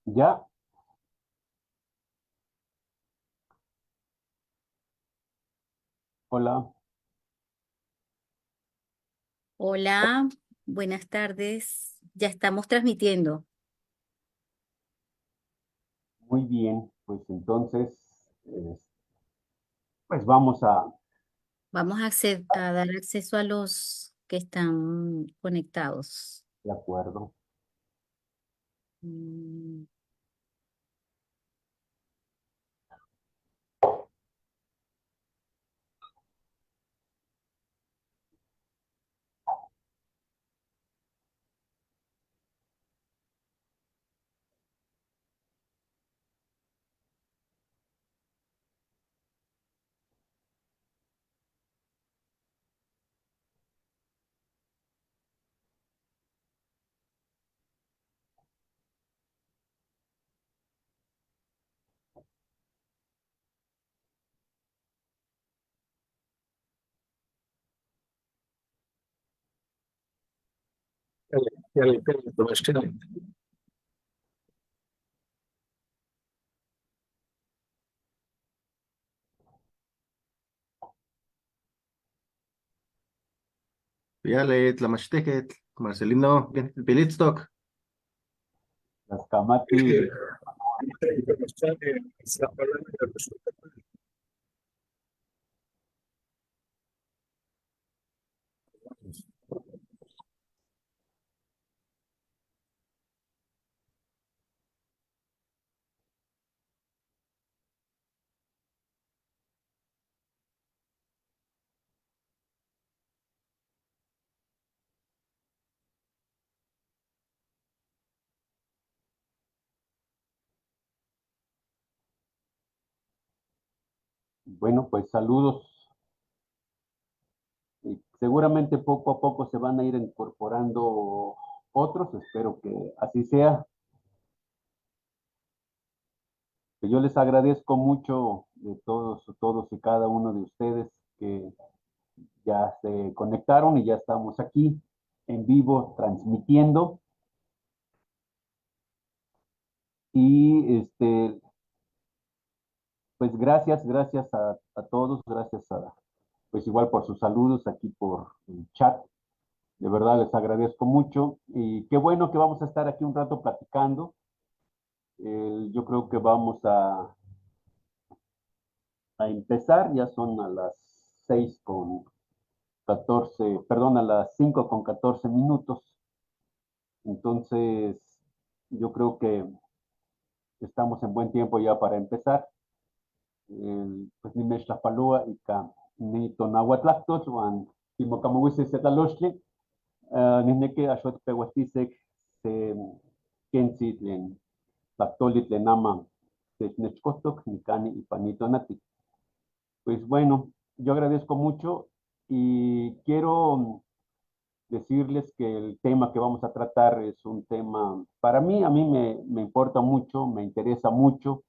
Ya, hola, Hola, buenas tardes. Ya estamos transmitiendo. muy bien. Pues entonces, pues vamos a, Vamos a dar acceso a los que están conectados. de acuerdo. Mm, يلا يلا مشكلة. يلا لما اشتكت Marcelino, Bilitstock. Las Camati, bueno, pues saludos. Y seguramente poco a poco se van a ir incorporando otros, espero que así sea. Que yo les agradezco mucho de todos y cada uno de ustedes que ya se conectaron y ya estamos aquí en vivo transmitiendo. Y pues gracias a todos, gracias pues igual por sus saludos aquí por el chat. De verdad les agradezco mucho y qué bueno que vamos a estar aquí un rato platicando. Yo creo que vamos a empezar, ya son a las 6:14, perdón, a las 5:14. Entonces, yo creo que estamos en buen tiempo ya para empezar. Pues ni Mextlapalúa y ni Tonahuatlactos, Juan Timocamohuises Setalochtli, Nihneke Axot Pehuastisek, se Kenzi Tlen Tlactoli Tlen Ama, Technechcotoc, Nicani y Panito Nati. Pues bueno, yo agradezco mucho y quiero decirles que el tema que vamos a tratar es un tema, para mí, a mí me importa mucho, me interesa mucho.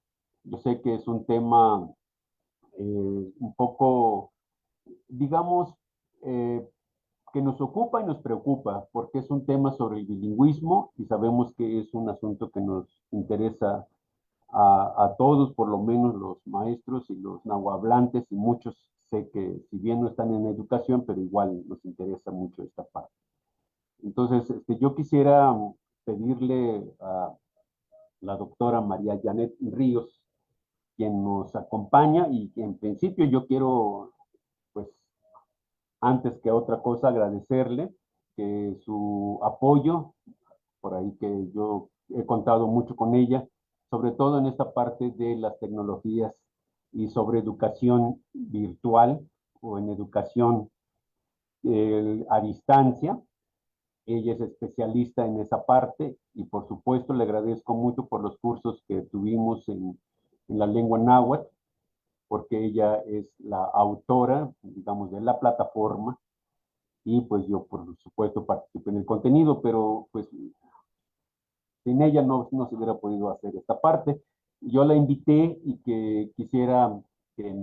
Yo sé que es un tema un poco, digamos, eh, que nos ocupa y nos preocupa, porque es un tema sobre el bilingüismo y sabemos que es un asunto que nos interesa a todos, por lo menos los maestros y los nahuablantes, y muchos sé que si bien no están en educación, pero igual nos interesa mucho esta parte. Entonces, yo quisiera pedirle a la doctora María Janet Ríos, quien nos acompaña y que en principio yo quiero, pues, antes que otra cosa, agradecerle que su apoyo, por ahí que yo he contado mucho con ella, sobre todo en esta parte de las tecnologías y sobre educación virtual o en educación a distancia. Ella es especialista en esa parte y por supuesto le agradezco mucho por los cursos que tuvimos en la lengua náhuatl, porque ella es la autora, digamos, de la plataforma y pues yo por supuesto participé en el contenido, pero pues sin ella no se hubiera podido hacer esta parte. Yo la invité y que quisiera que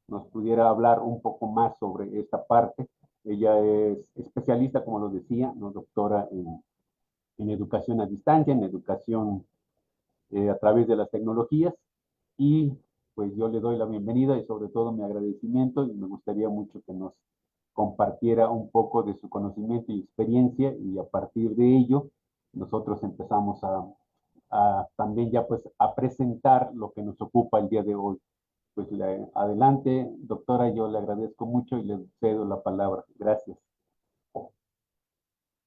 nos pudiera hablar un poco más sobre esta parte. Ella es especialista, como lo decía, no doctora en educación a distancia, en educación a través de las tecnologías. Y pues yo le doy la bienvenida y sobre todo mi agradecimiento, y me gustaría mucho que nos compartiera un poco de su conocimiento y experiencia, y a partir de ello nosotros empezamos a también ya pues a presentar lo que nos ocupa el día de hoy. Pues adelante, doctora, yo le agradezco mucho y le cedo la palabra. Gracias.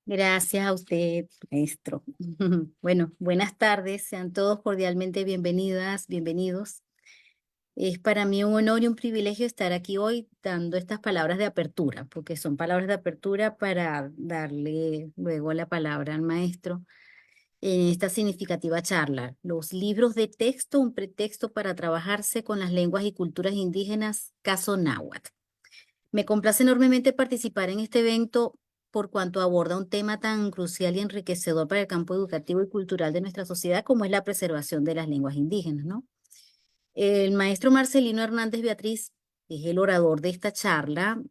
Gracias a usted, maestro. Bueno, buenas tardes, sean todos cordialmente bienvenidas, bienvenidos. Es para mí un honor y un privilegio estar aquí hoy dando estas palabras de apertura, porque son palabras de apertura para darle luego la palabra al maestro en esta significativa charla. Los libros de texto, un pretexto para trabajarse con las lenguas y culturas indígenas, caso náhuatl. Me complace enormemente participar en este evento por cuanto aborda un tema tan crucial y enriquecedor para el campo educativo y cultural de nuestra sociedad como es la preservación de las lenguas indígenas, ¿no? El maestro Marcelino Hernández Beatriz es el orador de esta charla.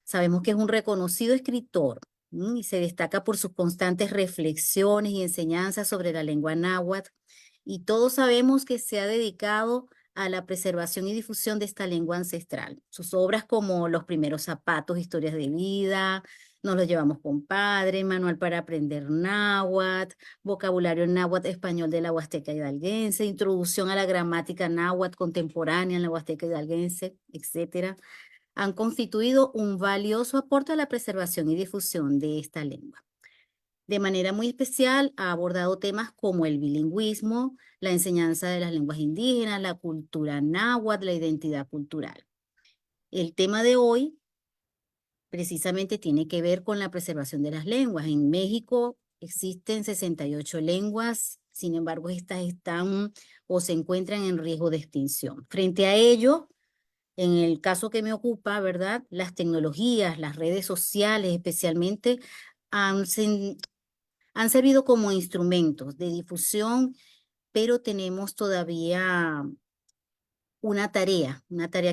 Sabemos que es un reconocido escritor y se destaca por sus constantes reflexiones y enseñanzas sobre la lengua náhuatl. Y todos sabemos que se ha dedicado a la preservación y difusión de esta lengua ancestral. Sus obras como Los primeros zapatos, Historias de vida, Nos lo llevamos compadre, Manual para aprender náhuatl, Vocabulario náhuatl español de la Huasteca hidalguense, Introducción a la gramática náhuatl contemporánea en la Huasteca hidalguense, etcétera, han constituido un valioso aporte a la preservación y difusión de esta lengua. De manera muy especial, ha abordado temas como el bilingüismo, la enseñanza de las lenguas indígenas, la cultura náhuatl, la identidad cultural. El tema de hoy precisamente tiene que ver con la preservación de las lenguas. En México existen 68 lenguas, sin embargo, estas están o se encuentran en riesgo de extinción. Frente a ello, en el caso que me ocupa, ¿verdad? Las tecnologías, las redes sociales especialmente, han, han servido como instrumentos de difusión, pero tenemos todavía una tarea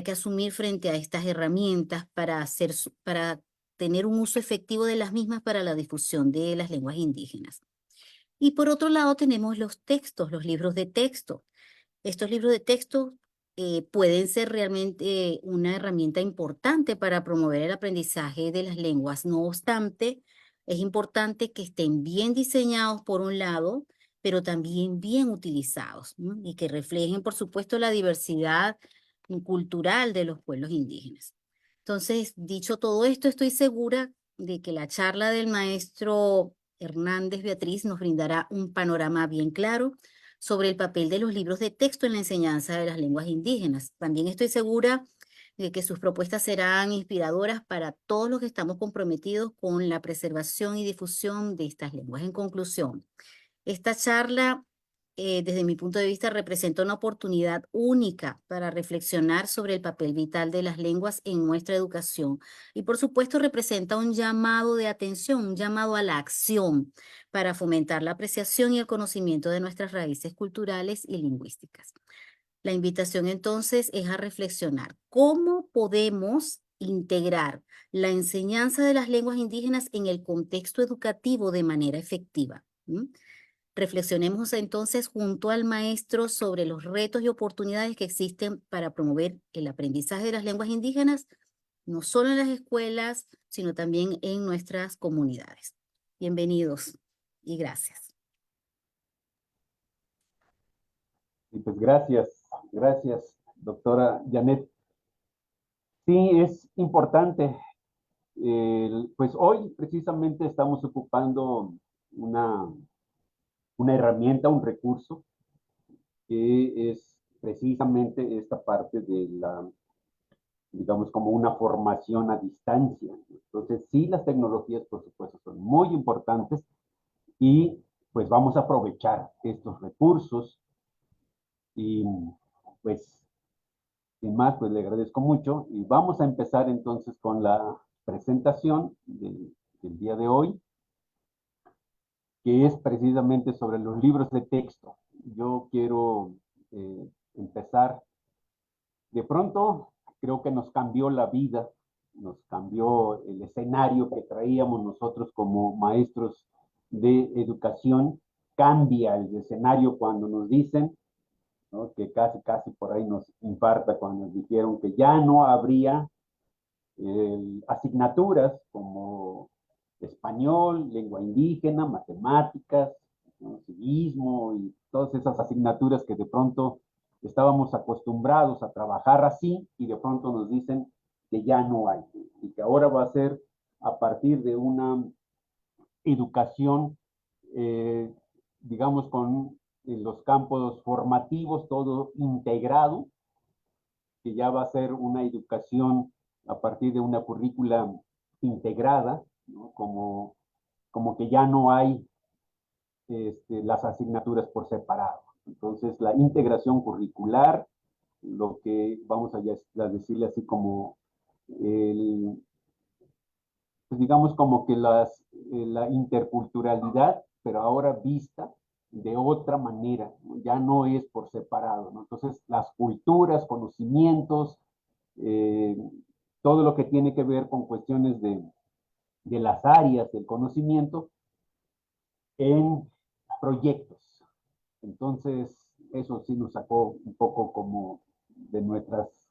que asumir frente a estas herramientas para tener un uso efectivo de las mismas para la difusión de las lenguas indígenas. Y por otro lado tenemos los textos, los libros de texto. Estos libros de texto pueden ser realmente una herramienta importante para promover el aprendizaje de las lenguas. No obstante, es importante que estén bien diseñados por un lado, pero también bien utilizados, ¿no? Y que reflejen, por supuesto, la diversidad cultural de los pueblos indígenas. Entonces, dicho todo esto, estoy segura de que la charla del maestro Hernández Beatriz nos brindará un panorama bien claro sobre el papel de los libros de texto en la enseñanza de las lenguas indígenas. También estoy segura de que sus propuestas serán inspiradoras para todos los que estamos comprometidos con la preservación y difusión de estas lenguas. En conclusión, esta charla, desde mi punto de vista, representa una oportunidad única para reflexionar sobre el papel vital de las lenguas en nuestra educación. Y por supuesto representa un llamado de atención, un llamado a la acción para fomentar la apreciación y el conocimiento de nuestras raíces culturales y lingüísticas. La invitación entonces es a reflexionar cómo podemos integrar la enseñanza de las lenguas indígenas en el contexto educativo de manera efectiva. Reflexionemos entonces junto al maestro sobre los retos y oportunidades que existen para promover el aprendizaje de las lenguas indígenas, no solo en las escuelas, sino también en nuestras comunidades. Bienvenidos y gracias. Y pues gracias, doctora Janet. Sí, es importante. Pues hoy precisamente estamos ocupando una herramienta, un recurso, que es precisamente esta parte de la, digamos, como una formación a distancia. Entonces, sí, las tecnologías, por supuesto, son muy importantes y pues vamos a aprovechar estos recursos y pues, sin más, pues le agradezco mucho y vamos a empezar entonces con la presentación del día de hoy, que es precisamente sobre los libros de texto. Yo quiero empezar. De pronto, creo que nos cambió la vida, nos cambió el escenario que traíamos nosotros como maestros de educación, cambia el escenario cuando nos dicen, ¿no?, que casi por ahí nos infarta cuando nos dijeron que ya no habría asignaturas como español, lengua indígena, matemáticas, ¿no?, civismo y todas esas asignaturas que de pronto estábamos acostumbrados a trabajar así y de pronto nos dicen que ya no hay y que ahora va a ser a partir de una educación, digamos, con los campos formativos, todo integrado, que ya va a ser una educación a partir de una currícula integrada, ¿no?, como que ya no hay las asignaturas por separado. Entonces, la integración curricular, lo que vamos a decirle así como pues digamos como que la interculturalidad, pero ahora vista de otra manera, ¿no? Ya no es por separado, ¿no? Entonces, las culturas, conocimientos, eh, todo lo que tiene que ver con cuestiones de las áreas del conocimiento en proyectos. Entonces, eso sí nos sacó un poco como de nuestras,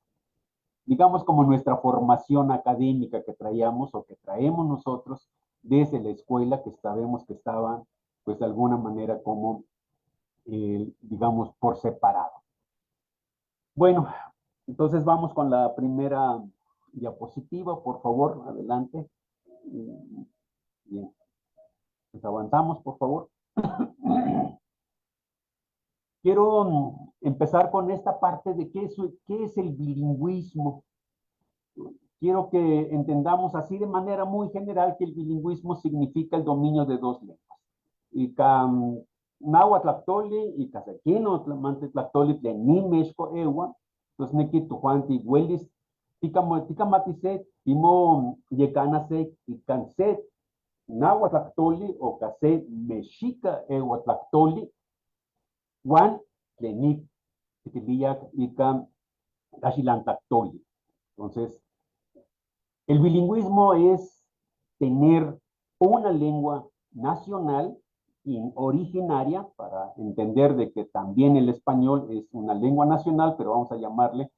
digamos, como nuestra formación académica que traíamos o que traemos nosotros desde la escuela, que sabemos que estaban, pues de alguna manera como, digamos, por separado. Bueno, entonces vamos con la primera diapositiva, por favor, adelante. Bien, pues avanzamos, por favor. Quiero empezar con esta parte de qué es el bilingüismo. Quiero que entendamos así de manera muy general que el bilingüismo significa el dominio de dos lenguas. Y náhuatl tlactoli y casequino tlactoli tlen nimexco ewa, entonces neki tujuanti huelis ticamatiset timo yecanase y canset náhuatl tlactoli o case mexica ewa tlactoli Juan Lenik, Titiliac y Cachilantlactoli. Entonces, el bilingüismo es tener una lengua nacional y originaria, para entender de que también el español es una lengua nacional, pero vamos a llamarle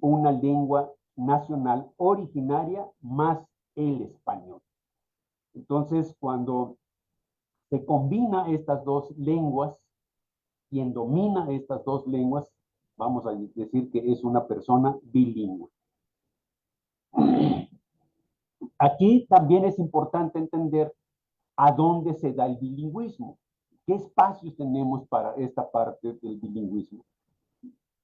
una lengua nacional originaria más el español. Entonces, cuando se combina estas dos lenguas, quien domina estas dos lenguas, vamos a decir que es una persona bilingüe. Aquí también es importante entender a dónde se da el bilingüismo. ¿Qué espacios tenemos para esta parte del bilingüismo?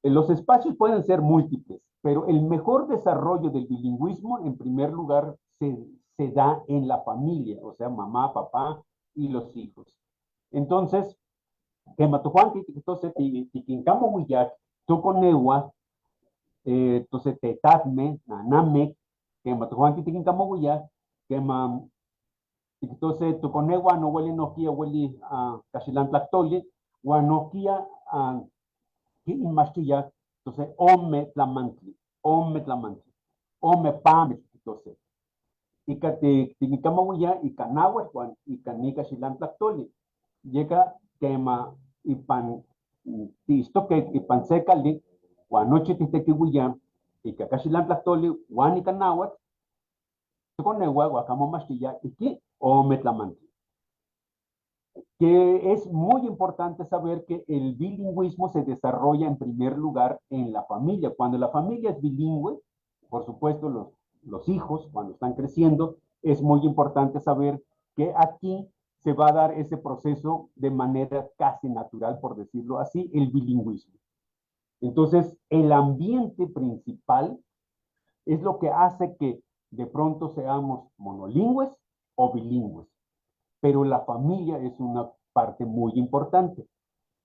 Los espacios pueden ser múltiples, pero el mejor desarrollo del bilingüismo, en primer lugar, se da en la familia, o sea, mamá, papá y los hijos. Entonces, que matujuan entonces tiquincamo huillac, toconewa, entonces tetatme, naname, que matujuan tiquincamo huillac, que entonces toconewa no huele noquia huele a cachilantlactoli, guanoquia a que inmastillac, entonces ome tlamantli, ome pame, entonces. Y que tiquincamo huillac y canagua, y canica chilantlactoli. Llega quema y pan tisto que y pan seca li guanoche tiste huillam y que casi la tlactoli guani canawat con el guacamo mastilla y que o metlamanti. Que es muy importante saber que el bilingüismo se desarrolla en primer lugar en la familia. Cuando la familia es bilingüe, por supuesto los hijos cuando están creciendo, es muy importante saber que aquí se va a dar ese proceso de manera casi natural, por decirlo así, el bilingüismo. Entonces, el ambiente principal es lo que hace que de pronto seamos monolingües o bilingües, pero la familia es una parte muy importante.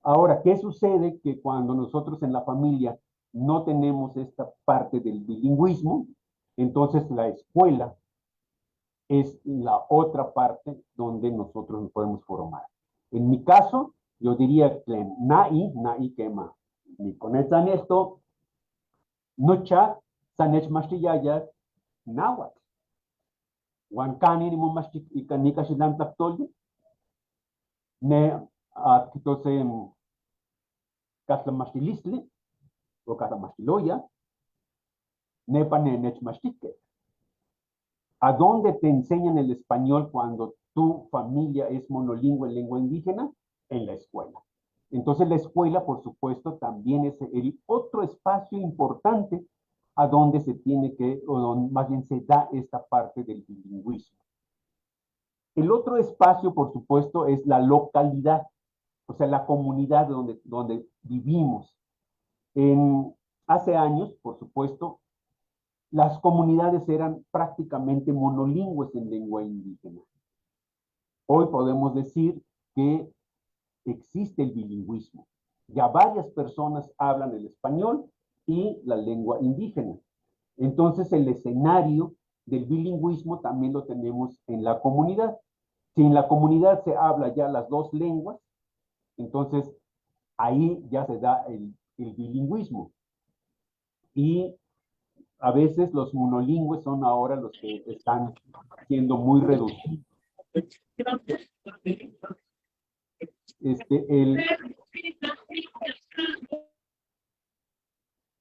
Ahora, ¿qué sucede? Que cuando nosotros en la familia no tenemos esta parte del bilingüismo, entonces la escuela es la otra parte donde nosotros nos podemos formar. En mi caso, yo diría que na'i quema. Ni con esto, no cha, sanech mastillaya, náhuatl. Huancani ni momastic y canica sinan tlactoli. Ne kitose katlamachtilistli o katlamachtiloya, nepa ne nechmachtique. ¿A dónde te enseñan el español cuando tu familia es monolingüe en lengua indígena? En la escuela. Entonces la escuela, por supuesto, también es el otro espacio importante a donde se tiene que, o donde más bien se da esta parte del bilingüismo. El otro espacio, por supuesto, es la localidad, o sea, la comunidad donde vivimos. Hace años, por supuesto, las comunidades eran prácticamente monolingües en lengua indígena. Hoy podemos decir que existe el bilingüismo. Ya varias personas hablan el español y la lengua indígena. Entonces, el escenario del bilingüismo también lo tenemos en la comunidad. Si en la comunidad se habla ya las dos lenguas, entonces ahí ya se da el bilingüismo. Y a veces los monolingües son ahora los que están siendo muy reducidos.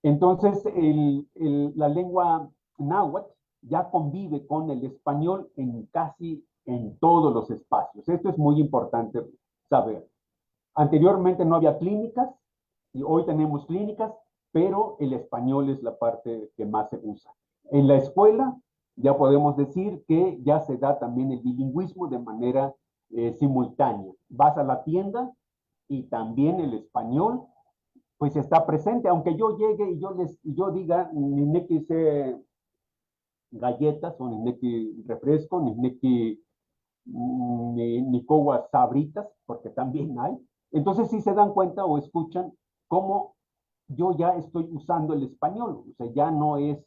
Entonces, la lengua náhuatl ya convive con el español casi en todos los espacios. Esto es muy importante saber. Anteriormente no había clínicas y hoy tenemos clínicas, pero el español es la parte que más se usa. En la escuela ya podemos decir que ya se da también el bilingüismo de manera simultánea. Vas a la tienda y también el español pues está presente, aunque yo llegue y yo diga, ni neque se galletas, o ni neque refresco, ni neque ni coguas sabritas, porque también hay. Entonces sí se dan cuenta o escuchan cómo yo ya estoy usando el español, o sea, ya no es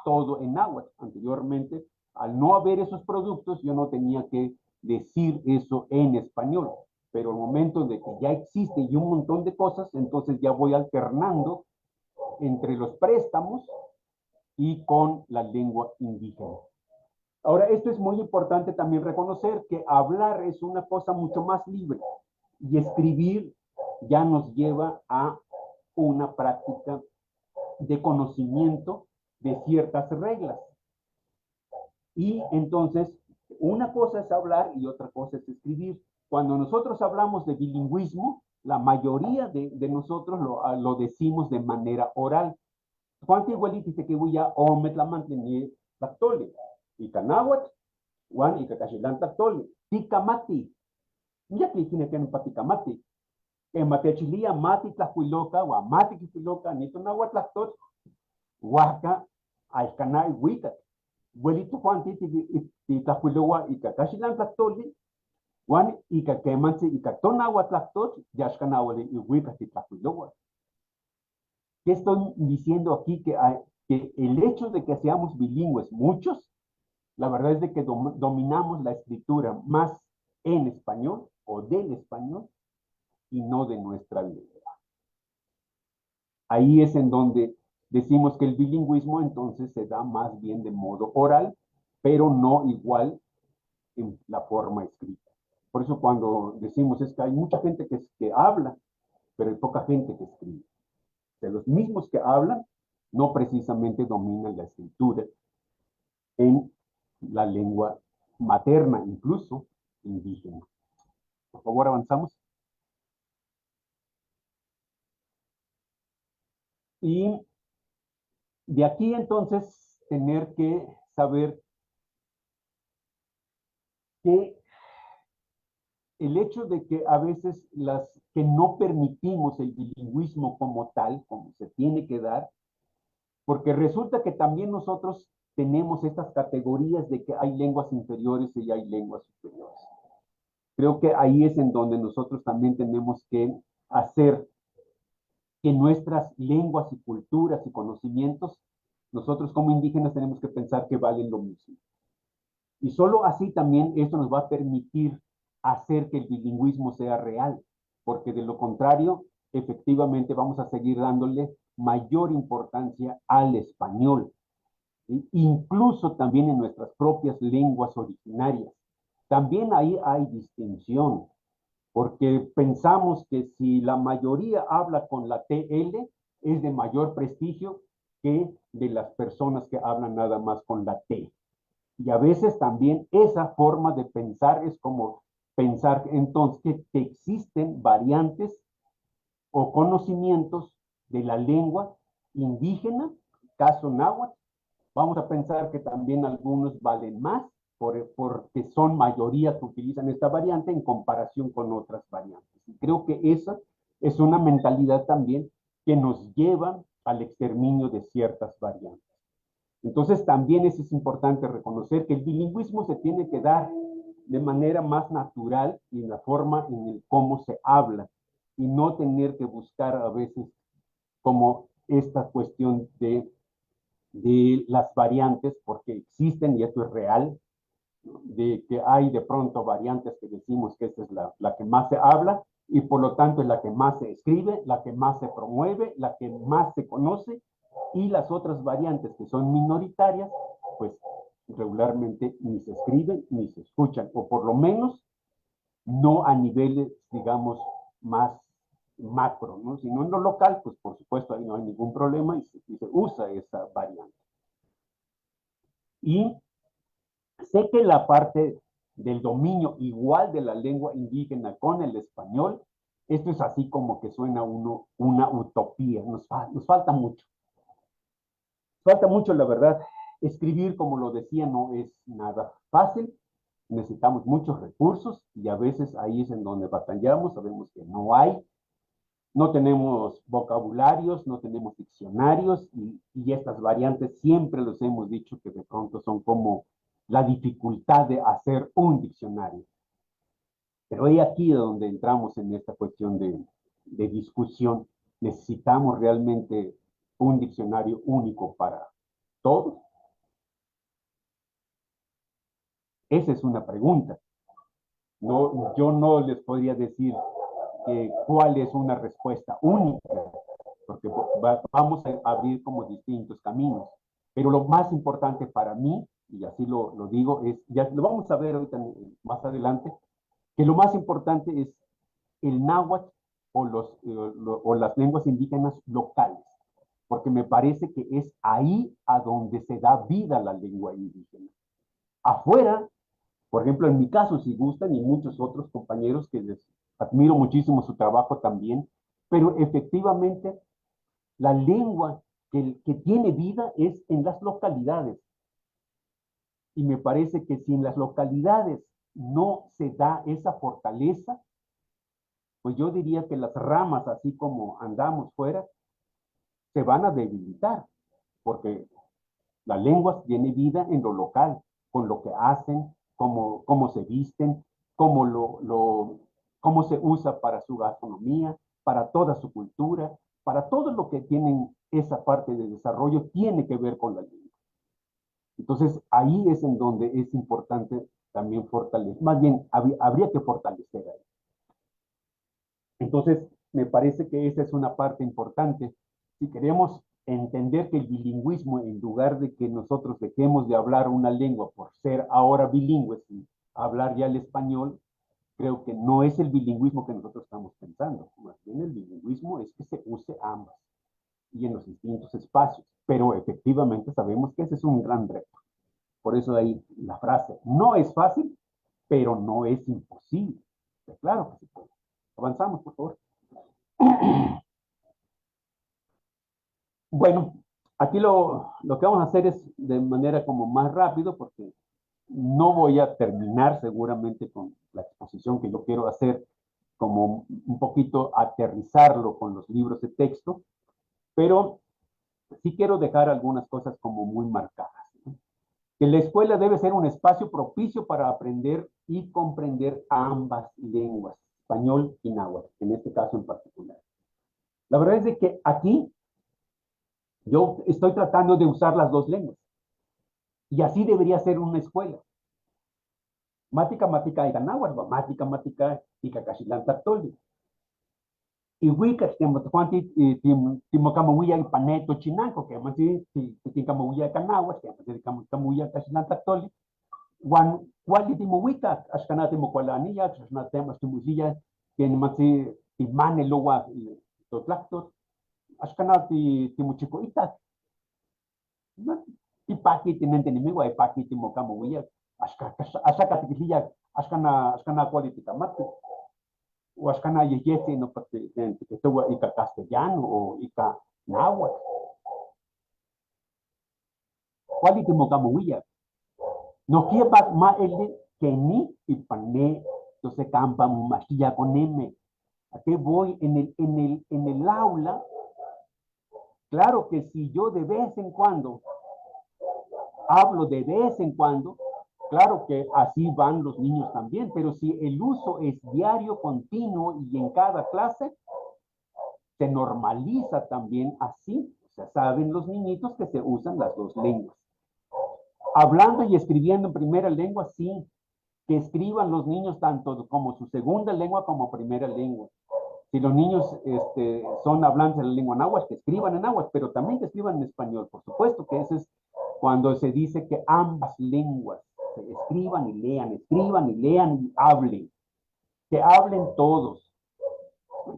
todo en náhuatl. Anteriormente, al no haber esos productos, yo no tenía que decir eso en español, pero el momento de que ya existe y un montón de cosas, entonces ya voy alternando entre los préstamos y con la lengua indígena. Ahora, esto es muy importante también reconocer que hablar es una cosa mucho más libre y escribir ya nos lleva a una práctica de conocimiento de ciertas reglas. Y entonces, una cosa es hablar y otra cosa es escribir. Cuando nosotros hablamos de bilingüismo, la mayoría de nosotros lo decimos de manera oral. ¿Cuánto igual dice que voy a ometlamante ni lactole? Y canáhuatl, Juan y Cacachilán tactole. Ticamati. Ya que tiene que en paticamati. En matechilia mati tlacuiloca, o mati quipiloca, ni tonahuatl lactot, huaca, alcana y huicat. Huelito Juan ti tlacuiloa y Cacachilán tactole, Juan y caquemanse y catonahuatl lactot, yashcanahuale y huicat y tlacuiloa. ¿Qué estoy diciendo aquí? Que el hecho de que seamos bilingües, muchos, la verdad es de que dominamos la escritura más en español o del español y no de nuestra lengua. Ahí es en donde decimos que el bilingüismo entonces se da más bien de modo oral, pero no igual en la forma escrita. Por eso cuando decimos es que hay mucha gente que habla, pero hay poca gente que escribe. De los mismos que hablan, no precisamente dominan la escritura en la lengua materna, incluso indígena. Por favor, avanzamos. Y de aquí entonces tener que saber que el hecho de que a veces que no permitimos el bilingüismo como tal, como se tiene que dar, porque resulta que también nosotros tenemos estas categorías de que hay lenguas inferiores y hay lenguas superiores. Creo que ahí es en donde nosotros también tenemos que hacer que nuestras lenguas y culturas y conocimientos, nosotros como indígenas tenemos que pensar que valen lo mismo. Y solo así también eso nos va a permitir hacer que el bilingüismo sea real, porque de lo contrario, efectivamente vamos a seguir dándole mayor importancia al español, incluso también en nuestras propias lenguas originarias. También ahí hay distinción. porque pensamos que si la mayoría habla con la TL, es de mayor prestigio que de las personas que hablan nada más con la T. Y a veces también esa forma de pensar es como pensar entonces que existen variantes o conocimientos de la lengua indígena, caso náhuatl. Vamos a pensar que también algunos valen más porque son mayoría que utilizan esta variante en comparación con otras variantes. Y creo que esa es una mentalidad también que nos lleva al exterminio de ciertas variantes. Entonces también es importante reconocer que el bilingüismo se tiene que dar de manera más natural y en la forma en el cómo se habla y no tener que buscar a veces como esta cuestión de las variantes, porque existen y esto es real, ¿no? De que hay de pronto variantes que decimos que esta es la que más se habla y por lo tanto es la que más se escribe, la que más se promueve, la que más se conoce y las otras variantes que son minoritarias, pues regularmente ni se escriben ni se escuchan, o por lo menos no a niveles, digamos, más macro, ¿no? Sino en lo local, pues por supuesto ahí no hay ningún problema y se usa esa variante. Y sé que la parte del dominio igual de la lengua indígena con el español, esto es así como que suena una utopía, nos falta mucho. Falta mucho, la verdad. Escribir, como lo decía, no es nada fácil. Necesitamos muchos recursos y a veces ahí es en donde batallamos. Sabemos que no hay. No tenemos vocabularios, no tenemos diccionarios y estas variantes siempre los hemos dicho que de pronto son como la dificultad de hacer un diccionario. Pero es aquí donde entramos en esta cuestión de discusión. ¿Necesitamos realmente un diccionario único para todos? Esa es una pregunta. No, yo no les podría decir cuál es una respuesta única, porque vamos a abrir como distintos caminos. Pero lo más importante para mí, y así lo digo, es, ya lo vamos a ver ahorita más adelante, que lo más importante es el náhuatl o las lenguas indígenas locales, porque me parece que es ahí a donde se da vida a la lengua indígena. Afuera, por ejemplo, en mi caso, si gustan, y muchos otros compañeros que les admiro muchísimo su trabajo también, pero efectivamente la lengua que tiene vida es en las localidades. Y me parece que si en las localidades no se da esa fortaleza, pues yo diría que las ramas, así como andamos fuera, se van a debilitar, porque la lengua tiene vida en lo local, con lo que hacen, cómo se visten, cómo se usa para su gastronomía, para toda su cultura, para todo lo que tienen esa parte de desarrollo, tiene que ver con la lengua. Entonces, ahí es en donde es importante también fortalecer, más bien habría que fortalecer ahí. Entonces, me parece que esa es una parte importante. Si queremos entender que el bilingüismo, en lugar de que nosotros dejemos de hablar una lengua por ser ahora bilingües y hablar ya el español, creo que no es el bilingüismo que nosotros estamos pensando. Más bien el bilingüismo es que se use ambas y en los distintos espacios. Pero efectivamente sabemos que ese es un gran reto. Por eso ahí la frase, no es fácil, pero no es imposible. Claro que se puede. Avanzamos, por favor. Bueno, aquí lo que vamos a hacer es de manera como más rápido porque no voy a terminar seguramente con la exposición que yo quiero hacer, como un poquito aterrizarlo con los libros de texto, pero sí quiero dejar algunas cosas como muy marcadas, ¿no? Que la escuela debe ser un espacio propicio para aprender y comprender ambas lenguas, español y náhuatl, en este caso en particular. La verdad es de que aquí yo estoy tratando de usar las dos lenguas. Y así debería ser una escuela. Mática, mática, y náhuatl, mática, mática, y cacaxilán tactoli. Y huicas, timocamuya y paneto chinanco, que más si tincamuya y canáhuatl, que más camuya caxilán tactoli. Cuali timohuica, ashkanatimo cualanilla, ashkanatemas timucilla, que mati timane lowa totlactos, ashkana ti muchico itas, ti paki tinente nimigo, ay paki ti mocamo huya, ashka tikililla, ashkana quality tamati, o ashkana yeyete no pati que tuvo ica castellano o ica náhuatl, quality mocamo huya. No quiero más el que ni y pané, entonces campa mastilla con M. ¿A qué voy? En el aula, claro que si yo de vez en cuando hablo de vez en cuando, claro que así van los niños también, pero si el uso es diario, continuo y en cada clase, se normaliza también así. O sea, saben los niñitos que se usan las dos lenguas. Hablando y escribiendo en primera lengua, sí, que escriban los niños tanto como su segunda lengua como primera lengua. Si los niños son hablantes de la lengua náhuatl, que escriban en náhuatl, pero también que escriban en español. Por supuesto que ese es cuando se dice que ambas lenguas se escriban y lean y hablen. Que hablen todos.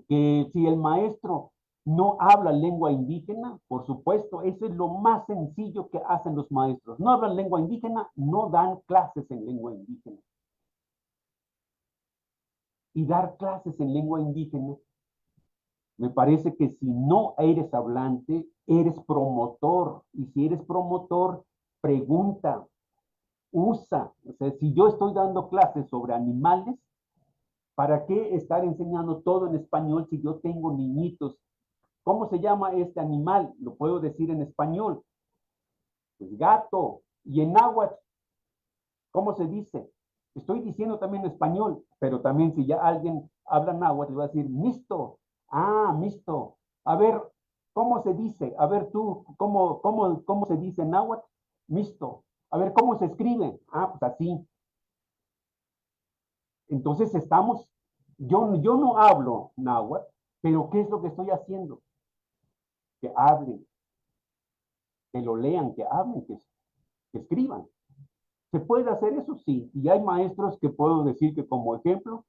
Que si el maestro no habla lengua indígena, por supuesto, eso es lo más sencillo que hacen los maestros. No hablan lengua indígena, no dan clases en lengua indígena. Y dar clases en lengua indígena, me parece que si no eres hablante, eres promotor. Y si eres promotor, pregunta, usa. O sea, si yo estoy dando clases sobre animales, ¿para qué estar enseñando todo en español si yo tengo niñitos? ¿Cómo se llama este animal? Lo puedo decir en español. Pues gato. Y en náhuatl, ¿cómo se dice? Estoy diciendo también en español, pero también si ya alguien habla náhuatl, le va a decir misto. Ah, misto. A ver, ¿cómo se dice? A ver tú, ¿cómo se dice en náhuatl? Misto. A ver, ¿cómo se escribe? Ah, pues así. Entonces yo no hablo náhuatl, pero ¿qué es lo que estoy haciendo? Que hablen, que lo lean, que hablen, que escriban. ¿Se puede hacer eso? Sí. Y hay maestros que puedo decir que como ejemplo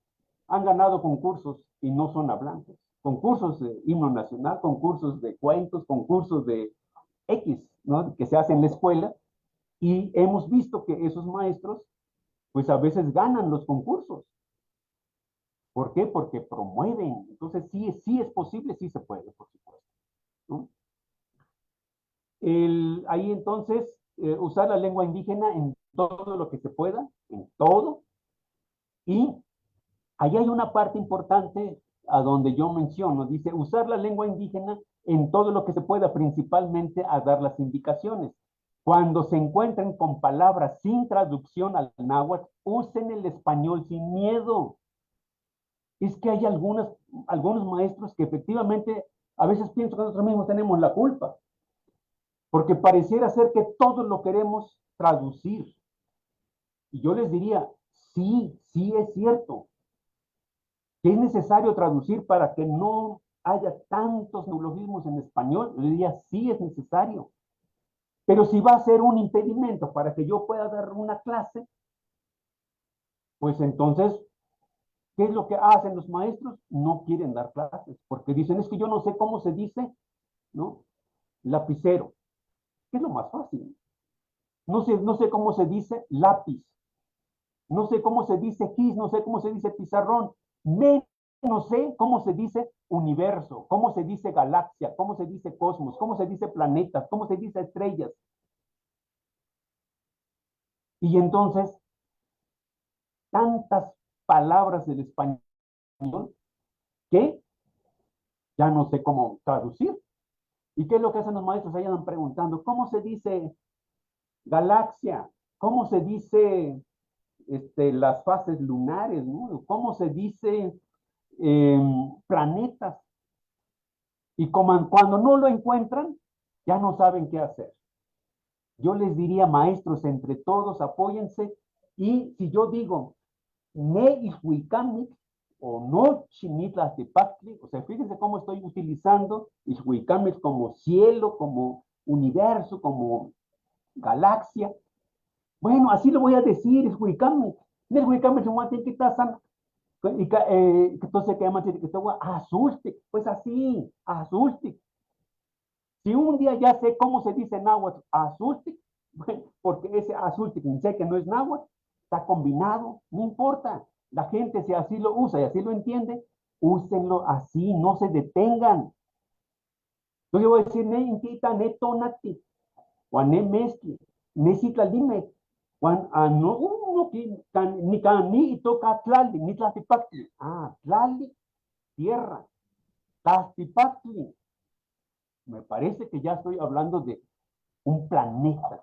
han ganado concursos y no son hablantes. Concursos de himno nacional, concursos de cuentos, concursos de X, ¿no? Que se hacen en la escuela. Y hemos visto que esos maestros, pues a veces ganan los concursos. ¿Por qué? Porque promueven. Entonces, sí es posible, sí se puede, por supuesto, ¿no? Ahí entonces, usar la lengua indígena en todo lo que se pueda, en todo. Y ahí hay una parte importante a donde yo menciono, dice, usar la lengua indígena en todo lo que se pueda, principalmente a dar las indicaciones. Cuando se encuentren con palabras sin traducción al náhuatl, usen el español sin miedo. Es que hay algunos maestros que efectivamente a veces pienso que nosotros mismos tenemos la culpa, porque pareciera ser que todo lo queremos traducir. Y yo les diría, sí es cierto, que es necesario traducir para que no haya tantos neologismos en español. Yo diría, sí es necesario. Pero si va a ser un impedimento para que yo pueda dar una clase, pues entonces, ¿qué es lo que hacen los maestros? No quieren dar clases, porque dicen, es que yo no sé cómo se dice, ¿no? Lapicero, que es lo más fácil. No sé cómo se dice lápiz, no sé cómo se dice gis, no sé cómo se dice pizarrón, no sé cómo se dice universo, cómo se dice galaxia, cómo se dice cosmos, cómo se dice planetas, cómo se dice estrellas. Y entonces, tantas palabras del español que ya no sé cómo traducir. ¿Y qué es lo que hacen los maestros? Ahí andan preguntando, ¿cómo se dice galaxia? ¿Cómo se dice las fases lunares? ¿No? ¿Cómo se dice planetas? Y cuando no lo encuentran, ya no saben qué hacer. Yo les diría, maestros, entre todos, apóyense. Y si yo digo, ne Ihuicamix o no Chinitlas de Pactli, o sea, fíjense cómo estoy utilizando Ihuicamix como cielo, como universo, como galaxia. Bueno, así lo voy a decir, Ihuicamix. Ihuicamix no tiene que estar Entonces, ¿qué más? Asuste, pues así, asuste. Si un día ya sé cómo se dice náhuatl, asuste, porque ese asuste, sé que no es náhuatl, está combinado, no importa. La gente, si así lo usa y así lo entiende, úsenlo así, no se detengan. Entonces yo voy a decir, ne intita, ne tonati, o ne mezcli, ne citlalime, Juan, no, uno que ni can ni toca tlali, ni tlatipactli. Tlali, tierra, tlatipactli. Me parece que ya estoy hablando de un planeta.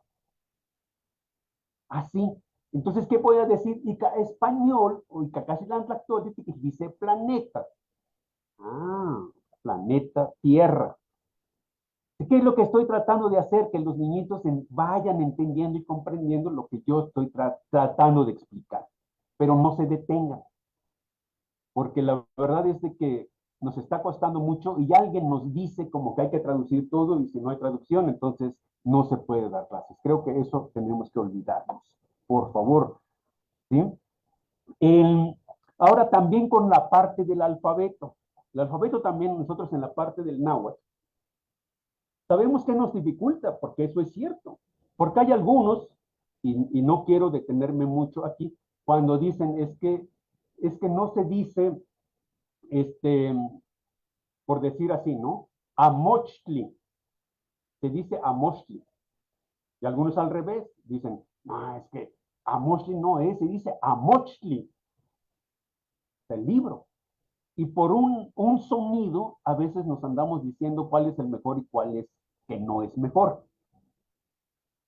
Así. Entonces, ¿qué voy a decir? Ica español, o Ica castellano, dice planeta. Planeta Tierra. ¿Qué es lo que estoy tratando de hacer? Que los niñitos vayan entendiendo y comprendiendo lo que yo estoy tratando de explicar. Pero no se detengan. Porque la verdad es de que nos está costando mucho y alguien nos dice como que hay que traducir todo y si no hay traducción, entonces no se puede dar clases. Creo que eso tenemos que olvidarnos. Por favor. ¿Sí? Ahora también con la parte del alfabeto. El alfabeto también nosotros en la parte del náhuatl sabemos que nos dificulta, porque eso es cierto. Porque hay algunos, y no quiero detenerme mucho aquí, cuando dicen es que no se dice, por decir así, ¿no? Amochtli. Se dice amochtli. Y algunos al revés dicen, no, es que amochtli no es, se dice amochtli. El libro. Y por un sonido, a veces nos andamos diciendo cuál es el mejor y cuál es que no es mejor.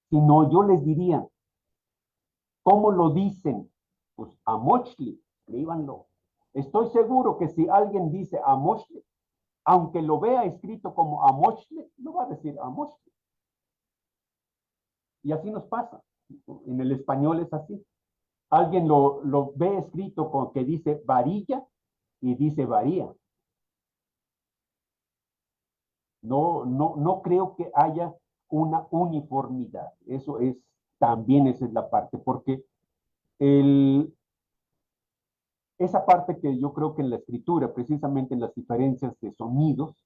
Si no, yo les diría, ¿cómo lo dicen? Pues amochtli, escríbanlo. Estoy seguro que si alguien dice amochtli, aunque lo vea escrito como amochtli, no va a decir amochtli. Y así nos pasa. En el español es así. Alguien lo ve escrito con que dice varilla y dice varía. No creo que haya una uniformidad. Eso es, también esa es la parte, porque esa parte que yo creo que en la escritura, precisamente en las diferencias de sonidos,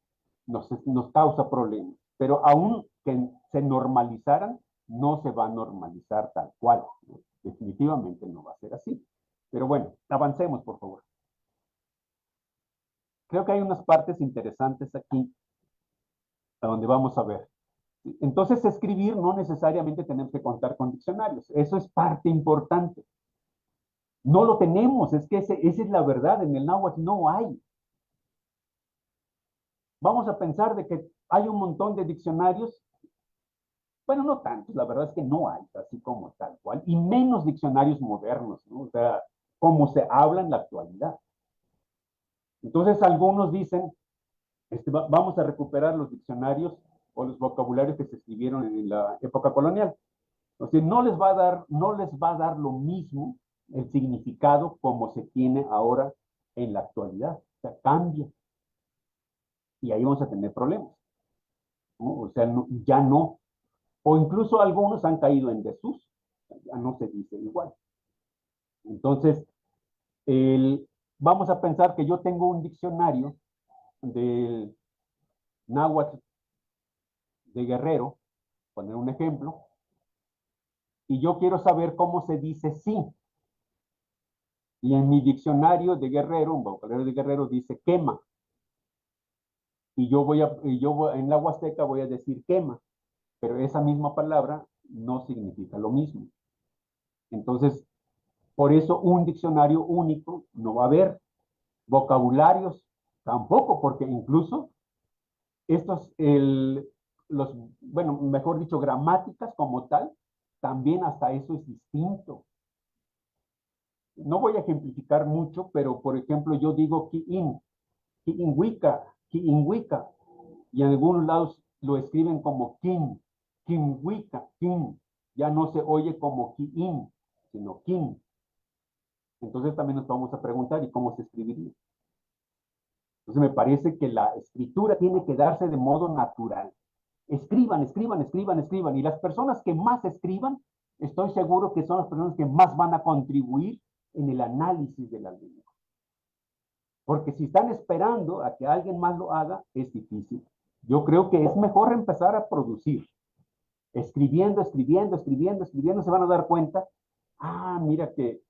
nos causa problemas. Pero aún que se normalizaran, no se va a normalizar tal cual. ¿No? Definitivamente no va a ser así. Pero bueno, avancemos, por favor. Creo que hay unas partes interesantes aquí, a donde vamos a ver. Entonces, escribir no necesariamente tenemos que contar con diccionarios. Eso es parte importante. No lo tenemos, es que esa es la verdad. En el náhuatl no hay. Vamos a pensar de que hay un montón de diccionarios. Bueno, no tantos, la verdad es que no hay, así como tal cual. Y menos diccionarios modernos, ¿no? O sea, como se habla en la actualidad. Entonces, algunos dicen, vamos a recuperar los diccionarios o los vocabularios que se escribieron en la época colonial. O sea, no les va a dar lo mismo el significado como se tiene ahora en la actualidad. O sea, cambia. Y ahí vamos a tener problemas. ¿No? O sea, ya no. O incluso algunos han caído en desuso. Ya no se dice igual. Entonces, vamos a pensar que yo tengo un diccionario del náhuatl de Guerrero, poner un ejemplo, y yo quiero saber cómo se dice sí. Y en mi diccionario de Guerrero, un vocabulario de Guerrero dice quema. Y en la Huasteca voy a decir quema, pero esa misma palabra no significa lo mismo. Entonces, por eso un diccionario único no va a haber. Vocabularios tampoco, porque incluso bueno, mejor dicho, gramáticas como tal, también hasta eso es distinto. No voy a ejemplificar mucho, pero por ejemplo, yo digo kiin wika, y en algunos lados lo escriben como kin wika, kin, ya no se oye como kiin, sino kin. Entonces también nos vamos a preguntar, ¿y cómo se escribiría? Entonces me parece que la escritura tiene que darse de modo natural. Escriban, escriban, escriban, escriban. Y las personas que más escriban, estoy seguro que son las personas que más van a contribuir en el análisis de la lengua. Porque si están esperando a que alguien más lo haga, es difícil. Yo creo que es mejor empezar a producir. Escribiendo, se van a dar cuenta. Ah, mira que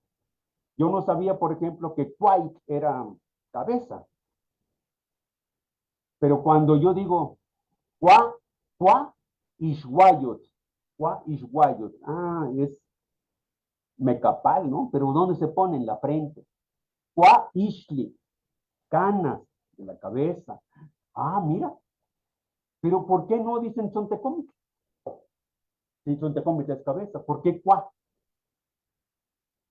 yo no sabía, por ejemplo, que Quite era cabeza. Pero cuando yo digo Qua Ishwayot, es mecapal, ¿no? Pero ¿dónde se pone? En la frente. Qua Ishli, canas de la cabeza. Ah, mira. Pero ¿por qué no dicen Sontecómic? Si Sontecómic es cabeza, ¿por qué Qua?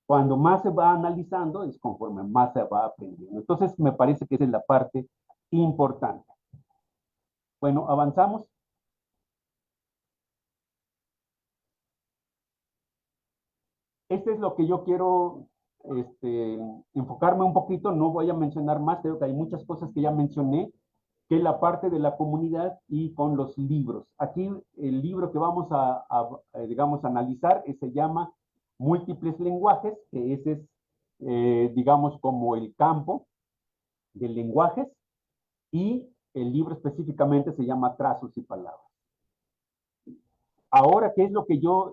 Cuando más se va analizando es conforme más se va aprendiendo. Entonces, me parece que esa es la parte importante. Bueno, avanzamos. Este es lo que yo quiero enfocarme un poquito. No voy a mencionar más, creo que hay muchas cosas que ya mencioné, que es la parte de la comunidad y con los libros. Aquí el libro que vamos digamos, analizar se llama Múltiples lenguajes, que ese es, digamos, como el campo de lenguajes, y el libro específicamente se llama Trazos y Palabras. Ahora, ¿qué es lo que yo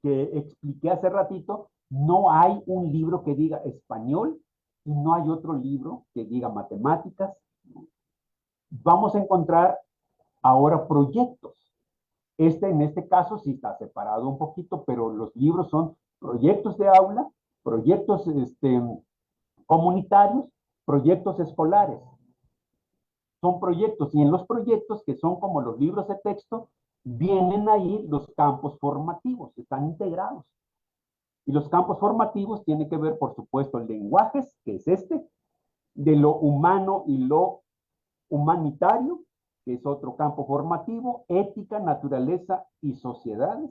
que expliqué hace ratito? No hay un libro que diga español y no hay otro libro que diga matemáticas. Vamos a encontrar ahora proyectos. En este caso sí está separado un poquito, pero los libros son proyectos de aula, proyectos comunitarios, proyectos escolares. Son proyectos, y en los proyectos, que son como los libros de texto, vienen ahí los campos formativos, están integrados. Y los campos formativos tienen que ver, por supuesto, lenguajes, que es de lo humano y lo humanitario, que es otro campo formativo, ética, naturaleza y sociedades,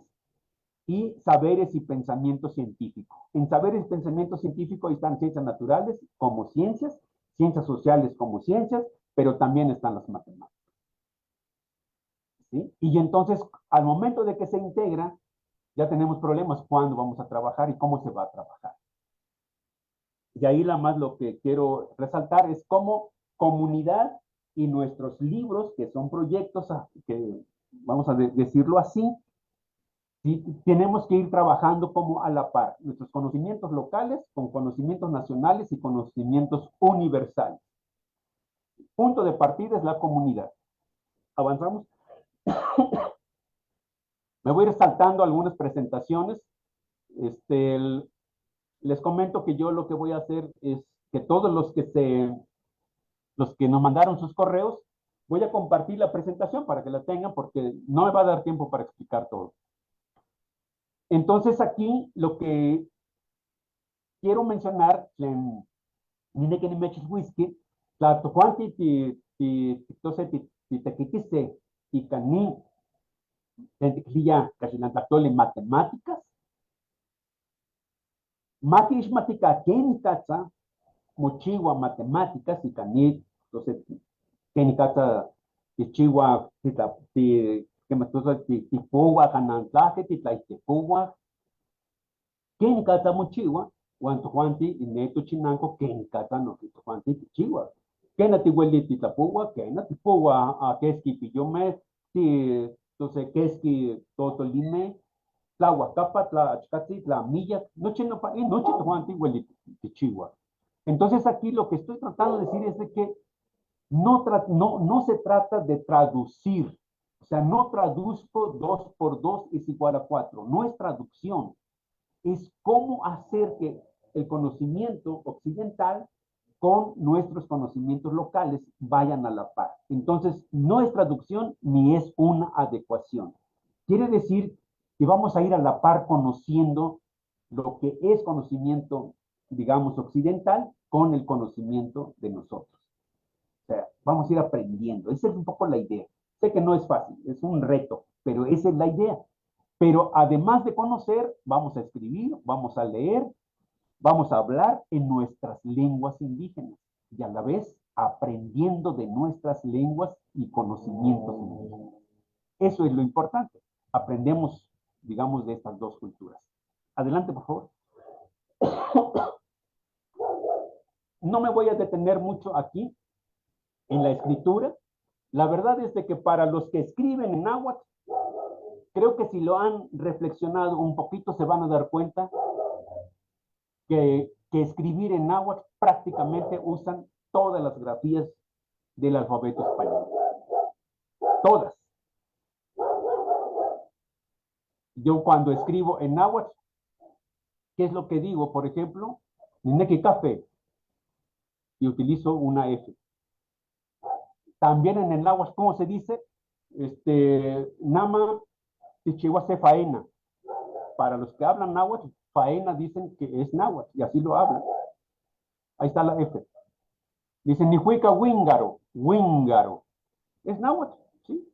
y saberes y pensamiento científico. En saberes y pensamiento científico están ciencias naturales como ciencias sociales como ciencias, pero también están las matemáticas. ¿Sí? Y entonces, al momento de que se integra, ya tenemos problemas cuándo vamos a trabajar y cómo se va a trabajar. Y ahí la más lo que quiero resaltar es cómo comunidad y nuestros libros, que son proyectos, que vamos a decirlo así, ¿sí? Tenemos que ir trabajando como a la par, nuestros conocimientos locales con conocimientos nacionales y conocimientos universales. Punto de partida es la comunidad. Avanzamos. Me voy a ir saltando algunas presentaciones. Les comento que yo lo que voy a hacer es que todos los que nos mandaron sus correos, voy a compartir la presentación para que la tengan, porque no me va a dar tiempo para explicar todo. Entonces aquí lo que quiero mencionar, ni que ni me eches whisky, la tocuanti tequitise y caní, ya casi la matemáticas, Matishmatica Kenikatsa, Mochiwa Matemáticas y Canit, entonces Kenikatsa, Tichiwa, Tipuwa, Canantlaje, Titlaitepuwa, Kenikatsa Mochiwa, Juanti y Neto Chinanco, Kenikatsa no Juanti Tichiwa. Kenati Hueli Titlapuwa, Kenati Puwa, a Keski Pillome, entonces Keski Totolime, Tlahuacapa, Tlachcatzi, Tlamilla, noche Juanti, Hueli Tichiwa. Entonces aquí lo que estoy tratando de decir es de que no se trata de traducir, o sea, no traduzco 2 por 2 es igual a 4, no es traducción, es cómo hacer que el conocimiento occidental con nuestros conocimientos locales vayan a la par. Entonces, no es traducción ni es una adecuación. Quiere decir que vamos a ir a la par conociendo lo que es conocimiento, digamos, occidental con el conocimiento de nosotros. O sea, vamos a ir aprendiendo. Esa es un poco la idea. Sé que no es fácil, es un reto, pero esa es la idea. Pero además de conocer, vamos a escribir, vamos a leer, vamos a hablar en nuestras lenguas indígenas y a la vez aprendiendo de nuestras lenguas y conocimientos indígenas. Eso es lo importante. Aprendemos, digamos, de estas dos culturas. Adelante, por favor. no me voy a detener mucho aquí en la escritura. La verdad es de que para los que escriben en náhuatl, creo que si lo han reflexionado un poquito se van a dar cuenta que escribir en náhuatl prácticamente usan todas las grafías del alfabeto español. Todas. Yo cuando escribo en náhuatl, ¿qué es lo que digo? Por ejemplo, Nineki café, y utilizo una F. También en el náhuatl, ¿cómo se dice? Nama Tichihuase faena. Para los que hablan náhuatl, faena dicen que es náhuatl, y así lo hablan. Ahí está la F. Dicen Nihuica wingaro, wingaro. Es náhuatl, ¿sí?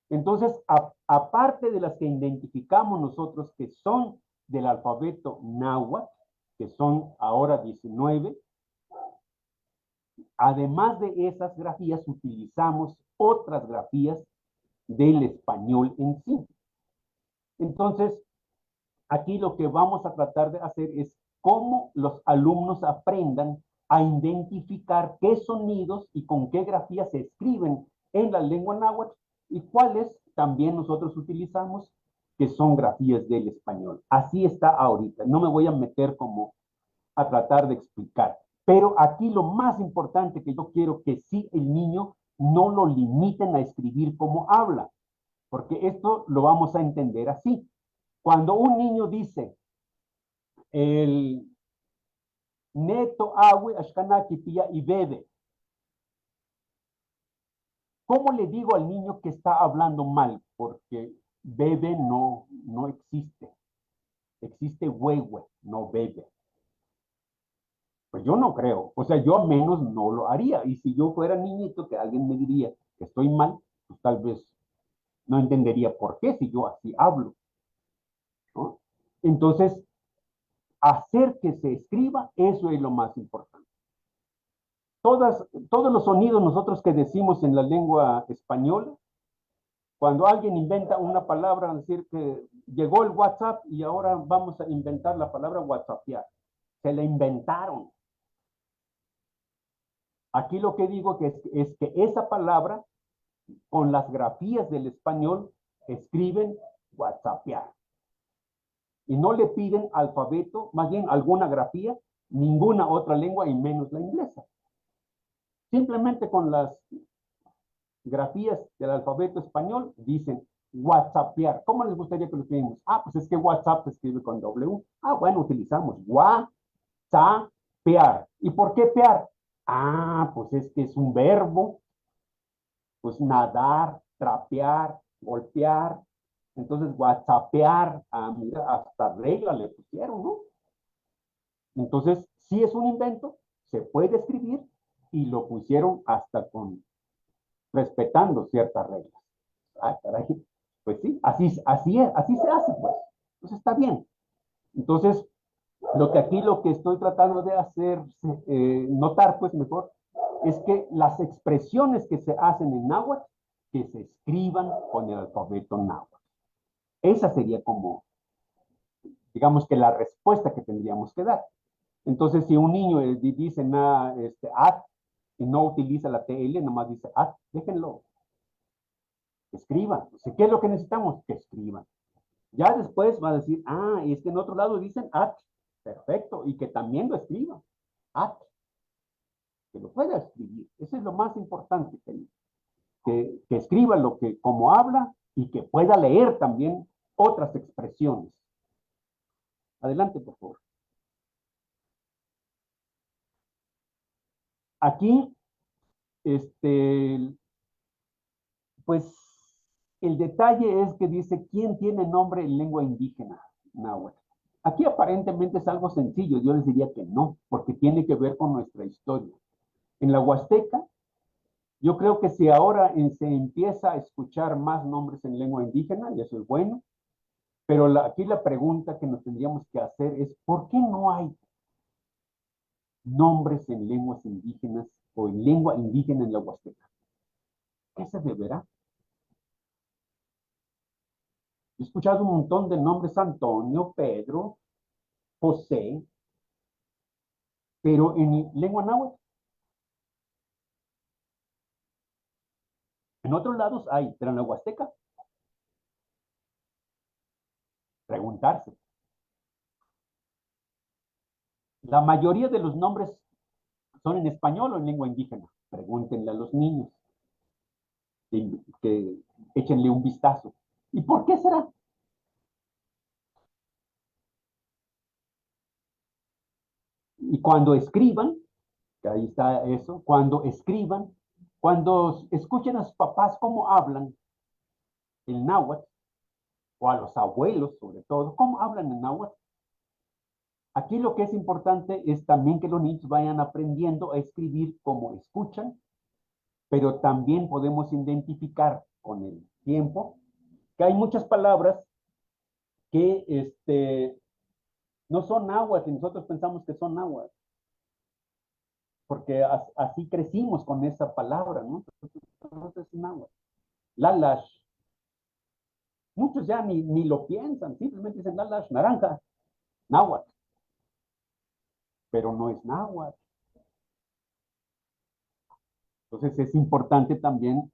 Entonces, aparte de las que identificamos nosotros que son del alfabeto náhuatl, que son ahora 19, además de esas grafías, utilizamos otras grafías del español en sí. Entonces, aquí lo que vamos a tratar de hacer es cómo los alumnos aprendan a identificar qué sonidos y con qué grafías se escriben en la lengua náhuatl y cuáles también nosotros utilizamos que son grafías del español. Así está ahorita. No me voy a meter como a tratar de explicar. Pero aquí lo más importante que yo quiero que sí el niño no lo limiten a escribir como habla, porque esto lo vamos a entender así. Cuando un niño dice el neto agua ashkanaki pia y bebe, ¿cómo le digo al niño que está hablando mal? Porque bebe no existe. Existe huehue, no bebe. Pues yo no creo. O sea, yo menos no lo haría. Y si yo fuera niñito, que alguien me diría que estoy mal, pues tal vez no entendería por qué si yo así hablo, ¿no? Entonces, hacer que se escriba, eso es lo más importante. Todos los sonidos nosotros que decimos en la lengua española, cuando alguien inventa una palabra, decir que llegó el WhatsApp y ahora vamos a inventar la palabra WhatsAppear. Se la inventaron. Aquí lo que digo es que esa palabra, con las grafías del español, escriben WhatsAppear. Y no le piden alfabeto, más bien alguna grafía, ninguna otra lengua y menos la inglesa. Simplemente con las grafías del alfabeto español dicen WhatsAppear. ¿Cómo les gustaría que lo escribimos? Ah, pues es que WhatsApp se escribe con W. Ah, bueno, utilizamos WhatsAppear. ¿Y por qué pear? Ah, pues es que es un verbo. Pues nadar, trapear, golpear. Entonces, WhatsAppear, mira, hasta regla le pusieron, ¿no? Entonces, sí es un invento, se puede escribir y lo pusieron hasta con respetando ciertas reglas. Ah, caray. Pues sí, así es, así se hace, pues. Entonces está bien. Entonces, lo que estoy tratando de hacer, notar, pues mejor, es que las expresiones que se hacen en náhuatl, que se escriban con el alfabeto náhuatl. Esa sería como, digamos que la respuesta que tendríamos que dar. Entonces, si un niño dice at y no utiliza la TL, nomás dice at, déjenlo. Escriban. ¿Qué es lo que necesitamos? Que escriban. Ya después va a decir, es que en otro lado dicen at. Perfecto. Y que también lo escriban. At. Que lo pueda escribir. Eso es lo más importante. Que escriba lo que, como habla y que pueda leer también otras expresiones. Adelante, por favor. Aquí, pues, el detalle es que dice, ¿quién tiene nombre en lengua indígena? Náhuatl. Aquí aparentemente es algo sencillo, yo les diría que no, porque tiene que ver con nuestra historia. En la Huasteca, yo creo que si ahora se empieza a escuchar más nombres en lengua indígena, y eso es bueno, pero aquí la pregunta que nos tendríamos que hacer es, ¿por qué no hay nombres en lenguas indígenas o en lengua indígena en la Huasteca? ¿Qué se deberá? He escuchado un montón de nombres: Antonio, Pedro, José, Pero en lengua náhuatl, en otros lados hay, pero en la Huasteca, preguntarse. La mayoría de los nombres son en español o en lengua indígena. Pregúntenle a los niños, que échenle un vistazo. ¿Y por qué será? Y cuando escriban, que ahí está eso, cuando escriban, cuando escuchen a sus papás cómo hablan el náhuatl, o a los abuelos sobre todo, cómo hablan el náhuatl. Aquí lo que es importante es también que los niños vayan aprendiendo a escribir como escuchan, pero también podemos identificar con el tiempo que hay muchas palabras que no son náhuatl y nosotros pensamos que son náhuatl, porque así crecimos con esa palabra, ¿no? Entonces es náhuatl. Lalash, muchos ya ni lo piensan, simplemente dicen lalash, naranja, náhuatl, pero no es náhuatl. Entonces es importante también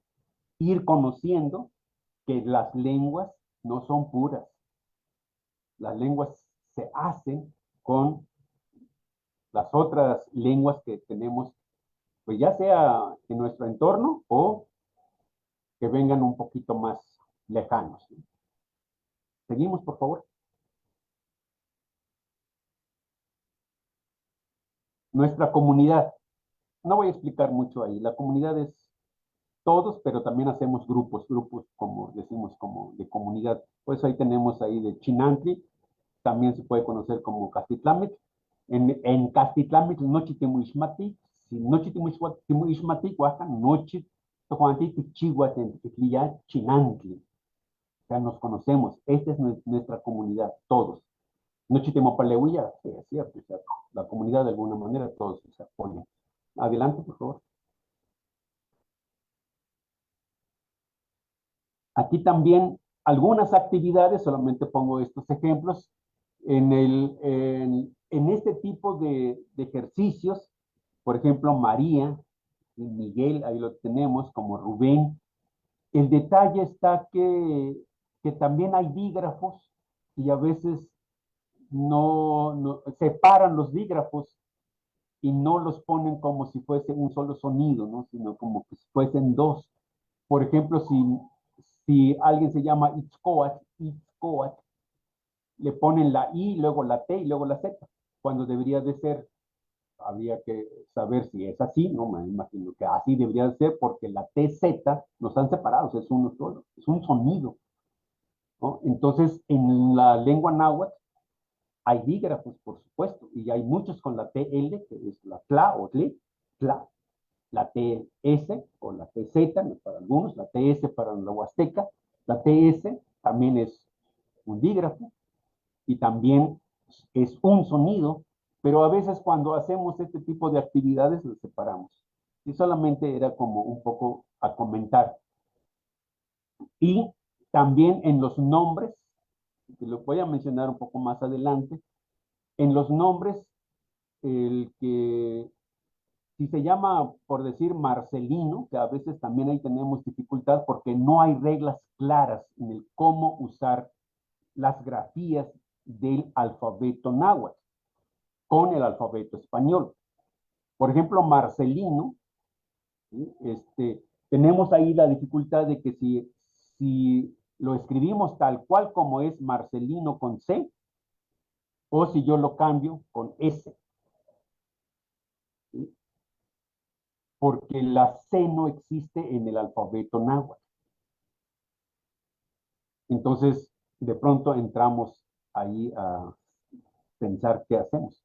ir conociendo que las lenguas no son puras. Las lenguas se hacen con las otras lenguas que tenemos, pues ya sea en nuestro entorno o que vengan un poquito más lejanos. Seguimos, por favor. Nuestra comunidad. No voy a explicar mucho ahí. La comunidad es todos, pero también hacemos grupos como decimos, como de comunidad. Pues ahí tenemos ahí de Chinantli, también se puede conocer como Castitlamitl. En Castitlamitl, Nochi Timuishmati, si Nochi Timuishmati, Huacan, Nochi, Tojuanti, Tichihuatl, Chinantli. O sea, nos conocemos. Esta es nuestra comunidad, todos. Nochi Temopaleuya, sí, es cierto, o sea, la comunidad de alguna manera, todos se apoyan. Adelante, por favor. Aquí también algunas actividades, solamente pongo estos ejemplos, en este tipo de ejercicios, por ejemplo, María y Miguel, ahí lo tenemos, como Rubén. El detalle está que también hay dígrafos y a veces no separan los dígrafos y no los ponen como si fuese un solo sonido, ¿no? Sino como que si fuesen dos. Por ejemplo, si alguien se llama Itzcoat, le ponen la I, luego la T y luego la Z, cuando debería de ser, habría que saber si es así, no me imagino que así debería de ser, porque la TZ no están separados, es uno solo, es un sonido, ¿no? Entonces, en la lengua náhuatl hay dígrafos, por supuesto, y hay muchos con la TL, que es la tla o tle, tla, la TS o la TZ para algunos, la TS para la huasteca, la TS también es un dígrafo y también es un sonido, pero a veces cuando hacemos este tipo de actividades los separamos. Y solamente era como un poco a comentar. Y también en los nombres, que lo voy a mencionar un poco más adelante, en los nombres, el que si se llama, por decir, Marcelino, que a veces también ahí tenemos dificultad porque no hay reglas claras en el cómo usar las grafías del alfabeto náhuatl con el alfabeto español. Por ejemplo, Marcelino, ¿sí? Tenemos ahí la dificultad de que si lo escribimos tal cual como es Marcelino con C, o si yo lo cambio con S, ¿sí? Porque la C no existe en el alfabeto náhuatl. Entonces, de pronto entramos ahí a pensar qué hacemos.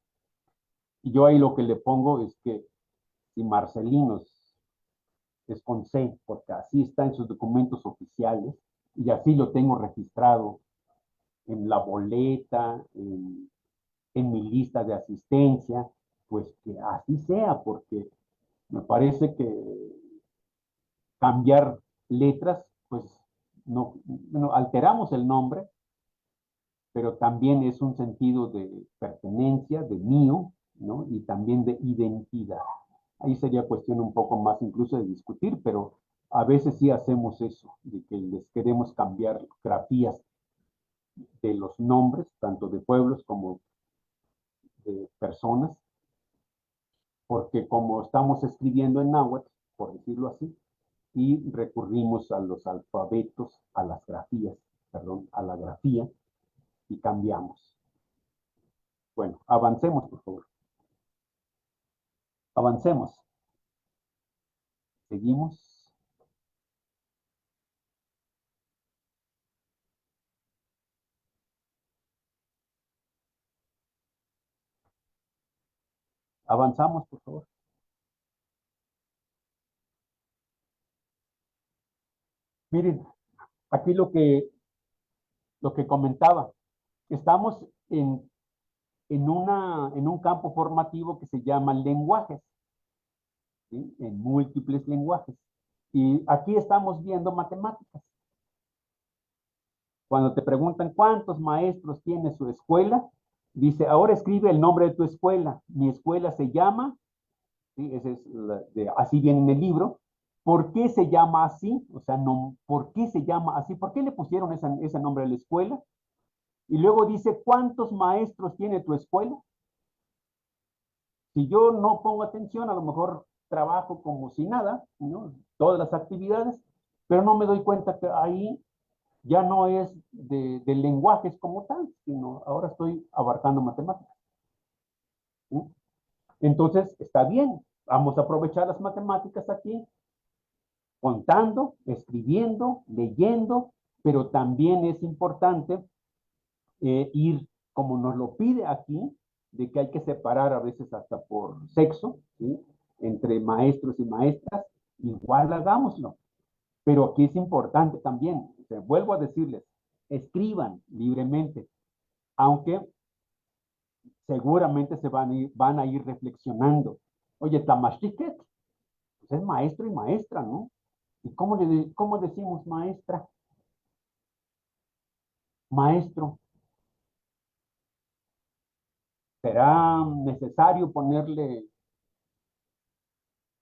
Y yo ahí lo que le pongo es que si Marcelinos es con C, porque así está en sus documentos oficiales, y así lo tengo registrado en la boleta, en mi lista de asistencia, pues que así sea, porque me parece que cambiar letras, pues no alteramos el nombre, pero también es un sentido de pertenencia, de mío, ¿no? Y también de identidad. Ahí sería cuestión un poco más incluso de discutir, pero a veces sí hacemos eso, de que les queremos cambiar grafías de los nombres, tanto de pueblos como de personas, porque como estamos escribiendo en náhuatl, por decirlo así, y recurrimos a los alfabetos, a las grafías, perdón, a la grafía, y cambiamos. Bueno, avancemos, por favor. Avancemos. Seguimos. Avanzamos, por favor. Miren, aquí lo que comentaba, estamos en un campo formativo que se llama lenguajes, ¿sí? En múltiples lenguajes. Y aquí estamos viendo matemáticas. Cuando te preguntan cuántos maestros tiene su escuela, dice, ahora escribe el nombre de tu escuela. Mi escuela se llama, ¿sí? Así viene en el libro. ¿Por qué se llama así? O sea, no, ¿por qué se llama así? ¿Por qué le pusieron ese nombre a la escuela? Y luego dice, ¿cuántos maestros tiene tu escuela? Si yo no pongo atención, a lo mejor trabajo como si nada, ¿no? Todas las actividades, pero no me doy cuenta que ahí ya no es de lenguajes como tal, sino ahora estoy abarcando matemáticas. ¿Sí? Entonces, está bien, vamos a aprovechar las matemáticas aquí, contando, escribiendo, leyendo, pero también es importante ir, como nos lo pide aquí, de que hay que separar a veces hasta por sexo, ¿sí? Entre maestros y maestras, igual hagámoslo. Pero aquí es importante también, o sea, vuelvo a decirles, escriban libremente, aunque seguramente van a ir reflexionando. Oye, Tamachiquet, pues es maestro y maestra, ¿no? ¿Y cómo decimos maestra? Maestro. ¿Será necesario ponerle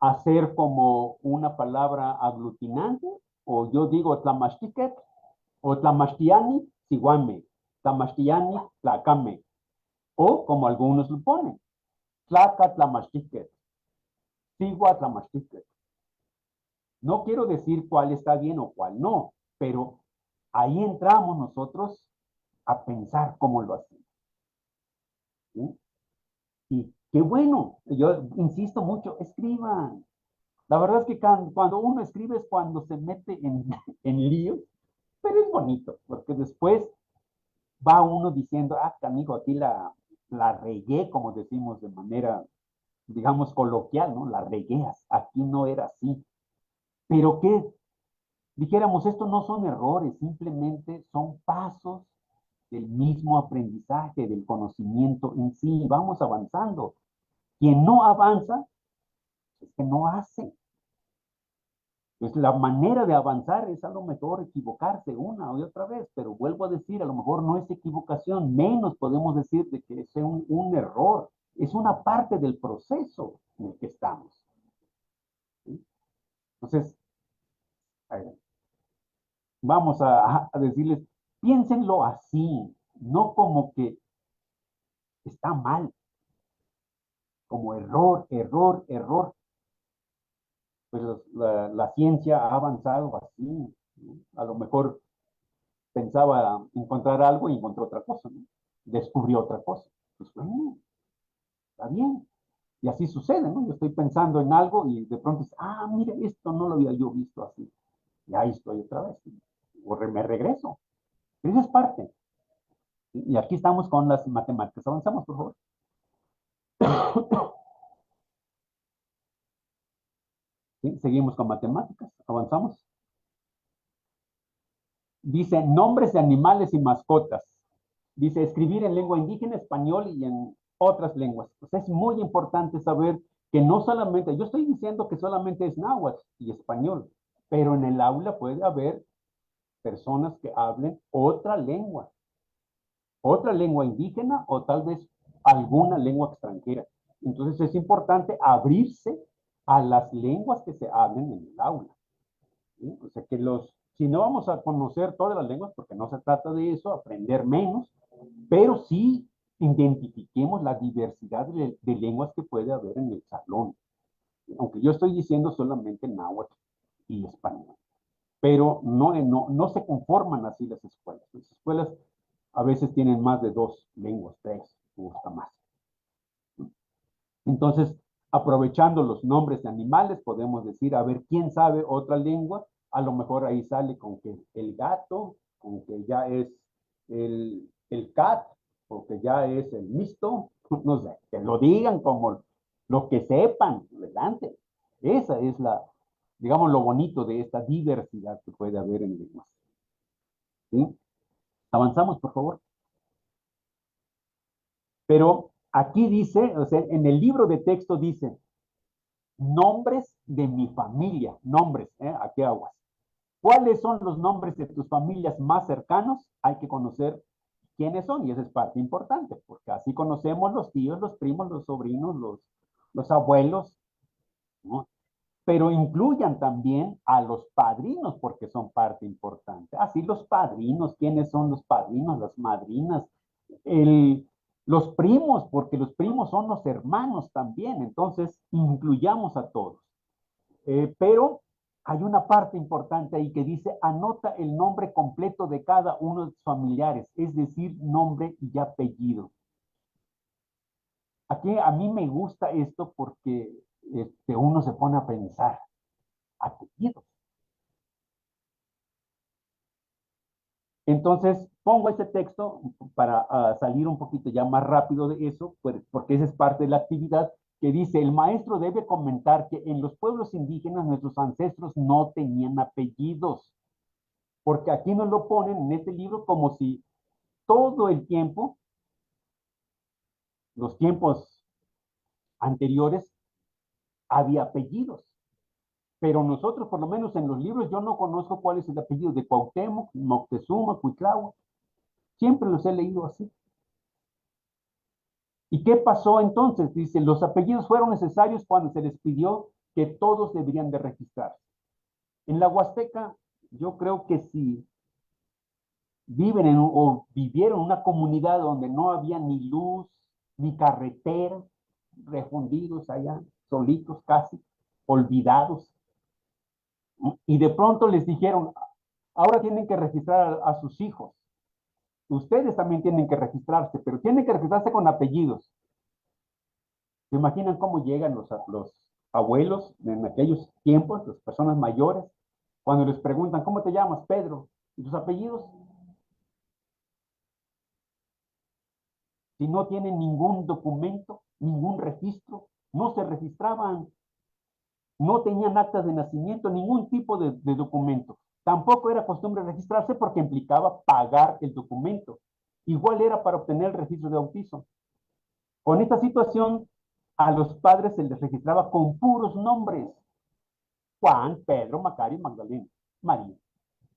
hacer como una palabra aglutinante? O yo digo Tlamashtiquet, o Tlamashtiani, Siguame, Tlamashtiani, Tlacame. O como algunos lo ponen, Tlaca Tlamashtiquet, Sigua Tlamashtiquet. No quiero decir cuál está bien o cuál no, pero ahí entramos nosotros a pensar cómo lo hacemos. ¿Sí? Y qué bueno, yo insisto mucho, escriban. La verdad es que cuando uno escribe es cuando se mete en líos, pero es bonito, porque después va uno diciendo, ah, amigo, aquí la regué, como decimos de manera, digamos, coloquial, ¿no? La regueas, aquí no era así. Pero que dijéramos, esto no son errores, simplemente son pasos del mismo aprendizaje, del conocimiento en sí, vamos avanzando. Quien no avanza es que no hace. Pues la manera de avanzar es a lo mejor equivocarse una y otra vez, pero vuelvo a decir, a lo mejor no es equivocación, menos podemos decir de que es un error, es una parte del proceso en el que estamos. ¿Sí? Entonces, vamos a decirles, piénsenlo así, no como que está mal, como error, error, error. Pues la ciencia ha avanzado así, ¿no? A lo mejor pensaba encontrar algo y encontró otra cosa, ¿no? Descubrió otra cosa. Pues bueno, está bien. Y así sucede, ¿no? Yo estoy pensando en algo y de pronto es, ah, mire, esto no lo había yo visto así. Y ahí estoy otra vez. O me regreso. Eso es parte. Y aquí estamos con las matemáticas. Avanzamos, por favor. ¿Sí? Seguimos con matemáticas. Avanzamos. Dice nombres de animales y mascotas. Dice escribir en lengua indígena, español y en otras lenguas. Pues es muy importante saber que no solamente, yo estoy diciendo que solamente es náhuatl y español, pero en el aula puede haber personas que hablen otra lengua indígena o tal vez alguna lengua extranjera. Entonces es importante abrirse a las lenguas que se hablen en el aula. ¿Sí? O sea que si no vamos a conocer todas las lenguas, porque no se trata de eso, aprender menos, pero sí identifiquemos la diversidad de lenguas que puede haber en el salón. Aunque yo estoy diciendo solamente náhuatl y español, pero no se conforman así las escuelas. Las escuelas a veces tienen más de 2 lenguas, 3, o hasta más. Entonces, aprovechando los nombres de animales, podemos decir, a ver, ¿quién sabe otra lengua? A lo mejor ahí sale con que el gato, con que ya es el cat, o que ya es el misto, no sé, que lo digan como lo que sepan, adelante. Esa es digamos, lo bonito de esta diversidad que puede haber en lenguas. ¿Sí? Avanzamos, por favor. Pero aquí dice, o sea, en el libro de texto dice, nombres de mi familia, nombres, aquí aguas. ¿Cuáles son los nombres de tus familias más cercanos? Hay que conocer quiénes son y esa es parte importante, porque así conocemos los tíos, los primos, los sobrinos, los abuelos, ¿no? Pero incluyan también a los padrinos, porque son parte importante. Así los padrinos, ¿quiénes son los padrinos? Las madrinas, los primos, porque los primos son los hermanos también, entonces incluyamos a todos. Pero hay una parte importante ahí que dice, anota el nombre completo de cada uno de tus familiares, es decir, nombre y apellido. Aquí a mí me gusta esto porque uno se pone a pensar, apellidos. Entonces, pongo este texto para salir un poquito ya más rápido de eso, pues, porque esa es parte de la actividad, que dice, el maestro debe comentar que en los pueblos indígenas nuestros ancestros no tenían apellidos, porque aquí nos lo ponen en este libro como si todo el tiempo, los tiempos anteriores, había apellidos. Pero nosotros, por lo menos en los libros, yo no conozco cuál es el apellido de Cuauhtémoc, Moctezuma, Cuitláhuac. Siempre los he leído así. ¿Y qué pasó entonces? Dice, los apellidos fueron necesarios cuando se les pidió que todos deberían de registrarse. En la Huasteca, yo creo que si viven o vivieron en una comunidad donde no había ni luz, ni carretera, refundidos allá, solitos casi, olvidados, ¿no? Y de pronto les dijeron, ahora tienen que registrar a sus hijos. Ustedes también tienen que registrarse, pero tienen que registrarse con apellidos. ¿Se imaginan cómo llegan los abuelos en aquellos tiempos, las personas mayores, cuando les preguntan, ¿cómo te llamas, Pedro? ¿Y tus apellidos? Si no tienen ningún documento, ningún registro, no se registraban, no tenían actas de nacimiento, ningún tipo de documento. Tampoco era costumbre registrarse porque implicaba pagar el documento. Igual era para obtener el registro de bautizo. Con esta situación, a los padres se les registraba con puros nombres. Juan, Pedro, Macario, Magdalena, María.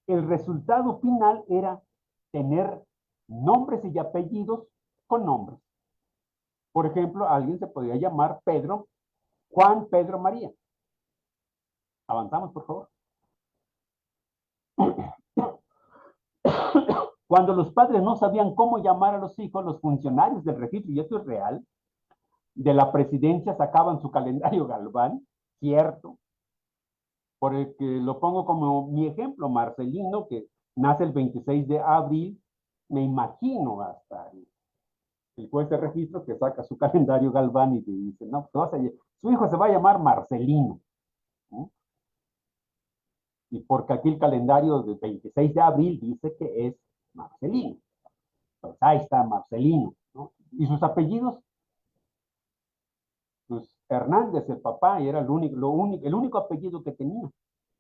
El resultado final era tener nombres y apellidos con nombres. Por ejemplo, alguien se podría llamar Pedro, Juan, Pedro, María. Avanzamos, por favor. Cuando los padres no sabían cómo llamar a los hijos, los funcionarios del registro, y esto es real, de la presidencia sacaban su calendario Galván, cierto, por el que lo pongo como mi ejemplo, Marcelino, que nace el 26 de abril, me imagino hasta el juez de registro que saca su calendario Galván y te dice, no, pues su hijo se va a llamar Marcelino, ¿no? Y porque aquí el calendario del 26 de abril dice que es Marcelino. Pues ahí está Marcelino, ¿no? Y sus apellidos, pues Hernández, el papá, y era el único apellido que tenía,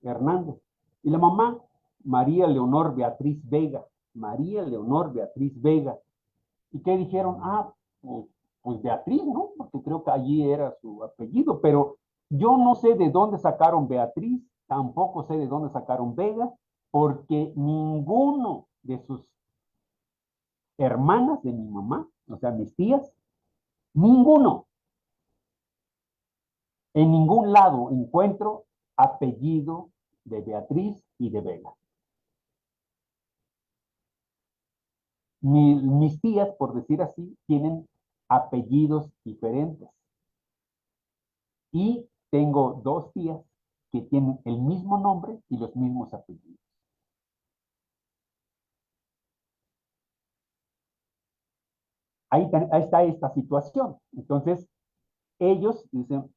Hernández. Y la mamá, María Leonor Beatriz Vega. María Leonor Beatriz Vega. ¿Y qué dijeron? Ah, pues Beatriz, ¿no? Porque creo que allí era su apellido, pero yo no sé de dónde sacaron Beatriz, tampoco sé de dónde sacaron Vega, porque ninguno de sus hermanas de mi mamá, o sea, mis tías, ninguno En ningún lado encuentro apellido de Beatriz y de Vega. Mis tías, por decir así, tienen apellidos diferentes. Y tengo dos tías que tienen el mismo nombre y los mismos apellidos. Ahí está esta situación. Entonces, ellos dicen,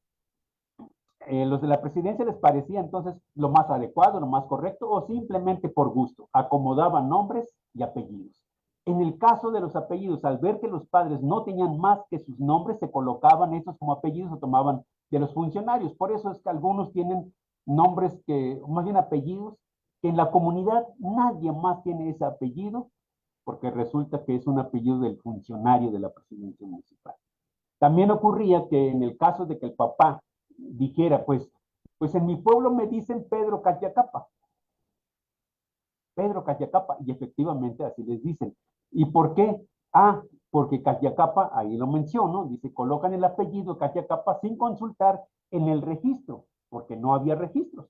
los de la presidencia les parecía entonces lo más adecuado, lo más correcto, o simplemente por gusto, acomodaban nombres y apellidos. En el caso de los apellidos, al ver que los padres no tenían más que sus nombres, se colocaban esos como apellidos o tomaban de los funcionarios. Por eso es que algunos tienen nombres que, más bien apellidos, que en la comunidad nadie más tiene ese apellido, porque resulta que es un apellido del funcionario de la presidencia municipal. También ocurría que en el caso de que el papá dijera, pues en mi pueblo me dicen Pedro Cachacapa, y efectivamente así les dicen. ¿Y por qué? Ah, porque Cachacapa, ahí lo menciono, dice, colocan el apellido Cachacapa sin consultar en el registro, porque no había registros.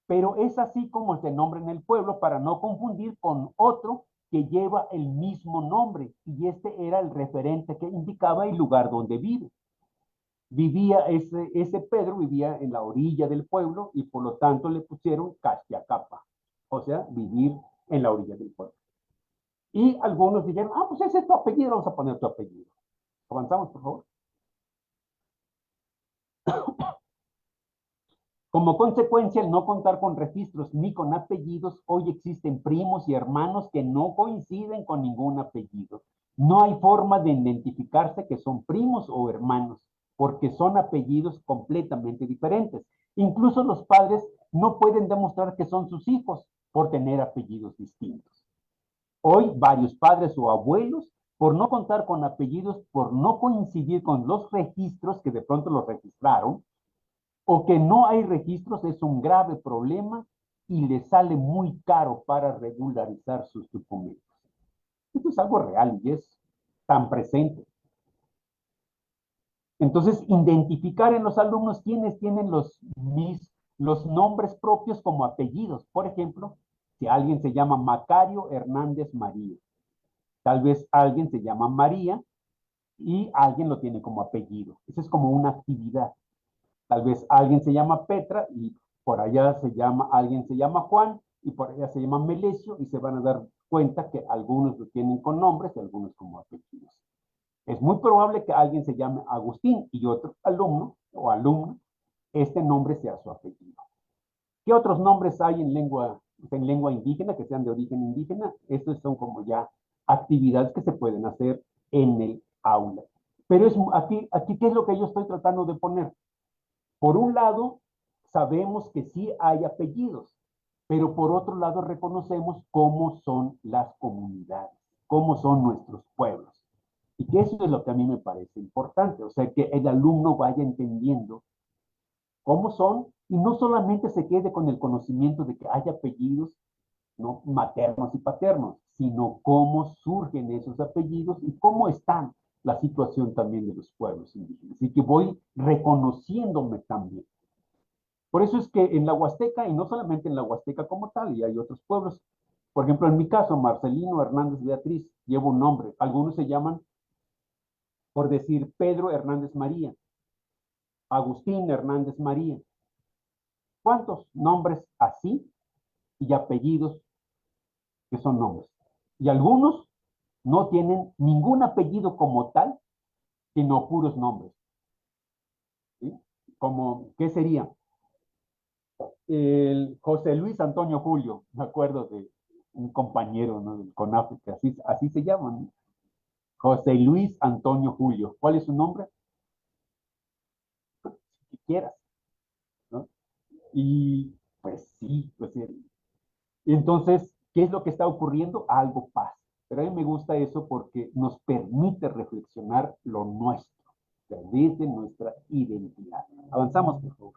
Pero es así como se nombra en el pueblo para no confundir con otro que lleva el mismo nombre, y este era el referente que indicaba el lugar donde vive. Ese Pedro vivía en la orilla del pueblo y por lo tanto le pusieron Castiacapa, o sea, vivir en la orilla del pueblo. Y algunos dijeron, pues ese es tu apellido, vamos a poner tu apellido. Avanzamos, por favor. Como consecuencia, al no contar con registros ni con apellidos, hoy existen primos y hermanos que no coinciden con ningún apellido. No hay forma de identificarse que son primos o hermanos, porque son apellidos completamente diferentes. Incluso los padres no pueden demostrar que son sus hijos por tener apellidos distintos. Hoy varios padres o abuelos, por no contar con apellidos, por no coincidir con los registros que de pronto los registraron, o que no hay registros, es un grave problema y le sale muy caro para regularizar sus documentos. Esto es algo real y es tan presente. Entonces, identificar en los alumnos quiénes tienen los nombres propios como apellidos. Por ejemplo, si alguien se llama Macario Hernández María, tal vez alguien se llama María y alguien lo tiene como apellido. Eso es como una actividad. Tal vez alguien se llama Petra y por allá alguien se llama Juan y por allá se llama Melesio y se van a dar cuenta que algunos lo tienen con nombres y algunos como apellidos. Es muy probable que alguien se llame Agustín y otro alumno o alumna, este nombre sea su apellido. ¿Qué otros nombres hay en lengua indígena que sean de origen indígena? Estos son como ya actividades que se pueden hacer en el aula. Pero aquí, ¿qué es lo que yo estoy tratando de poner? Por un lado, sabemos que sí hay apellidos, pero por otro lado reconocemos cómo son las comunidades, cómo son nuestros pueblos. Y que eso es lo que a mí me parece importante, o sea, que el alumno vaya entendiendo cómo son y no solamente se quede con el conocimiento de que hay apellidos, ¿no?, maternos y paternos, sino cómo surgen esos apellidos y cómo están la situación también de los pueblos indígenas. Y que voy reconociéndome también. Por eso es que en la Huasteca, y no solamente en la Huasteca como tal, y hay otros pueblos, por ejemplo, en mi caso, Marcelino Hernández Beatriz, llevo un nombre. Algunos se llaman, por decir, Pedro Hernández María, Agustín Hernández María. ¿Cuántos nombres así y apellidos que son nombres? Y algunos no tienen ningún apellido como tal, sino puros nombres. ¿Sí? Como, ¿qué sería? El José Luis Antonio Julio, me acuerdo de un compañero, ¿no?, del CONAFE, así se llama, ¿no? José Luis Antonio Julio. ¿Cuál es su nombre? Si quieras, ¿no? Y pues sí, pues entonces, ¿qué es lo que está ocurriendo? Algo pasa. Pero a mí me gusta eso porque nos permite reflexionar lo nuestro, desde nuestra identidad. Avanzamos, por favor.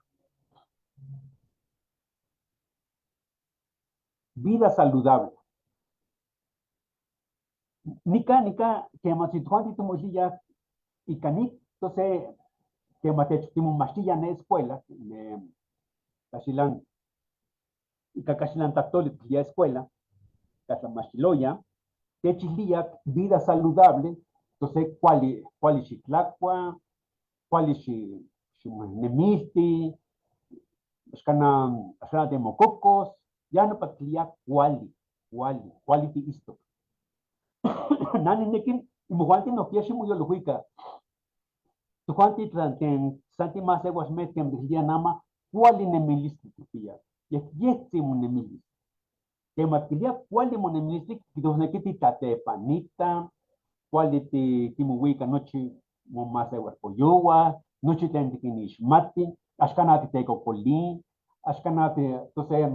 Vida saludable. Nika, que masituanti tu mochila y canik, entonces, que matecho timo mastilla en la escuela, Cashilan, y Cashilan Tactoli, ya escuela, Casa Machiloya, que chilia vida saludable, entonces, ¿cuál es Xitlacua? ¿Cuál es Nemisti? Ashkana demococos, ya no patlia quality isto. Nani nekin, imohuanti no kiashi muy oluhuica. Tu huanti tranten, santi más eguas metiam de nama, quali nemilisti tukia. Yeti munemilis. Que matkilia quali munemilis, que dos nekiti tate panita, quali timuhuica noche más eguas poyowa, noche tentikinis mati, ashkanati teko colín, ashkanati, entonces,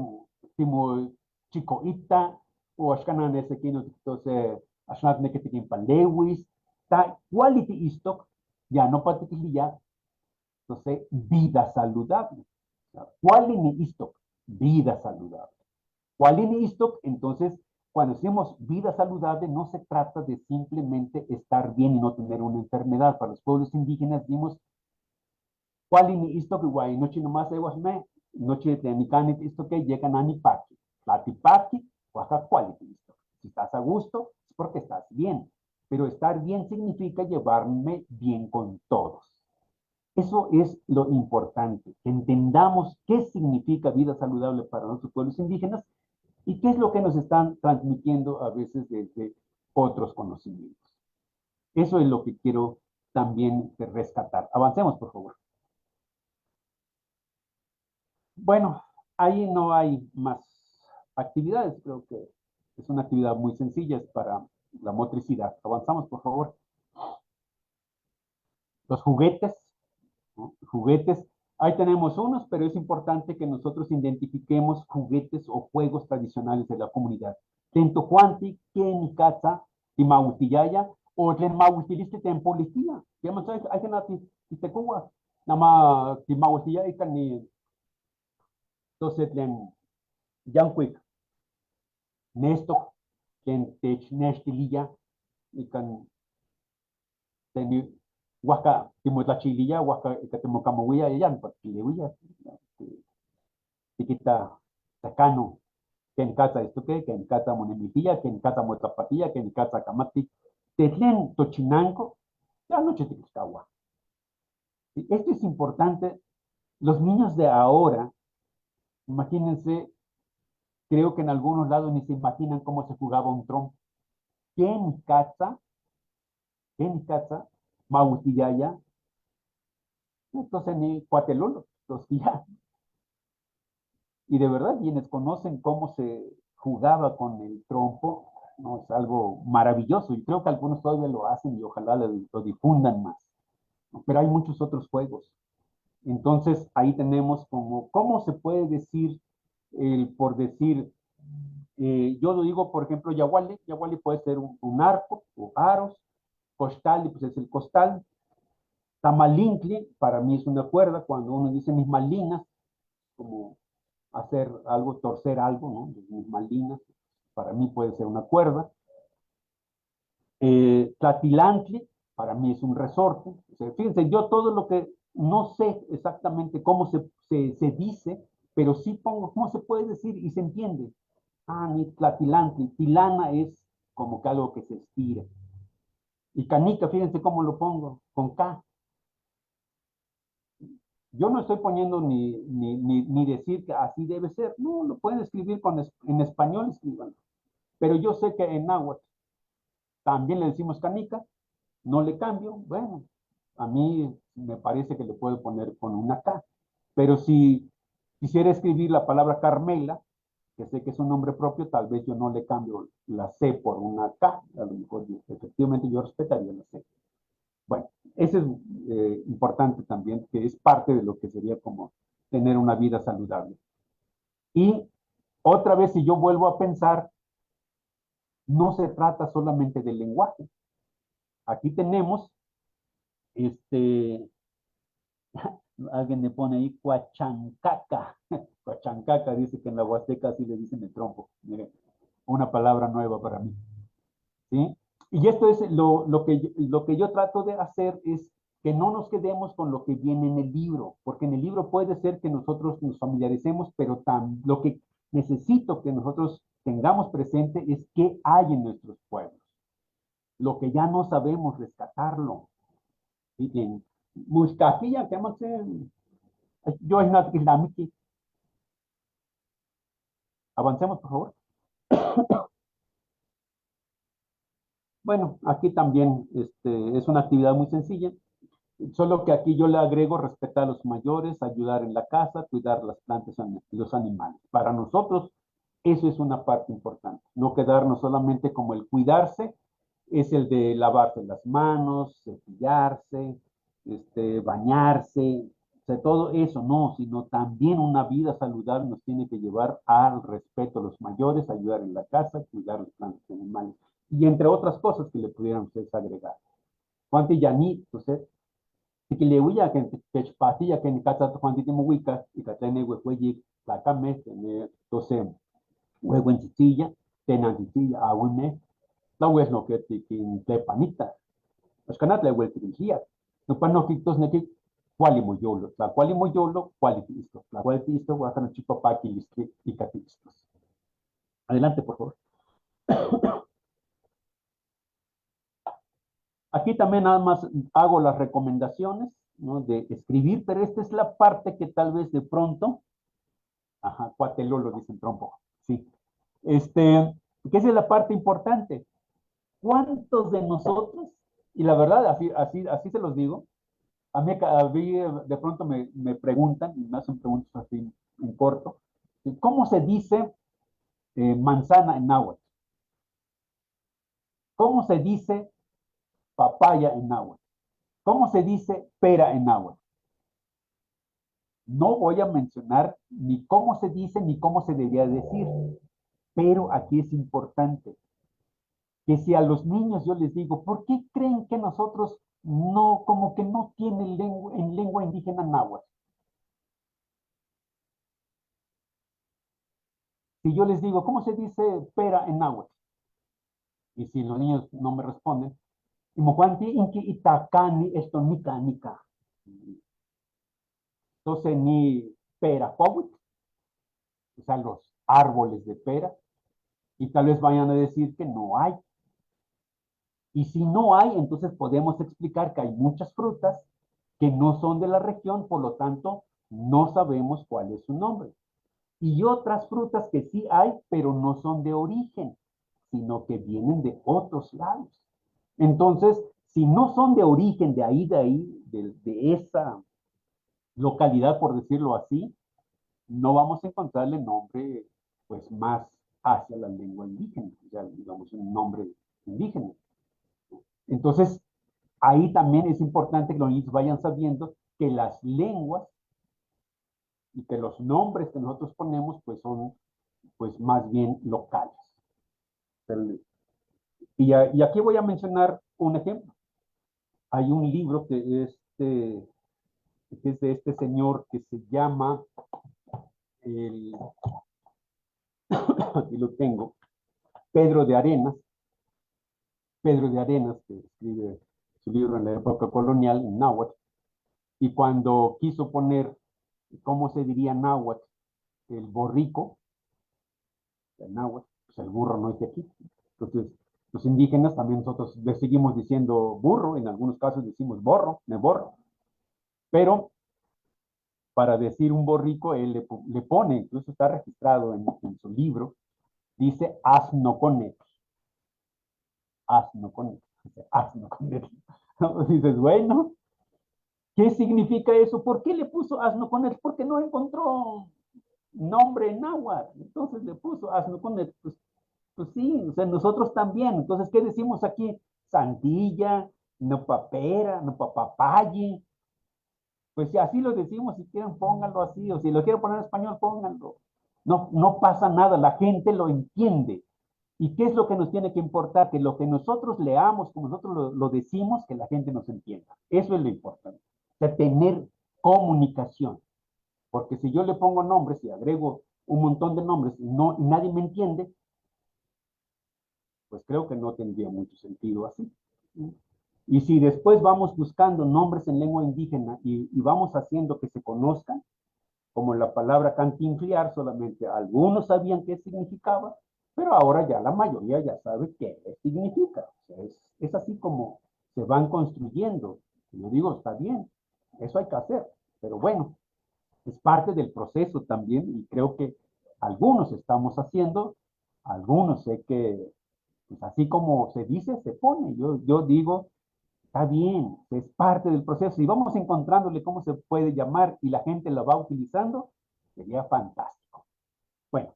timu chico ita, o ashkanane ese kino, entonces, ashkanati nekitikin palewis, ta quality istok, ya no patikilia, entonces, vida saludable. Quality istok, vida saludable. Quality istok, entonces, cuando decimos vida saludable, no se trata de simplemente estar bien y no tener una enfermedad. Para los pueblos indígenas, dimos quality istok, igual, noche nomás eguasme, noche de nicanit isto que llegan a nipaki. Latipaki, oaxaca quality istok. Si estás a gusto, es porque estás bien. Pero estar bien significa llevarme bien con todos. Eso es lo importante, que entendamos qué significa vida saludable para nuestros pueblos indígenas y qué es lo que nos están transmitiendo a veces desde otros conocimientos. Eso es lo que quiero también rescatar. Avancemos, por favor. Bueno, ahí no hay más actividades. Creo que es una actividad muy sencilla, es para la motricidad. Avanzamos, por favor. Los juguetes, ¿no? Juguetes, ahí tenemos unos, pero es importante que nosotros identifiquemos juguetes o juegos tradicionales de la comunidad. Tento Juanti, Keni Katza, y Mautillaya, o Tlen Mautiliste Tempolistía. Digamos, hay que natir, y te cuba, nada más, y Mautillaya, y Cani, entonces, Tlen Yanquic, Nesto, Tlen Tech Nestililla, y Can, Teni, Huaca, Timotachililla, Huaca, Catemocamoguilla, y Yan, Patilihuilla, Tiquita, Sacano, Ken Kata esto que, Ken Kata Monemijilla, Ken Kata Motapatilla, Ken Kata Kamati, Tetlen Tochinanco, ya no Cheticuscagua. Esto es importante. Los niños de ahora, imagínense, creo que en algunos lados ni se imaginan cómo se jugaba un trompo. Ken Kata, Mautillaya, entonces ni Cuatelolo, los ya. Y de verdad, quienes conocen cómo se jugaba con el trompo, ¿no? Es algo maravilloso. Y creo que algunos todavía lo hacen y ojalá lo difundan más, ¿no? Pero hay muchos otros juegos. Entonces, ahí tenemos como, ¿cómo se puede decir, por decir, yo lo digo, por ejemplo, Yaguali puede ser un arco o aros, costal, pues es el costal. Tamalinkli, para mí es una cuerda, cuando uno dice mis malinas, como hacer algo, torcer algo, ¿no? Mis malinas, para mí puede ser una cuerda. Tlatilantli, para mí es un resorte. O sea, fíjense, yo todo lo que no sé exactamente cómo se dice, pero sí pongo cómo se puede decir y se entiende. Ah, ni tlatilantli, tilana es como que algo que se estira. Y canica, fíjense cómo lo pongo, con K. Yo no estoy poniendo ni decir que así debe ser. No, lo pueden escribir en español, escriban. Pero yo sé que en náhuatl también le decimos canica, no le cambio. Bueno, a mí me parece que le puedo poner con una K. Pero si quisiera escribir la palabra Carmela, que sé que es un nombre propio, tal vez yo no le cambio la C por una K. A lo mejor efectivamente yo respetaría la C. Bueno, eso es importante también, que es parte de lo que sería como tener una vida saludable. Y otra vez, si yo vuelvo a pensar, no se trata solamente del lenguaje. Aquí tenemos, alguien me pone ahí, Coachancaca. Coachancaca dice que en la Huasteca así le dicen el trompo. Miren, una palabra nueva para mí. ¿Sí? Y esto es lo que yo trato de hacer es que no nos quedemos con lo que viene en el libro, porque en el libro puede ser que nosotros nos familiaricemos, pero lo que necesito que nosotros tengamos presente es qué hay en nuestros pueblos. Lo que ya no sabemos, rescatarlo. Y bien, Muskakilla, que más yo es una islámica. Avancemos, por favor. Bueno, aquí también es una actividad muy sencilla, solo que aquí yo le agrego respetar a los mayores, ayudar en la casa, cuidar las plantas y los animales. Para nosotros, eso es una parte importante. No quedarnos solamente como el cuidarse, es el de lavarse las manos, cepillarse, bañarse, o sea, todo eso no, sino también una vida saludable nos tiene que llevar al respeto a los mayores, ayudar en la casa, cuidar las plantas y animales, y entre otras cosas que le pudieran ustedes agregar. Juan Tillani, usted, si que le huya que pechpatilla que en casa Juan Tillamo Wicca, y que tiene huehueyi, la came, tiene 12 huehuen chichilla, tenan chichilla, aguime, la hues no que te panita. Los canat le huel trigia. No panoquitos ne que cuali moyolo. La cuali moyolo, cuali pisto. La cuali pisto, guacan chico paqui listi y capistos. Adelante, por favor. Aquí también nada más hago las recomendaciones, ¿no? De escribir, pero esta es la parte que tal vez de pronto, ajá, cuatelolo dicen trompo, sí. Que es la parte importante. ¿Cuántos de nosotros, y la verdad, así se los digo, a mí de pronto me preguntan, y me hacen preguntas así en corto, ¿cómo se dice manzana en náhuatl? ¿Cómo se dice papaya en náhuatl? ¿Cómo se dice pera en náhuatl? No voy a mencionar ni cómo se dice ni cómo se debería decir, pero aquí es importante que si a los niños yo les digo, ¿por qué creen que nosotros no, como que no tienen lengua indígena náhuatl? Si yo les digo, ¿cómo se dice pera en náhuatl? Y si los niños no me responden, Imocuanti inki itacani esto nica nica. Entonces ni pera powit, o sea, los árboles de pera, y tal vez vayan a decir que no hay. Y si no hay, entonces podemos explicar que hay muchas frutas que no son de la región, por lo tanto, no sabemos cuál es su nombre. Y otras frutas que sí hay, pero no son de origen, sino que vienen de otros lados. Entonces, si no son de origen de esa localidad, por decirlo así, no vamos a encontrarle nombre, pues, más hacia la lengua indígena, o sea, digamos, un nombre indígena. Entonces, ahí también es importante que los niños vayan sabiendo que las lenguas y que los nombres que nosotros ponemos, pues, son, pues, más bien locales. Y aquí voy a mencionar un ejemplo. Hay un libro que es de este señor que se llama, aquí lo tengo, Pedro de Arenas. Pedro de Arenas, que escribe su libro en la época colonial, en náhuatl, y cuando quiso poner cómo se diría náhuatl, el borrico, el náhuatl, pues el burro no es de aquí. Entonces, los indígenas también nosotros le seguimos diciendo burro, en algunos casos decimos borro, me borro, pero para decir un borrico, él le pone, incluso está registrado en su libro, dice asno con asno con asno con Dices, bueno, ¿qué significa eso? ¿Por qué le puso asno con Porque no encontró nombre en náhuatl, entonces le puso asno con pues sí, o sea, nosotros también. Entonces, ¿qué decimos aquí? Sandilla, no papera, no papapayi. Pues si así lo decimos, si quieren pónganlo así, o si lo quieren poner en español, pónganlo. No, no pasa nada, la gente lo entiende. ¿Y qué es lo que nos tiene que importar? Que lo que nosotros leamos, como nosotros lo decimos, que la gente nos entienda. Eso es lo importante. O sea, tener comunicación. Porque si yo le pongo nombres y agrego un montón de nombres y nadie me entiende, pues creo que no tendría mucho sentido así. Y si después vamos buscando nombres en lengua indígena y vamos haciendo que se conozcan, como la palabra cantinfliar, solamente algunos sabían qué significaba, pero ahora ya la mayoría ya sabe qué significa. O sea, es así como se van construyendo. Yo digo, está bien, eso hay que hacer, pero bueno, es parte del proceso también y creo que algunos estamos haciendo, algunos sé que, pues así como se dice, se pone. Yo digo, está bien, es parte del proceso y vamos encontrándole cómo se puede llamar y la gente lo va utilizando, sería fantástico. Bueno,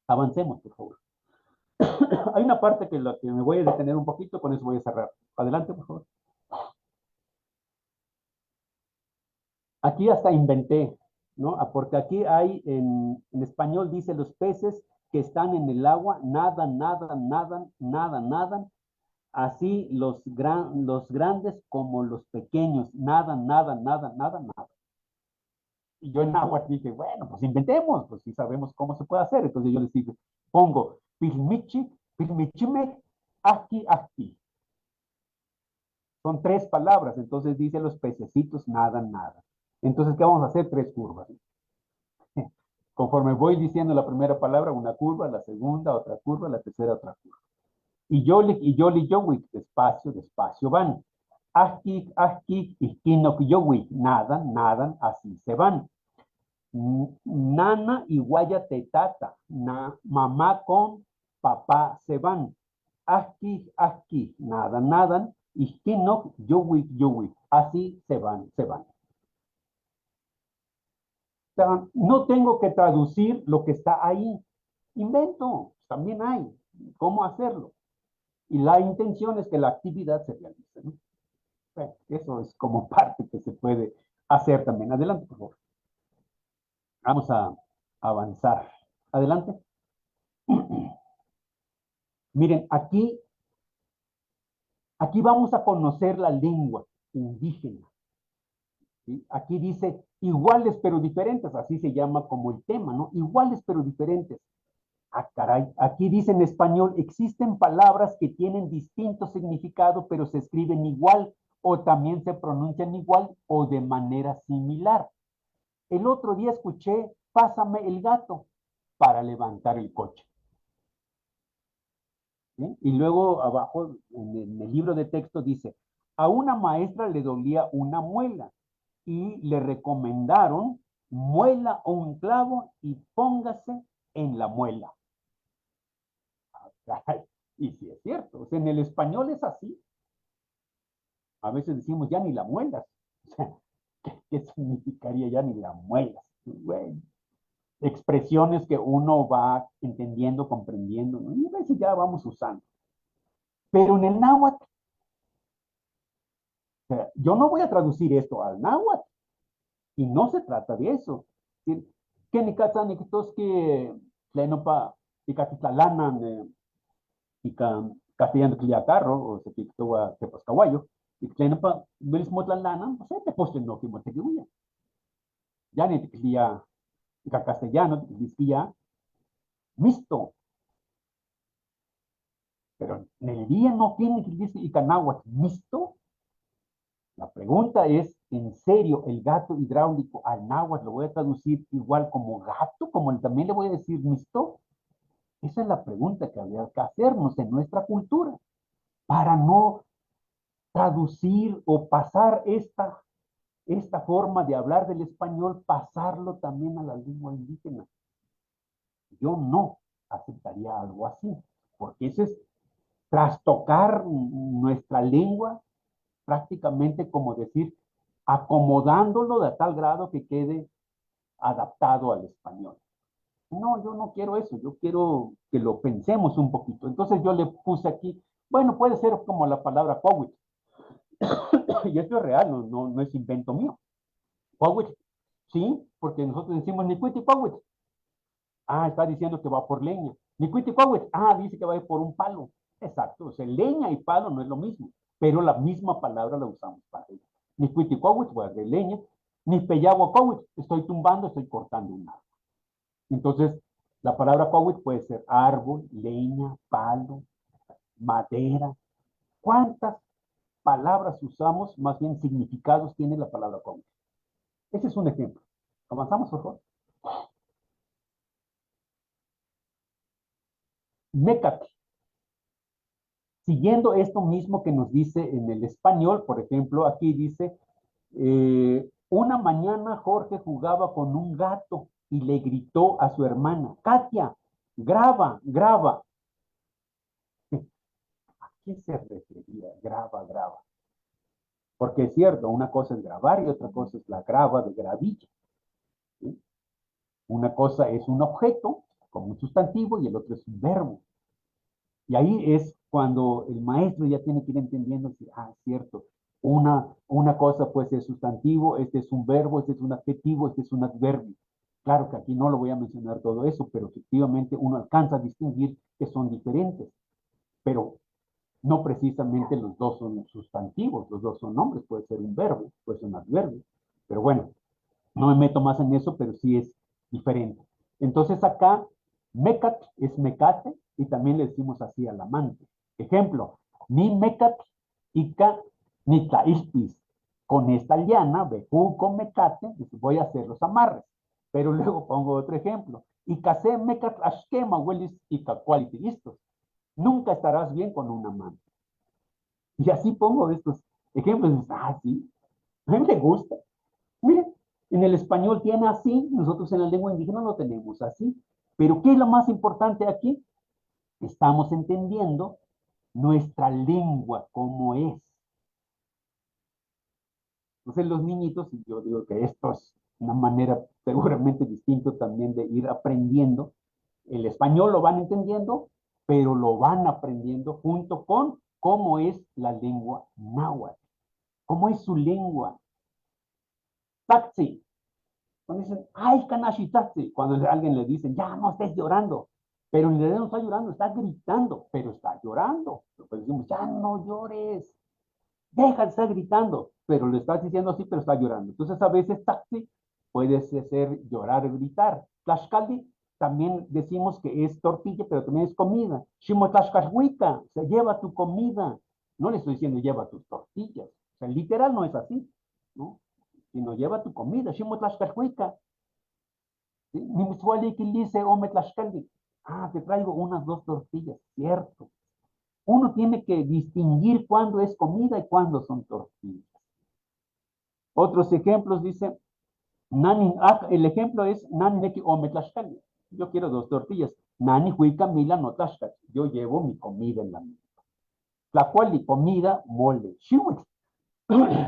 avancemos, por favor. Hay una parte que, la que me voy a detener un poquito, con eso voy a cerrar. Adelante, por favor. Aquí hasta inventé, ¿no? Porque aquí hay, en español dice los peces que están en el agua, nadan, nadan, nadan, nadan, nadan. Así los grandes como los pequeños, nadan, nadan, nadan, nadan, nadan. Y yo en náhuatl dije, bueno, pues inventemos, pues sí sabemos cómo se puede hacer. Entonces yo les dije, pongo pilmichi, pilmichime, aquí, aquí. Son tres palabras, entonces dice los pececitos nadan, nada. Entonces, ¿qué vamos a hacer? Tres curvas. Conforme voy diciendo la primera palabra, una curva, la segunda, otra curva, la tercera, otra curva. Y yoli, despacio, despacio van. Aquí, isquino, yowi, nadan, nadan, así se van. Nana y guaya tetata, mamá con papá se van. Aquí, nadan, nadan, isquino, yowi, así se van, se van. O sea, no tengo que traducir lo que está ahí. Invento, también hay cómo hacerlo. Y la intención es que la actividad se realice, ¿no? Bueno, eso es como parte que se puede hacer también. Adelante, por favor. Vamos a avanzar. Adelante. Miren, aquí vamos a conocer la lengua indígena. ¿Sí? Aquí dice iguales pero diferentes, así se llama como el tema, ¿no? Iguales pero diferentes. Ah, caray, aquí dice en español, existen palabras que tienen distinto significado, pero se escriben igual, o también se pronuncian igual, o de manera similar. El otro día escuché, pásame el gato para levantar el coche. ¿Sí? Y luego abajo, en el libro de texto dice, a una maestra le dolía una muela y le recomendaron muela o un clavo y póngase en la muela. Y sí es cierto, o sea, en el español es así. A veces decimos ya ni la muelas. O sea, ¿qué significaría ya ni la muelas? Bueno, expresiones que uno va entendiendo, comprendiendo, ¿no? Y a veces ya vamos usando. Pero en el náhuatl, o sea, yo no voy a traducir esto al náhuatl. Y no se trata de eso. Que ni cachani que tlenopa y catitlalanan y castellano que ya carro o se pictó a tepascahuayo y tlenopa velis motlalanan, o sea, te postre no que moteguya. Ya ni te ya castellano te ya misto. Pero en el día no tiene que decir y canáhuatl misto. La pregunta es, ¿en serio el gato hidráulico al náhuatl lo voy a traducir igual como gato, como también le voy a decir misto? Esa es la pregunta que habría que hacernos en nuestra cultura para no traducir o pasar esta forma de hablar del español, pasarlo también a la lengua indígena. Yo no aceptaría algo así, porque ese es trastocar nuestra lengua prácticamente como decir, acomodándolo de tal grado que quede adaptado al español. No, yo no quiero eso, yo quiero que lo pensemos un poquito. Entonces yo le puse aquí, bueno, puede ser como la palabra Powit, y esto es real, no es invento mío. Powit, sí, porque nosotros decimos Nicuiti Powit. Ah, está diciendo que va por leña. Nicuiti Powit, dice que va a ir por un palo. Exacto, o sea, leña y palo no es lo mismo, pero la misma palabra la usamos para ello. Nicuiti Powit, voy a de leña. Ni peyagua Powit, estoy tumbando, estoy cortando un árbol. Entonces, la palabra Powit puede ser árbol, leña, palo, madera. ¿Cuántas palabras usamos, más bien significados tiene la palabra con. Ese es un ejemplo. Avanzamos, por favor. Mécate. Siguiendo esto mismo que nos dice en el español, por ejemplo, aquí dice, una mañana Jorge jugaba con un gato y le gritó a su hermana, Katia, graba, graba. ¿A qué se refería? Graba, graba. Porque es cierto, una cosa es grabar y otra cosa es la grava de gravilla. ¿Sí? Una cosa es un objeto, como un sustantivo, y el otro es un verbo. Y ahí es cuando el maestro ya tiene que ir entendiendo, es cierto, una cosa puede ser sustantivo, este es un verbo, este es un adjetivo, este es un adverbio. Claro que aquí no lo voy a mencionar todo eso, pero efectivamente uno alcanza a distinguir que son diferentes. Pero no precisamente los dos son sustantivos, los dos son nombres, puede ser un verbo, puede ser un adverbio. Pero bueno, no me meto más en eso, pero sí es diferente. Entonces acá, mecat es mecate y también le decimos así al amante. Ejemplo, ni mecat ica ni tlaistis. Con esta liana, bejú con mecate, voy a hacer los amarres. Pero luego pongo otro ejemplo. Y casé mecat ashkema huelis y cacualiti. Listos. Nunca estarás bien con un amante. Y así pongo estos ejemplos. Sí, a mí me gusta. Miren, en el español tiene así, nosotros en la lengua indígena lo tenemos así. Pero ¿qué es lo más importante aquí? Estamos entendiendo nuestra lengua como es. Entonces los niñitos, y yo digo que esto es una manera seguramente distinta también de ir aprendiendo. El español lo van entendiendo, pero lo van aprendiendo junto con cómo es la lengua náhuatl, cómo es su lengua. Taxi. Cuando dicen, ay, kanashitaste, cuando a alguien le dicen, ya no estés llorando, pero en realidad no está llorando, está gritando, pero está llorando. Pues decimos, ya no llores, deja de estar gritando, pero le estás diciendo así, pero está llorando. Entonces a veces taxi puede ser llorar o gritar. Tlaxcaldi también decimos que es tortilla, pero también es comida. Shimo tlaxcalhuica, o sea, lleva tu comida. No le estoy diciendo lleva tus tortillas. O sea, literal no es así, ¿no? Sino lleva tu comida. Shimo tlaxcalhuica. Te traigo unas 2 tortillas, cierto. Uno tiene que distinguir cuándo es comida y cuándo son tortillas. Otros ejemplos dice, el ejemplo es, yo quiero 2 tortillas. Nani huica mila no tlaxcal. Yo llevo mi comida en la mía. Tlacuali, comida, mole. Shiwit.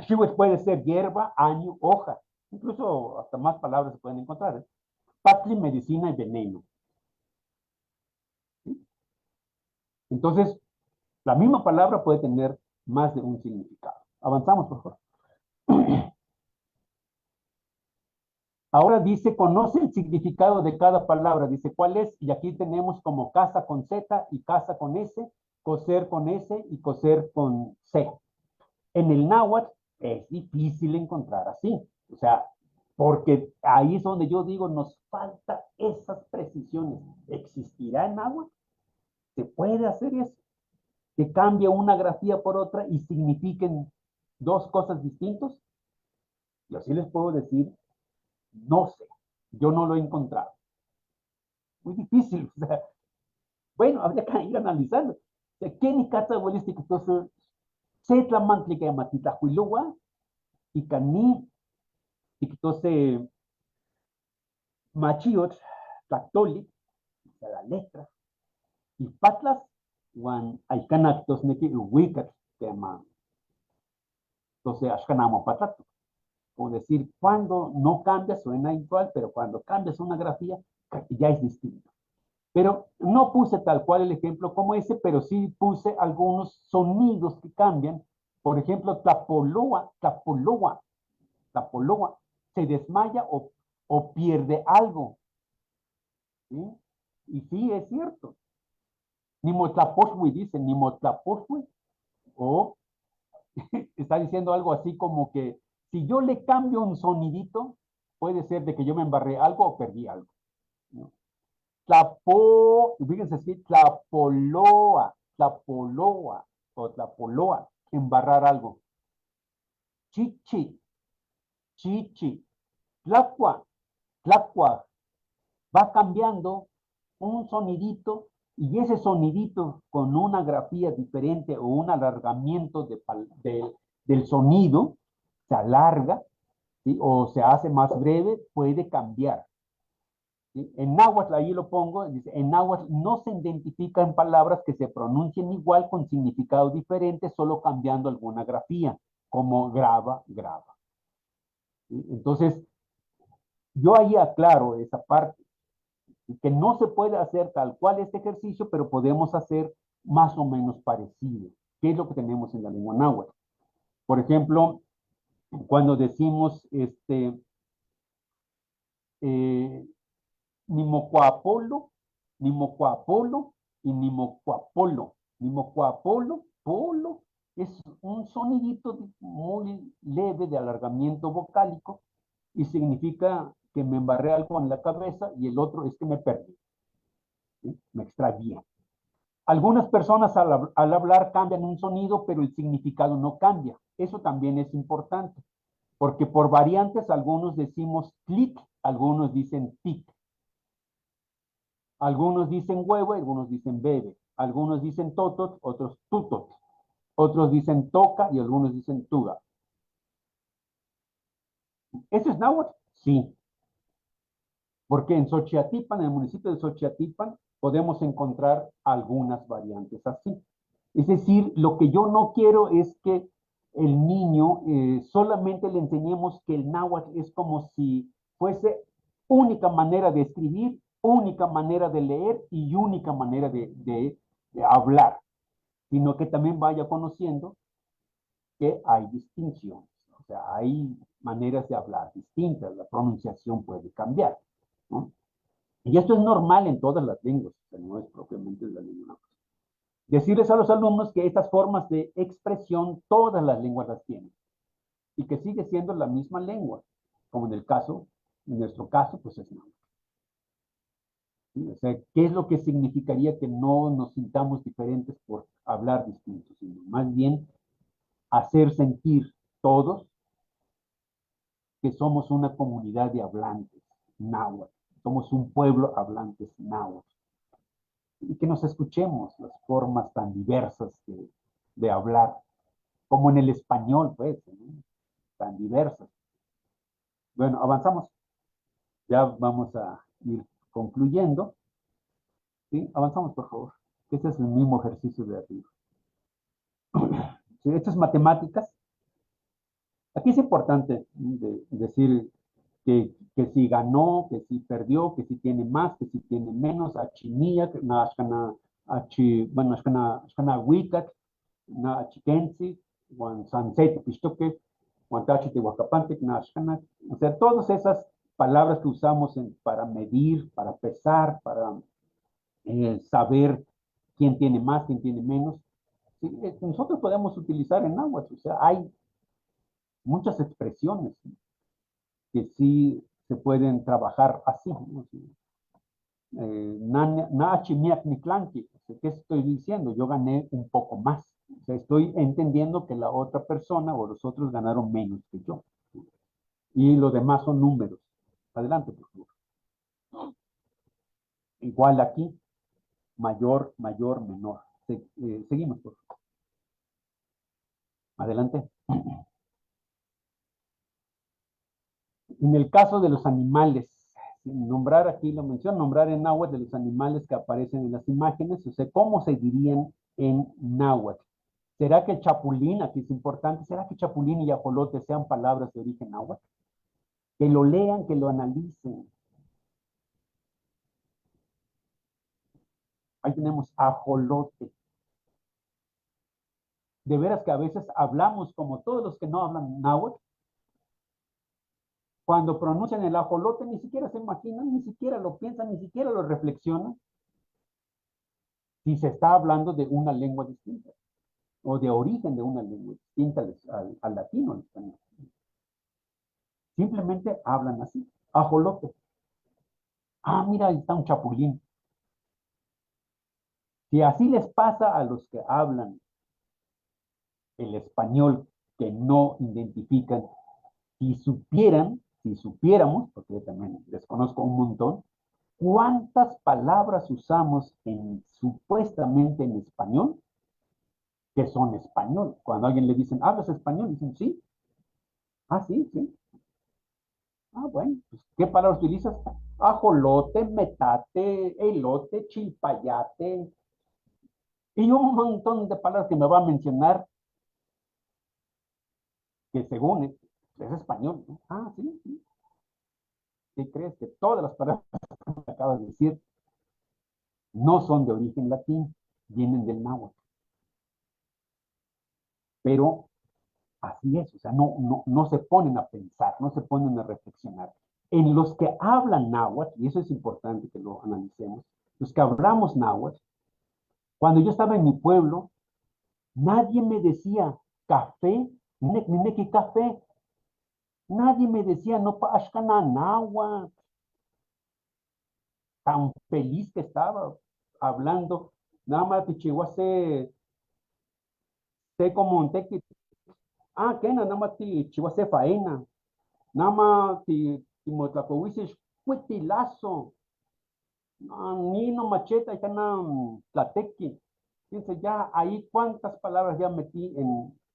Shiwit puede ser hierba, año, hoja. Incluso hasta más palabras se pueden encontrar. Patli, medicina y veneno. ¿Sí? Entonces, la misma palabra puede tener más de un significado. Avanzamos, por favor. Ahora dice, conoce el significado de cada palabra. Dice, ¿cuál es? Y aquí tenemos como casa con Z y casa con S, coser con S y coser con C. En el náhuatl es difícil encontrar así. O sea, porque ahí es donde yo digo, nos falta esas precisiones. ¿Existirá en náhuatl? ¿Se puede hacer eso? Que cambie una grafía por otra y signifiquen 2 cosas distintas. Yo sí les puedo decir, no sé, yo no lo he encontrado. Muy difícil, o sea, bueno, habría que ir analizando. O sea, ¿qué ni cata huelística? Entonces, se tlamantli que matita huilua y caní, y entonces, machiot, tlactoli, o sea, la letra, y patlas, wan, aicanactos, neki, huicat, que ma, entonces, ashkanamo patato. O decir, cuando no cambia suena igual, pero cuando cambias una grafía ya es distinto. Pero no puse tal cual el ejemplo como ese, pero sí puse algunos sonidos que cambian. Por ejemplo, tapoloa, tapoloa, tapoloa, se desmaya o pierde algo. ¿Sí? Y sí, es cierto. Nimotlaposhwi dice, nimotlaposhwi, o está diciendo algo así como que si yo le cambio un sonidito, puede ser de que yo me embarré algo o perdí algo, ¿no? Fíjense así, tlapoloa, tlapoloa, o tlapoloa, embarrar algo. Chichi, chichi, tlacua, tlacua. Va cambiando un sonidito y ese sonidito con una grafía diferente o un alargamiento del sonido se alarga, ¿sí? O se hace más breve, puede cambiar. ¿Sí? En náhuatl, ahí lo pongo, dice, en náhuatl no se identifican palabras que se pronuncien igual con significado diferente, solo cambiando alguna grafía, como graba, graba. ¿Sí? Entonces, yo ahí aclaro esa parte, que no se puede hacer tal cual este ejercicio, pero podemos hacer más o menos parecido. ¿Qué es lo que tenemos en la lengua náhuatl? Por ejemplo, cuando decimos nimocuapolo, nimocuapolo y nimocuapolo. Nimocuapolo, polo, es un sonidito muy leve de alargamiento vocálico y significa que me embarré algo en la cabeza y el otro es que me perdí, ¿sí? Me extravié. Algunas personas al hablar cambian un sonido, pero el significado no cambia. Eso también es importante, porque por variantes algunos decimos clic, algunos dicen tic. Algunos dicen huevo, algunos dicen bebe. Algunos dicen totot, otros tutot. Otros dicen toca y algunos dicen tuga. ¿Eso es náhuatl? Sí. Porque en Xochiatilpan, en el municipio de Xochiatilpan, podemos encontrar algunas variantes así. Es decir, lo que yo no quiero es que el niño solamente le enseñemos que el náhuatl es como si fuese única manera de escribir, única manera de leer y única manera de hablar, sino que también vaya conociendo que hay distinciones, o sea, hay maneras de hablar distintas, la pronunciación puede cambiar, ¿no? Y esto es normal en todas las lenguas, o sea, no es propiamente la lengua náhuatl. Decirles a los alumnos que estas formas de expresión todas las lenguas las tienen y que sigue siendo la misma lengua, como en nuestro caso, pues es náhuatl. ¿Sí? O sea, ¿qué es lo que significaría que no nos sintamos diferentes por hablar distintos? Sino más bien hacer sentir todos que somos una comunidad de hablantes náhuatl, somos un pueblo hablantes náhuatl. Y que nos escuchemos las formas tan diversas de hablar, como en el español, pues, ¿no? Tan diversas. Bueno, avanzamos. Ya vamos a ir concluyendo. ¿Sí? Avanzamos, por favor. Este es el mismo ejercicio de arriba. ¿Sí? Estas matemáticas. Aquí es importante decir que si ganó, que si perdió, que si tiene más, que si tiene menos, achimia, bueno, ashkana wikat, na achikensi, wan sansete pistoque, wan tachite huacapante, na ashkana. O sea, todas esas palabras que usamos para medir, para pesar, para saber quién tiene más, quién tiene menos, ¿sí? Nosotros podemos utilizar en náhuatl. O sea, hay muchas expresiones que sí se pueden trabajar así, ¿no? ¿Qué estoy diciendo? Yo gané un poco más. O sea, estoy entendiendo que la otra persona o los otros ganaron menos que yo. Y lo demás son números. Adelante, por favor. Igual aquí, mayor, mayor, menor. Seguimos, por favor. Adelante. En el caso de los animales, nombrar aquí lo menciono, nombrar en náhuatl de los animales que aparecen en las imágenes, o sea, ¿cómo se dirían en náhuatl? ¿Será que chapulín, aquí es importante, será que chapulín y ajolote sean palabras de origen náhuatl? Que lo lean, que lo analicen. Ahí tenemos ajolote. De veras que a veces hablamos como todos los que no hablan náhuatl. Cuando pronuncian el ajolote ni siquiera se imaginan, ni siquiera lo piensan, ni siquiera lo reflexionan. Si se está hablando de una lengua distinta o de origen de una lengua distinta al latino, al español. Simplemente hablan así, ajolote. Ah, mira, ahí está un chapulín. Si así les pasa a los que hablan el español que no identifican. Si supiéramos, porque yo también desconozco un montón, ¿cuántas palabras usamos supuestamente en español que son español? Cuando a alguien le dicen, ¿hablas español? Dicen, sí. Ah, sí, sí. Ah, bueno, pues, ¿qué palabras utilizas? Ajolote, metate, elote, chilpayate, y un montón de palabras que me va a mencionar que según es español, ¿no? Ah, sí, sí. ¿Qué crees? Que todas las palabras que acabas de decir no son de origen latín, vienen del náhuatl. Pero así es, o sea, no se ponen a pensar, no se ponen a reflexionar. En los que hablan náhuatl, y eso es importante que lo analicemos, los que hablamos náhuatl, cuando yo estaba en mi pueblo, nadie me decía café, ni café. Nadie me decía no pa ashkana náhuatl. Tan feliz que estaba hablando. Nada más te sé como un tequi. Ah, que nada más te chihuase faena. Nada más te motlacohuises cuitilazo. Ni no macheta y cana tlatequi. Fíjense, ya ahí cuántas palabras ya metí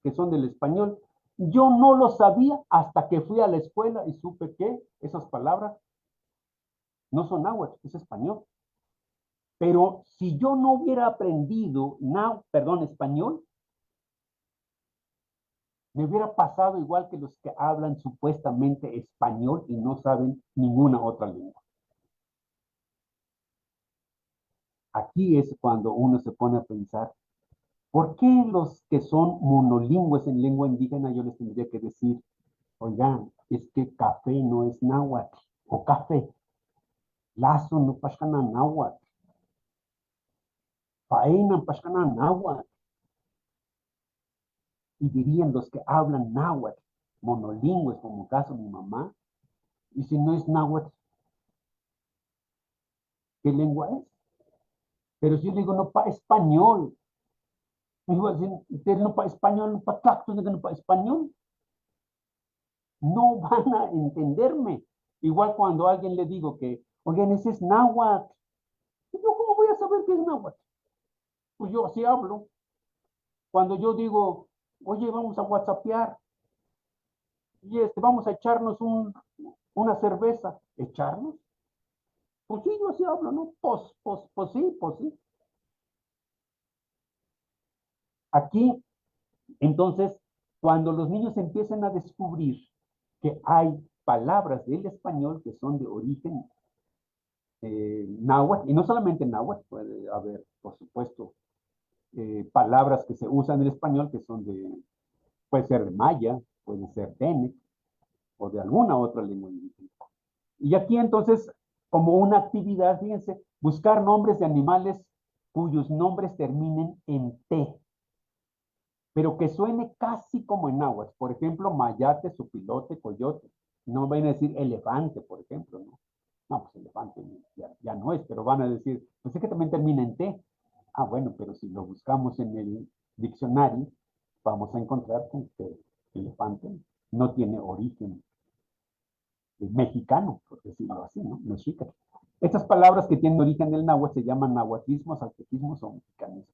que son del español. Yo no lo sabía hasta que fui a la escuela y supe que esas palabras no son náhuatl, es español. Pero si yo no hubiera aprendido español, me hubiera pasado igual que los que hablan supuestamente español y no saben ninguna otra lengua. Aquí es cuando uno se pone a pensar, ¿por qué los que son monolingües en lengua indígena yo les tendría que decir, oigan, es que café no es náhuatl, o café, lazo no pashkana náhuatl, faena pashkana náhuatl? Y dirían los que hablan náhuatl, monolingües, como caso mi mamá, y si no es náhuatl, ¿qué lengua es? Pero si yo digo, no pa español, me iba a decir, no pa español, no pa tacto, no pa español, no van a entenderme. Igual cuando a alguien le digo que, oigan, ese es náhuatl, ¿yo cómo voy a saber qué es náhuatl? Pues yo así hablo. Cuando yo digo, oye, vamos a whatsappear, y vamos a echarnos una cerveza, ¿echarnos? Pues sí, yo así hablo, ¿no? Pues sí, pues sí. Aquí, entonces, cuando los niños empiezan a descubrir que hay palabras del español que son de origen náhuatl, y no solamente náhuatl, puede haber, por supuesto, palabras que se usan en el español que son puede ser de maya, puede ser ténec, o de alguna otra lengua indígena. Y aquí entonces, como una actividad, fíjense, buscar nombres de animales cuyos nombres terminen en T, pero que suene casi como en náhuatl. Por ejemplo, mayate, supilote, coyote. No van a decir elefante, por ejemplo, ¿no? No, pues elefante ya no es, pero van a decir, pues es que también termina en T. Ah, bueno, pero si lo buscamos en el diccionario, vamos a encontrar que elefante no tiene origen mexicano, por decirlo así, ¿no? Mexica. Estas palabras que tienen origen del náhuatl se llaman nahuatlismos, aztequismos o mexicanismos.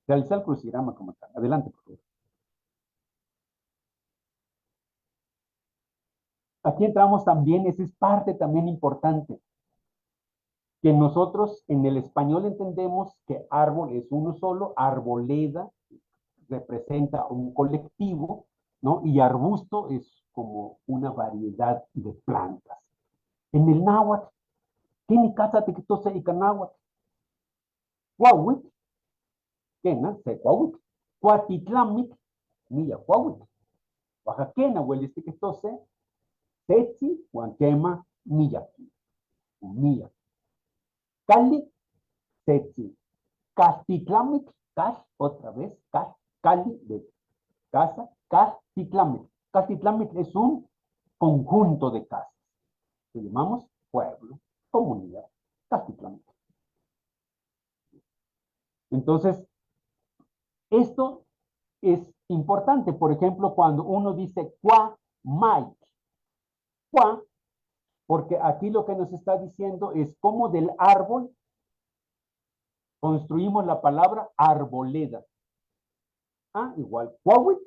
Realiza el crucigrama como tal. Adelante, por favor. Aquí entramos también, esa es parte también importante, que nosotros en el español entendemos que árbol es uno solo, arboleda representa un colectivo, ¿no? Y arbusto es como una variedad de plantas. En el náhuatl, tiene casa de que se y náhuatl. Huahuit, que na, se huahuit. Cuatitlamit, milla huahuit. Oaxaquena, hueliste que se, tetsi, huanquema, miyaki. Miyaki. Cali, tetsi. Castitlamit, cas, otra vez, cas, cali, de casa, Castitlamit. Castitlamit es un conjunto de casas. Le llamamos pueblo, comunidad, Castitlamit. Entonces, esto es importante, por ejemplo, cuando uno dice qua mai, qua, porque aquí lo que nos está diciendo es cómo del árbol construimos la palabra arboleda. Ah, igual, cuauit,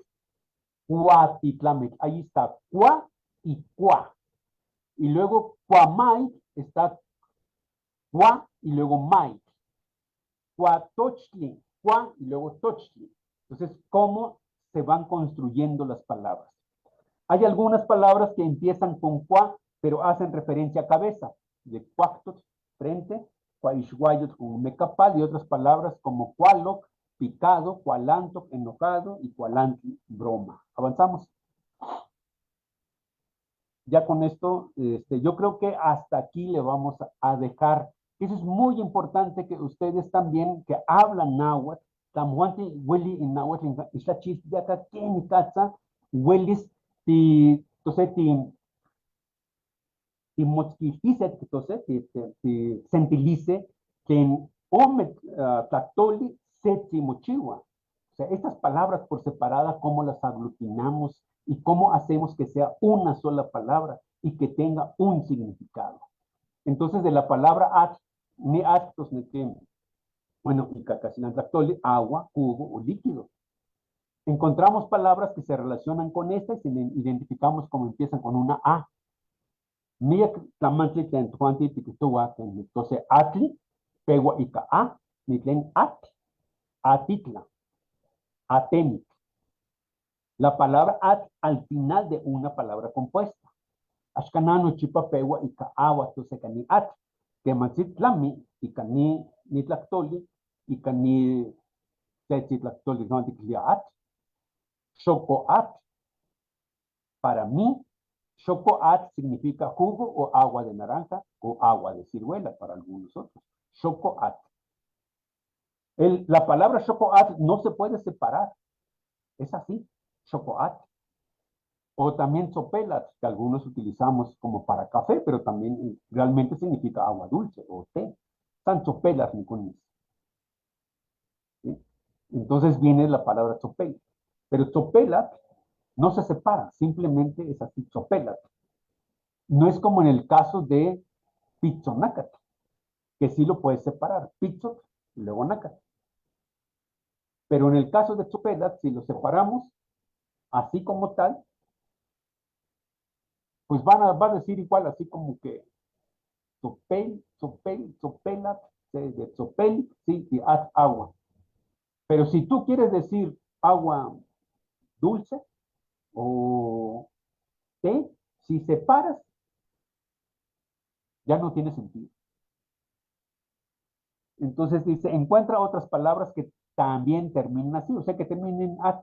cuatitlamech. Ahí está, cua y cua. Y luego cuamai está cua y luego mai. Cuatochtli, cua y luego tochtli. Entonces, ¿cómo se van construyendo las palabras? Hay algunas palabras que empiezan con cua, pero hacen referencia a cabeza. De cuactot, frente, cuaishguayot con mecapal, y otras palabras como cualoc, picado, cualantoc, enojado, y cualantli, broma. Avanzamos. Ya con esto, yo creo que hasta aquí le vamos a dejar. Eso es muy importante que ustedes también, que hablan náhuatl, tamuanti hueli en náhuatl, isla chis de acá, quien casa, huelis, entonces, motzquiltice, entonces, sentilice, que en ome tactoli, setzi mochiwa. O sea, estas palabras por separada, cómo las aglutinamos y cómo hacemos que sea una sola palabra y que tenga un significado. Entonces, de la palabra at, ne actos, ne que, bueno, y cacasilantactoli, agua, jugo o líquido. Encontramos palabras que se relacionan con esta y se identificamos como empiezan con una A. Mia tlamantli tlen tuanti tikitoa, entonces atli, pegua ika A, ni tlen at, atitla, atemic. La palabra at al final de una palabra compuesta. Ashkanano chipa pegua ika awa, entonces ni at, que mansit tlami, ika ni tlactoli, ika ni techi tlactoli, no anticlia at, choco at, para mí, chocoat significa jugo o agua de naranja o agua de ciruela para algunos otros. Chocoat. La palabra chocoat no se puede separar. Es así, chocoat. O también sopelat, que algunos utilizamos como para café, pero también realmente significa agua dulce o té. San sopelat, ni con eso. ¿Sí? Entonces viene la palabra sopel. Pero sopelat no se separa, simplemente es así, sopelat. No es como en el caso de pizzonácat, que sí lo puedes separar, pizzot y luego nácat. Pero en el caso de chopelat, si lo separamos así como tal, pues va a decir igual, así como que sopel, sopel, sopelat, de sopel, sí, y haz agua. Pero si tú quieres decir agua dulce o té, si separas, ya no tiene sentido. Entonces dice, encuentra otras palabras que también terminen así, o sea, que terminen at.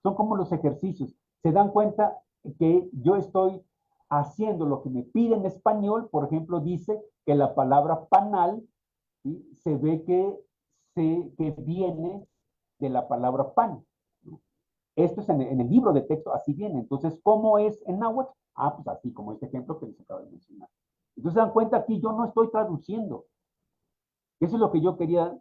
Son como los ejercicios. Se dan cuenta que yo estoy haciendo lo que me pide en español. Por ejemplo, dice que la palabra panal, ¿sí? Se ve que viene de la palabra pan, ¿no? Esto es en el libro de texto, así viene. Entonces, ¿cómo es en náhuatl? Ah, pues así como este ejemplo que les acabo de mencionar. Entonces, se dan cuenta aquí, yo no estoy traduciendo. Eso es lo que yo quería,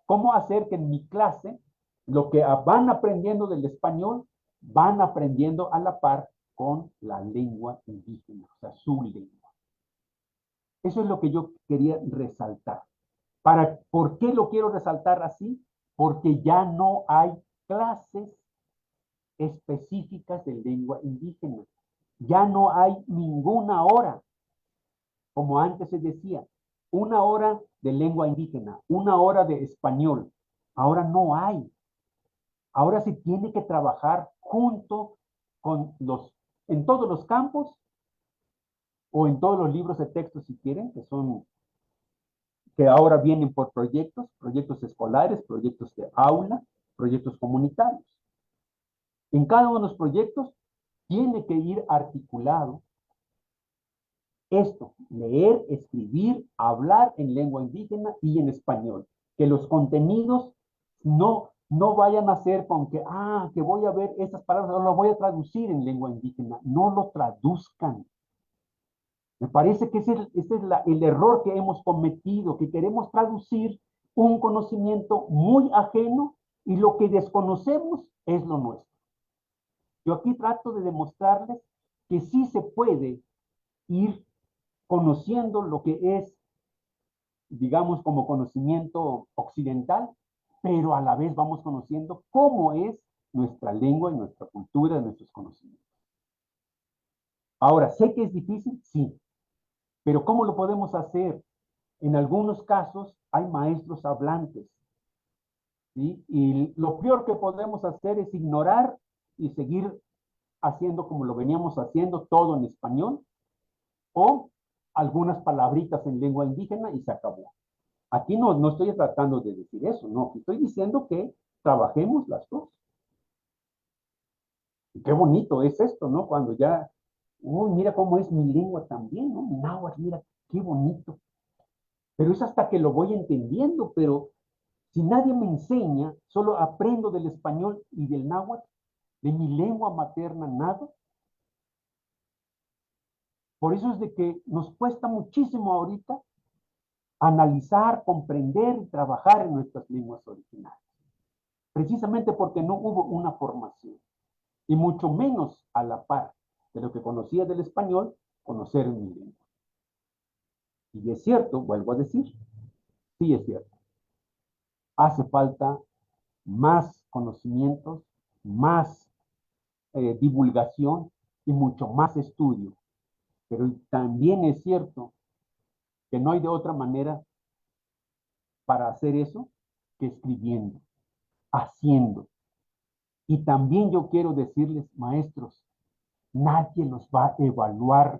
cómo hacer que en mi clase, lo que van aprendiendo del español, van aprendiendo a la par con la lengua indígena, o sea, su lengua. Eso es lo que yo quería resaltar. ¿Por qué lo quiero resaltar así? Porque ya no hay clases específicas de lengua indígena. Ya no hay ninguna hora, como antes se decía, una hora de lengua indígena, una hora de español. Ahora no hay. Ahora se tiene que trabajar junto con en todos los campos o en todos los libros de texto, si quieren, que ahora vienen por proyectos escolares, proyectos de aula, proyectos comunitarios. En cada uno de los proyectos tiene que ir articulado esto: leer, escribir, hablar en lengua indígena y en español. Que los contenidos no vayan a ser con que voy a ver estas palabras, o lo voy a traducir en lengua indígena. No lo traduzcan. Me parece que ese es el error que hemos cometido, que queremos traducir un conocimiento muy ajeno Y lo que desconocemos es lo nuestro. Yo aquí trato de demostrarles que sí se puede ir conociendo lo que es, digamos, como conocimiento occidental, pero a la vez vamos conociendo cómo es nuestra lengua y nuestra cultura, nuestros conocimientos. Ahora, sé que es difícil, sí, pero ¿cómo lo podemos hacer? En algunos casos hay maestros hablantes, ¿sí? Y lo peor que podemos hacer es ignorar y seguir haciendo como lo veníamos haciendo, todo en español, o algunas palabritas en lengua indígena y se acabó. Aquí no estoy tratando de decir eso, no, estoy diciendo que trabajemos las dos. Y qué bonito es esto, ¿no? Cuando ya, uy, mira cómo es mi lengua también, ¿no? Mi náhuatl, mira, qué bonito. Pero es hasta que lo voy entendiendo, pero si nadie me enseña, solo aprendo del español y del náhuatl, de mi lengua materna, nada. Por eso es de que nos cuesta muchísimo ahorita analizar, comprender y trabajar en nuestras lenguas originales. Precisamente porque no hubo una formación, y mucho menos a la par de lo que conocía del español, conocer mi lengua. Y es cierto, vuelvo a decir, sí es cierto. Hace falta más conocimientos, más divulgación y mucho más estudio. Pero también es cierto que no hay de otra manera para hacer eso que escribiendo, haciendo. Y también yo quiero decirles, maestros, nadie los va a evaluar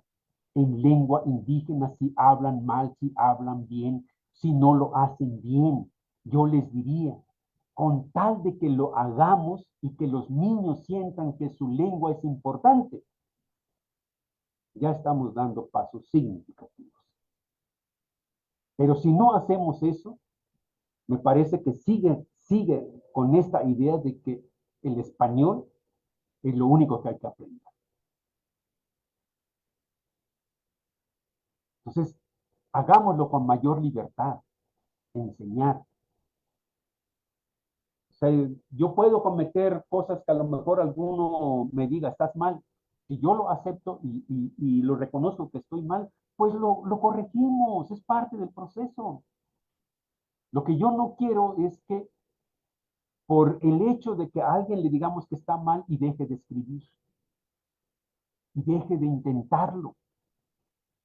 en lengua indígena si hablan mal, si hablan bien, si no lo hacen bien. Yo les diría, con tal de que lo hagamos y que los niños sientan que su lengua es importante, ya estamos dando pasos significativos. Pero si no hacemos eso, me parece que sigue con esta idea de que el español es lo único que hay que aprender. Entonces, hagámoslo con mayor libertad, enseñar. O sea, yo puedo cometer cosas que a lo mejor alguno me diga, estás mal. Si yo lo acepto y lo reconozco que estoy mal, pues lo corregimos, es parte del proceso. Lo que yo no quiero es que por el hecho de que a alguien le digamos que está mal y deje de escribir, y deje de intentarlo.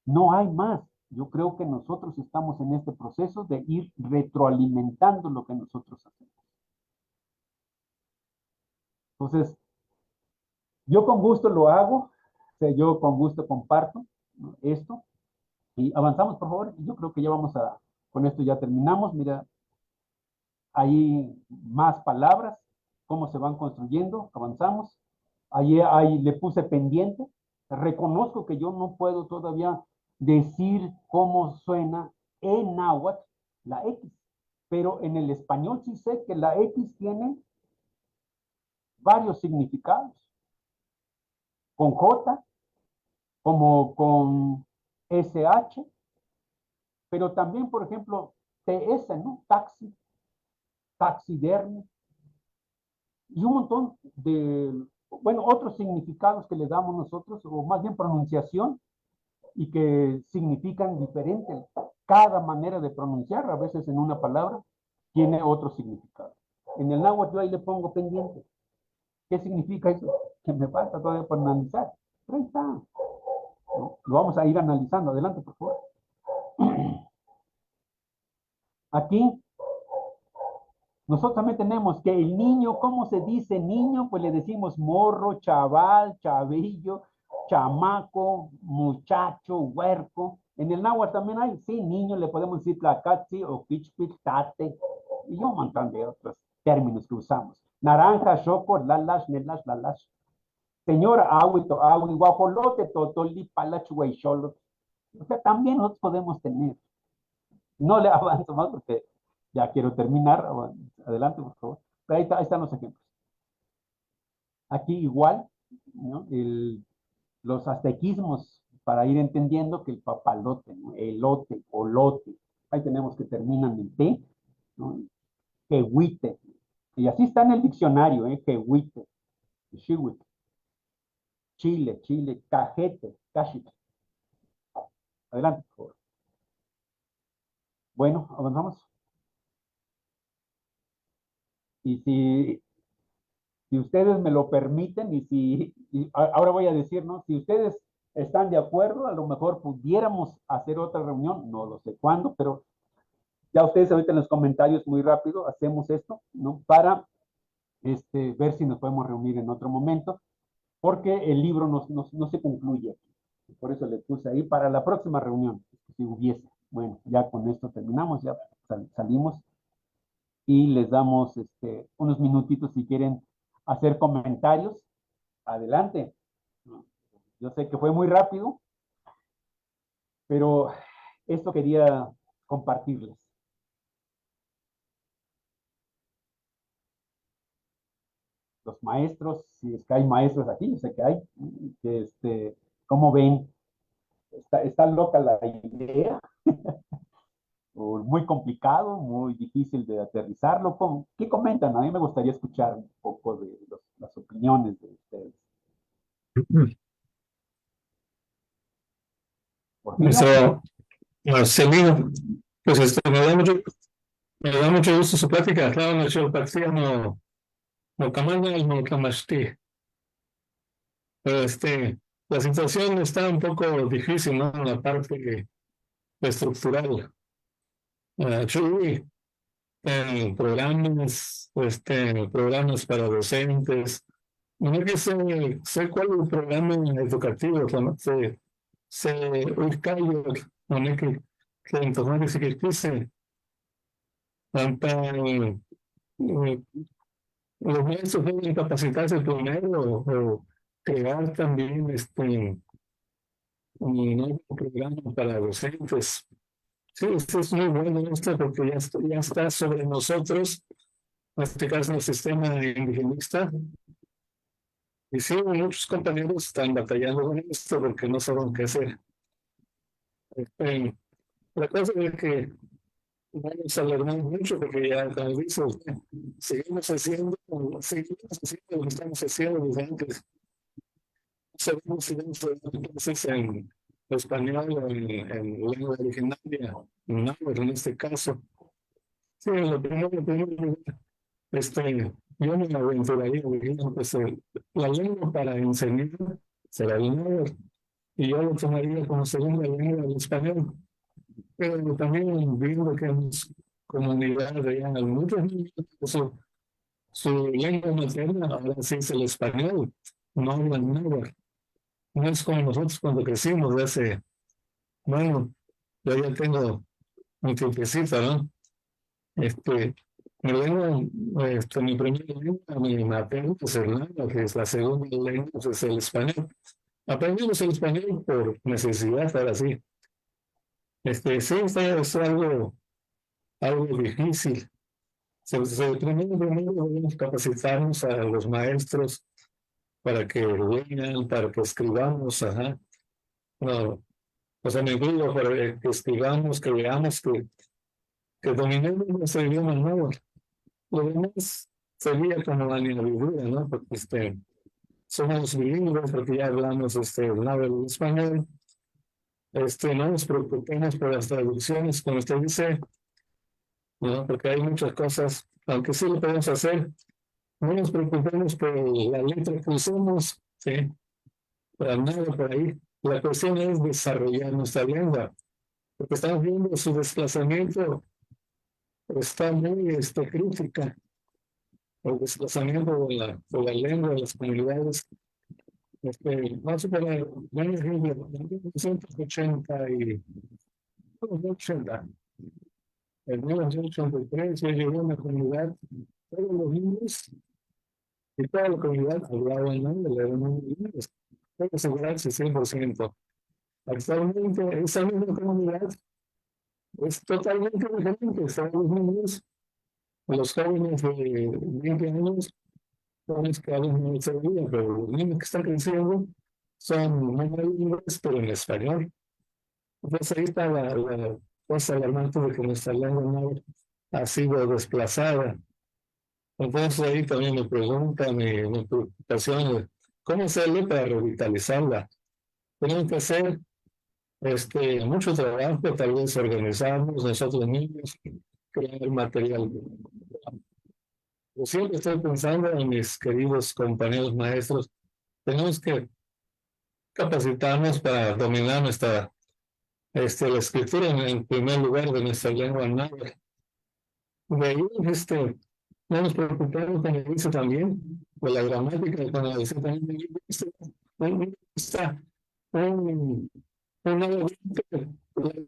No hay más. Yo creo que nosotros estamos en este proceso de ir retroalimentando lo que nosotros hacemos. Entonces, yo con gusto lo hago, o sea, yo con gusto comparto, ¿no?, esto, y avanzamos, por favor. Yo creo que ya vamos con esto ya terminamos. Mira, hay más palabras, cómo se van construyendo, avanzamos. Ahí le puse pendiente. Reconozco que yo no puedo todavía decir cómo suena en náhuatl la X, pero en el español sí sé que la X tiene varios significados, con J, como con SH, pero también, por ejemplo, TS, ¿no? Taxi, taxidermia, y un montón de, bueno, otros significados que le damos nosotros, o más bien pronunciación, y que significan diferente. Cada manera de pronunciar, a veces en una palabra, tiene otro significado. En el náhuatl yo ahí le pongo pendiente. ¿Qué significa eso? Que me falta todavía por analizar. Pero ahí está. ¿No? Lo vamos a ir analizando. Adelante, por favor. Aquí nosotros también tenemos que el niño, ¿cómo se dice niño? Pues le decimos morro, chaval, chavillo, chamaco, muchacho, huerco. En el náhuatl también hay, sí, niño, le podemos decir tlacatzi o quichpitate, y un montón de otros términos que usamos. Naranja, choco, lalash, nelash, lalash. Señora, agüito, agua, guajolote, totoli, palach, huaycholot. O sea, también nosotros podemos tener. No le avanzo más porque ya quiero terminar. Adelante, por favor. Pero ahí están los ejemplos. Aquí igual, ¿no? Los aztequismos para ir entendiendo que el papalote, ¿no?, elote, olote, ahí tenemos que terminan en T, ¿no? Quehuite, Y así está en el diccionario, Jehuite, Xihuite, Chile, Chile, Cajete, Cachite. Adelante, por favor. Bueno, avanzamos. Y si ustedes me lo permiten, ahora voy a decir, ¿no? Si ustedes están de acuerdo, a lo mejor pudiéramos hacer otra reunión, no lo sé cuándo, pero ya ustedes ahorita en los comentarios muy rápido hacemos esto, ¿no? Para ver si nos podemos reunir en otro momento, porque el libro no se concluye. Por eso le puse ahí para la próxima reunión, si hubiese. Bueno, ya con esto terminamos, ya salimos y les damos unos minutitos si quieren hacer comentarios. Adelante. Yo sé que fue muy rápido, pero esto quería compartirles. Los maestros, si es que hay maestros aquí, yo sé que hay, ¿cómo ven? Está loca la idea, muy complicado, muy difícil de aterrizarlo. ¿Qué comentan? A mí me gustaría escuchar un poco de las opiniones de ustedes. Maestro Marcelino, pues me da mucho gusto su plática. Claro, nuestro partido no camana y no camasti. Pero la situación está un poco difícil, ¿no? En la parte estructural. Chuy, en programas para docentes. No hay que sé cuál es el programa educativo, se urcayo, no hay que entonces que quise, los maestros deben capacitarse primero o crear también un nuevo programa para docentes. Sí, esto es muy bueno porque ya está sobre nosotros, en este caso el sistema indigenista. Y sí, muchos compañeros están batallando con esto porque no saben qué hacer. La cosa es que vamos a alarmar mucho porque ya, como dice usted, seguimos haciendo lo que estamos haciendo desde antes. Sabemos si vamos a dar clases en español o en lengua originaria, no, en este caso. Sí, lo primero, yo me aventuraría, pues, la lengua para enseñar será el náhuatl, y yo lo tomaría como segunda lengua el español. Pero también viendo que en comunidades allá, muchos niños, su lengua materna ahora sí es el español, no hablan náhuatl. No es como nosotros cuando crecimos bueno, yo ya tengo un tiempecito, ¿no? Mi lengua, mi primera lengua, mi materna, es el náhuatl, que es la segunda lengua, pues, es el español. Aprendimos el español por necesidad, ahora sí. Sí, es algo difícil. Primero debemos capacitarnos a los maestros para que lean, para que escribamos, ajá. No, o sea, me digo, para que escribamos, que veamos, que dominemos nuestro idioma nuevo. Lo demás sería como añadidura, ¿no? Porque somos bilingües, porque ya hablamos el náhuatl y español. No nos preocupemos por las traducciones, como usted dice, ¿no? Porque hay muchas cosas, aunque sí lo podemos hacer, no nos preocupemos por la letra que usamos, ¿sí? Para nada por ahí. La cuestión es desarrollar nuestra lengua, porque estamos viendo su desplazamiento, está muy crítica, el desplazamiento de la lengua de las comunidades. Vamos a poner, bueno, en 1980 en 1983 yo llegué a una comunidad, todos los niños y toda la comunidad hablaban náhuatl, eran muy niños, puedo asegurarse 100%. Actualmente esa misma comunidad es totalmente diferente. Están los niños, los jóvenes de 20 años, jóvenes que hablan muy seguido, pero los niños que están creciendo son muy bilingües, pero en español. Entonces ahí está la cosa alarmante de que nuestra lengua náhuatl ha sido desplazada Entonces ahí también me pregunta mi preocupación es, ¿cómo hacerlo para revitalizarla? Tenemos que hacer mucho trabajo, tal vez organizarnos nosotros mismos, crear material. Yo siempre estoy pensando en mis queridos compañeros maestros, tenemos que capacitarnos para dominar la escritura en primer lugar de nuestra lengua náhuatl. De ahí, no nos preocupamos, como dice también, de la gramática, como dice también, está un, una la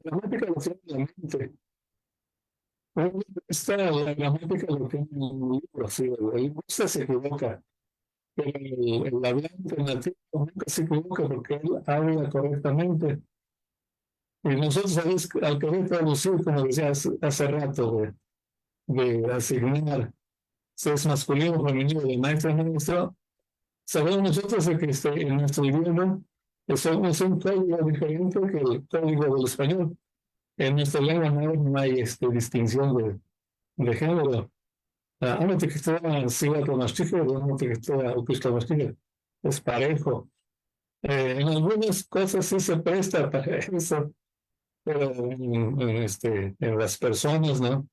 gramática lo tiene en la mente. Está la gramática lo tiene en un libro, sí, el lingüista se equivoca, pero el hablante nativo nunca se equivoca porque él habla correctamente. Y nosotros al querer traducir, como decía hace rato, de asignar si es masculino o femenino de maestro a maestro, sabemos nosotros de que en nuestro idioma es un código diferente que el código del español. En nuestra lengua no hay distinción de género. Ahora te que está siga con las chicas, no te que está opuesto es parejo. En algunas cosas sí se presta para eso, pero en las personas, ¿no?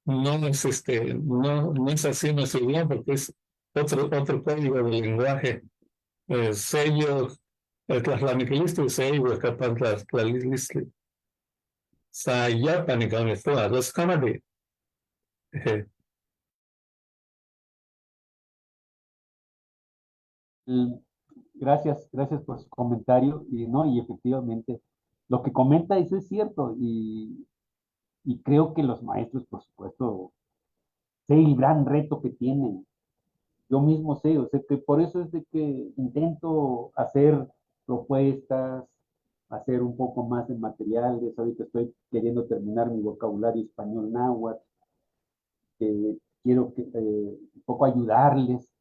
No es así nuestro idioma porque es otro código de lenguaje. Sello, tlaxtlamiquilistli, sello, capaz tlaxtlalistli, sayapanica, todas las camas de. Gracias, gracias por su comentario. Y no, y efectivamente, lo que comenta eso es cierto. Y creo que los maestros, por supuesto, sé el gran reto que tienen. Yo mismo sé, o sea, que por eso es de que intento hacer propuestas, hacer un poco más de materiales. Ahorita estoy queriendo terminar mi vocabulario español náhuatl. Quiero un poco ayudarles,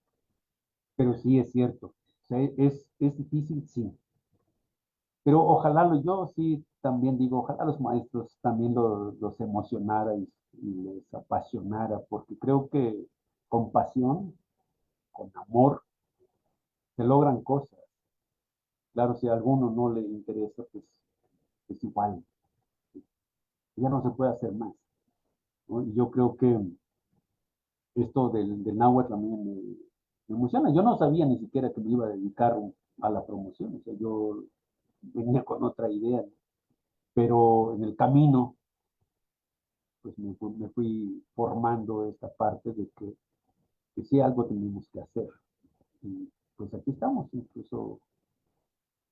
pero sí es cierto. O sea, es difícil, sí. Pero ojalá yo sí también digo, ojalá los maestros también los emocionara y les apasionara, porque creo que con pasión, con amor, se logran cosas. Claro, si a alguno no le interesa, pues es igual, ya no se puede hacer más, ¿no? Y yo creo que esto del náhuatl también me emociona. Yo no sabía ni siquiera que me iba a dedicar a la promoción, o sea, yo venía con otra idea, ¿no? Pero en el camino, pues me fui formando esta parte de que sí algo tenemos que hacer. Y pues aquí estamos, incluso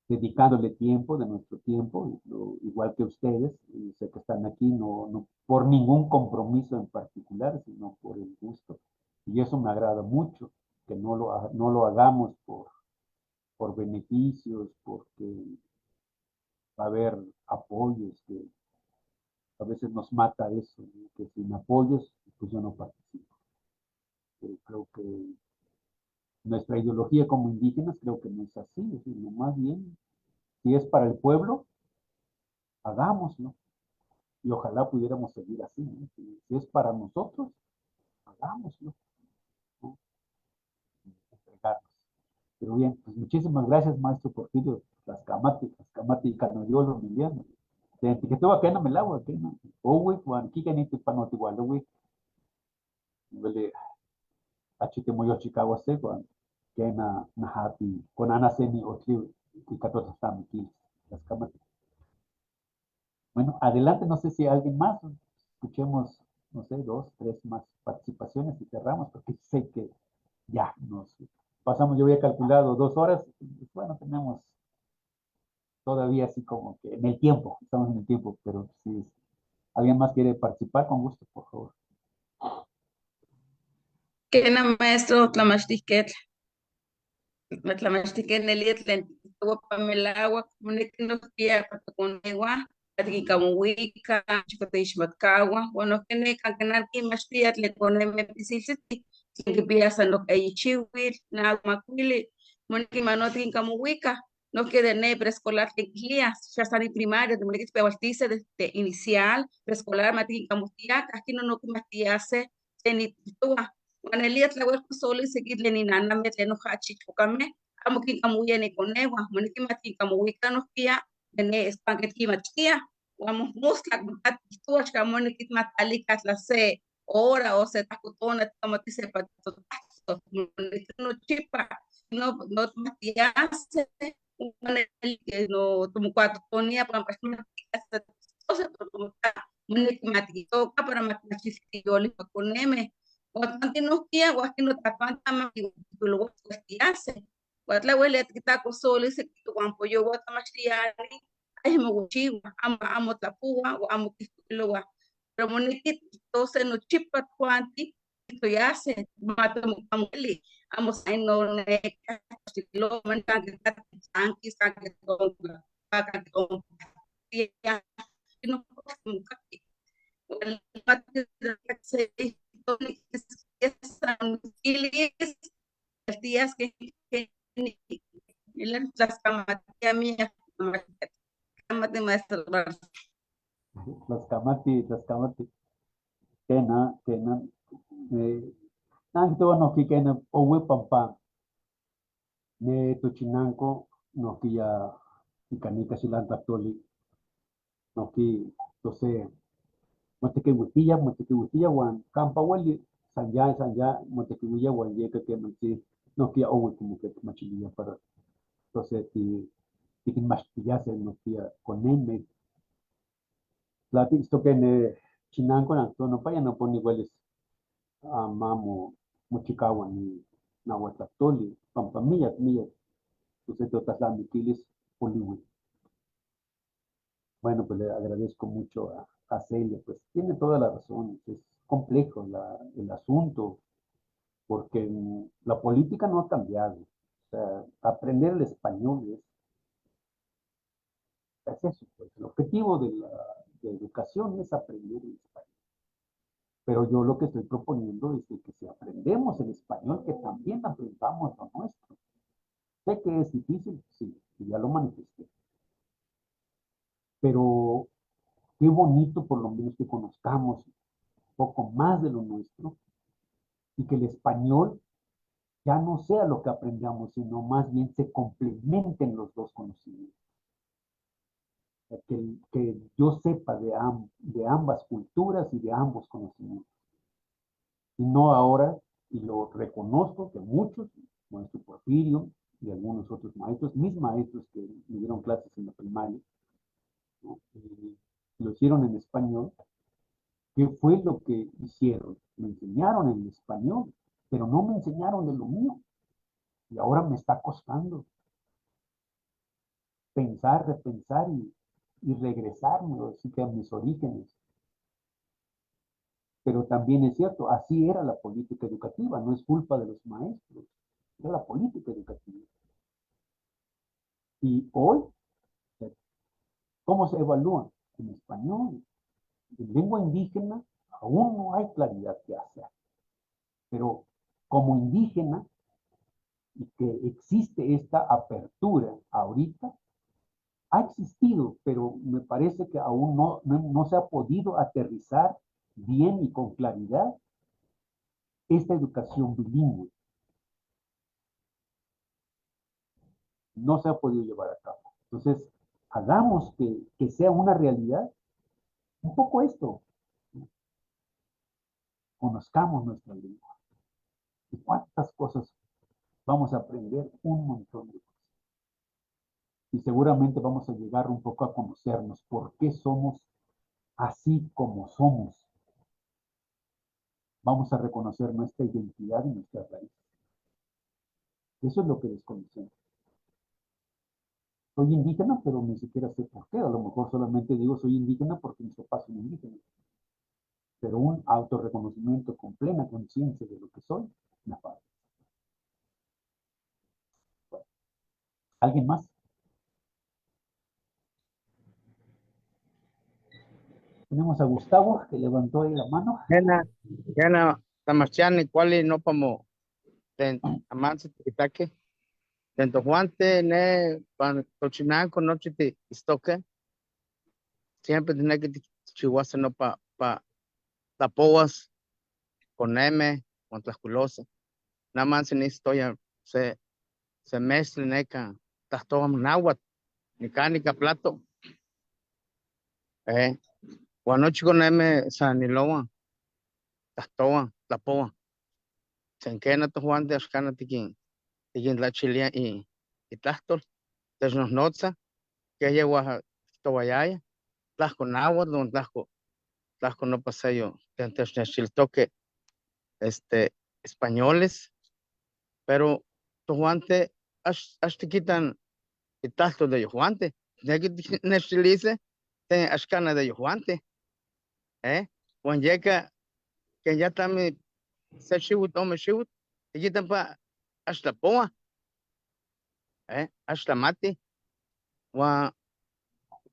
dedicándole tiempo de nuestro tiempo, igual que ustedes, y sé que están aquí no por ningún compromiso en particular, sino por el gusto. Y eso me agrada mucho, que no lo hagamos por beneficios, porque va a haber apoyos, que a veces nos mata eso, ¿no? Que sin apoyos, pues yo no participo. Pero creo que nuestra ideología como indígenas creo que no es así, es decir, más bien, si es para el pueblo, hagámoslo. Y ojalá pudiéramos seguir así, ¿no? Si es para nosotros, hagámoslo, ¿no? Entregarnos. Pero bien, pues muchísimas gracias, maestro Porfirio. Las y Canoyolo, Emiliano. Te etiquetó acá en el agua, que no. Owe, Juan, Kikaniti, Panoti, Guadalupe, Vele, Achite Moyo, Chicago, Juan, que na happy, con Ana Semi, Otri, y Catota, Tamiki, las Camati. Bueno, adelante, no sé si alguien más, escuchemos, no sé, 2, 3 más participaciones y cerramos, porque sé que ya nos pasamos, yo había calculado 2 horas, bueno, tenemos todavía así como que en el tiempo, estamos en el tiempo, pero si alguien más quiere participar, con gusto, por favor. Kena maestro tlamachtiquetl, tlamachtiquetl nelietlen, Pamela, Munequinos Pia, Pataconewa, Paticamuica, Chicoteixmatcawa, bueno, que ne cancanarqui mastiat le poneme pisiciti, que piensan lo que hay chihuil, na macuili, Moneki manotin camuica, no quede ne preescolar tequilías, ya están en primaria, de Moneki pebastice de inicial, preescolar, matin camutia, aquí no que mastiase, tenitua. Wan Elias la huelga solo y seguir le ni nana me le no hachi chukame. Amo ki kamu ya ni konewa. Moniki mati kamu wika no kia. Ene espanget ki machia. Wamos muslak mat tuach kamone kit matali katla se ora o se takutona kamati se patato. No chipa. No matiase. No tumukwatu tonia para pasar cosa mati toka para matachisi yoli pakoneme. Wakati no kia wakati tapanta makiluwa hace. Watla wele kita ko solo se kitu kwampo yo wata mashriani ay maguchiwa amo tapua o amo kiluwa. Pero moniki to se no chipa kwanti to yace mata mukambeli amo sai no ne lo mantan que tanki sanke tonga ka tonga ya no mukaki días que las camatías mías, de maestro. Las kamati. Kena, nanto no ki kena owe pampa. Ne tochinanco no ki ya ikanika silanta toli. No ki, tose, motekiwitiya wan kampa wali sanja motekiwiya wan yeka que mansi no ki owe como que machiliya para. Entonces tikin machillase no ki koneme. Plati isto que ne chinanco no paya no poni hueles a mamo mochikawa ni nahuatlatoli pampa millas entonces totas las miquilis poliwi. Bueno, pues le agradezco mucho a Celia, pues tiene toda la razón, es complejo el asunto, porque la política no ha cambiado. O sea, aprender el español es eso, pues el objetivo de la educación es aprender el español. Pero yo lo que estoy proponiendo es que si aprendemos el español, que también aprendamos lo nuestro. Sé que es difícil, sí, y ya lo manifesté. Pero qué bonito por lo menos que conozcamos un poco más de lo nuestro y que el español ya no sea lo que aprendamos, sino más bien se complementen los dos conocimientos. Que yo sepa de ambas culturas y de ambos conocimientos. Y no ahora, y lo reconozco que muchos, maestro Porfirio y algunos otros maestros, mis maestros que me dieron clases en la primaria, ¿no? Y lo hicieron en español. ¿Qué fue lo que hicieron? Me enseñaron en español, pero no me enseñaron de lo mío. Y ahora me está costando pensar, repensar y regresarme así que a mis orígenes. Pero también es cierto, así era la política educativa, no es culpa de los maestros, era la política educativa. Y hoy, ¿cómo se evalúan? En español. En lengua indígena aún no hay claridad qué hacer. Pero como indígena, y que existe esta apertura ahorita, ha existido, pero me parece que aún no se ha podido aterrizar bien y con claridad esta educación bilingüe. No se ha podido llevar a cabo. Entonces, hagamos que sea una realidad un poco esto. Conozcamos nuestra lengua. ¿Y cuántas cosas vamos a aprender? Un montón de cosas. Y seguramente vamos a llegar un poco a conocernos por qué somos así como somos. Vamos a reconocer nuestra identidad y nuestra raíz. Eso es lo que desconocemos. Soy indígena, pero ni siquiera sé por qué. A lo mejor solamente digo soy indígena porque mis papás son indígenas. Pero un autorreconocimiento con plena conciencia de lo que soy, me falta. Bueno, ¿alguien más? Tenemos a Gustavo, que levantó ahí la mano. Yana, Tamachani, ¿cuál no como amanse titaque? Tanto Juante, ne, pan Tochinanco, noche te istoque. Siempre tiene que chihuahua no pa tapoas con M Tlaxculosa. Nada más en historia se mezcla neca, tahtoam náhuatl, nica plato. Guanochi con san niloa, tahtoa, tlapoa. Senquena to Juan de Ascana tiquin la chilia y tlahtol, technosnotza, que llegó toayaya, tlaxco náhuatl, don tlaxco no pasayo, technechiltoque, españoles, pero to Juante, hasta quitan el tlahtol de Juante, de que nechilice, ten Ascana de Juante, Juan llega, que ya también se chiwut, tome chiwut, y quitan pa hasta poa, hasta mate, wa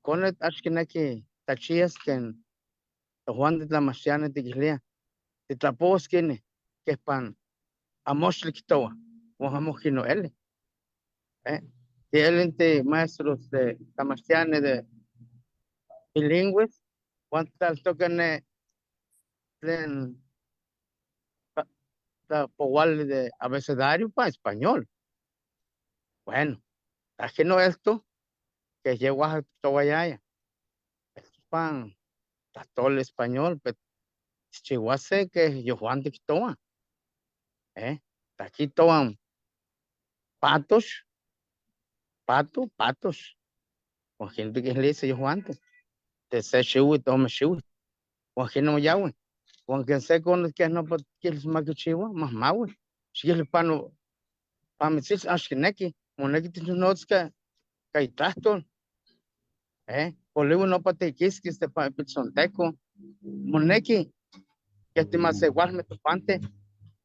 conet ashkenaki tachias ken Juan de Tlamachtiani tiquilia, titlapos kene, que pan amoshli kitoa, wa hamojino ele, y él maestros de Tlamachtiani de bilingües, Juan tal tocan la powal de abecedario para español. Bueno, ajeno esto, que llegó a Tobayaya, esto pan, todo el español, pero chihuase que yo Juan de Quitoa, aquí toman patos, patos, con gente que le dice yo Juan, de ser chihu y toma chihu, con gente no yawe, con quien se con que no puede que es más que chihu, más mawe, si el pano, para me decir, ashkeneki, moneki tiene notska, caitasto, Polivo no pate quis que este pa pizzonteco, moneki, que te más igual me topante,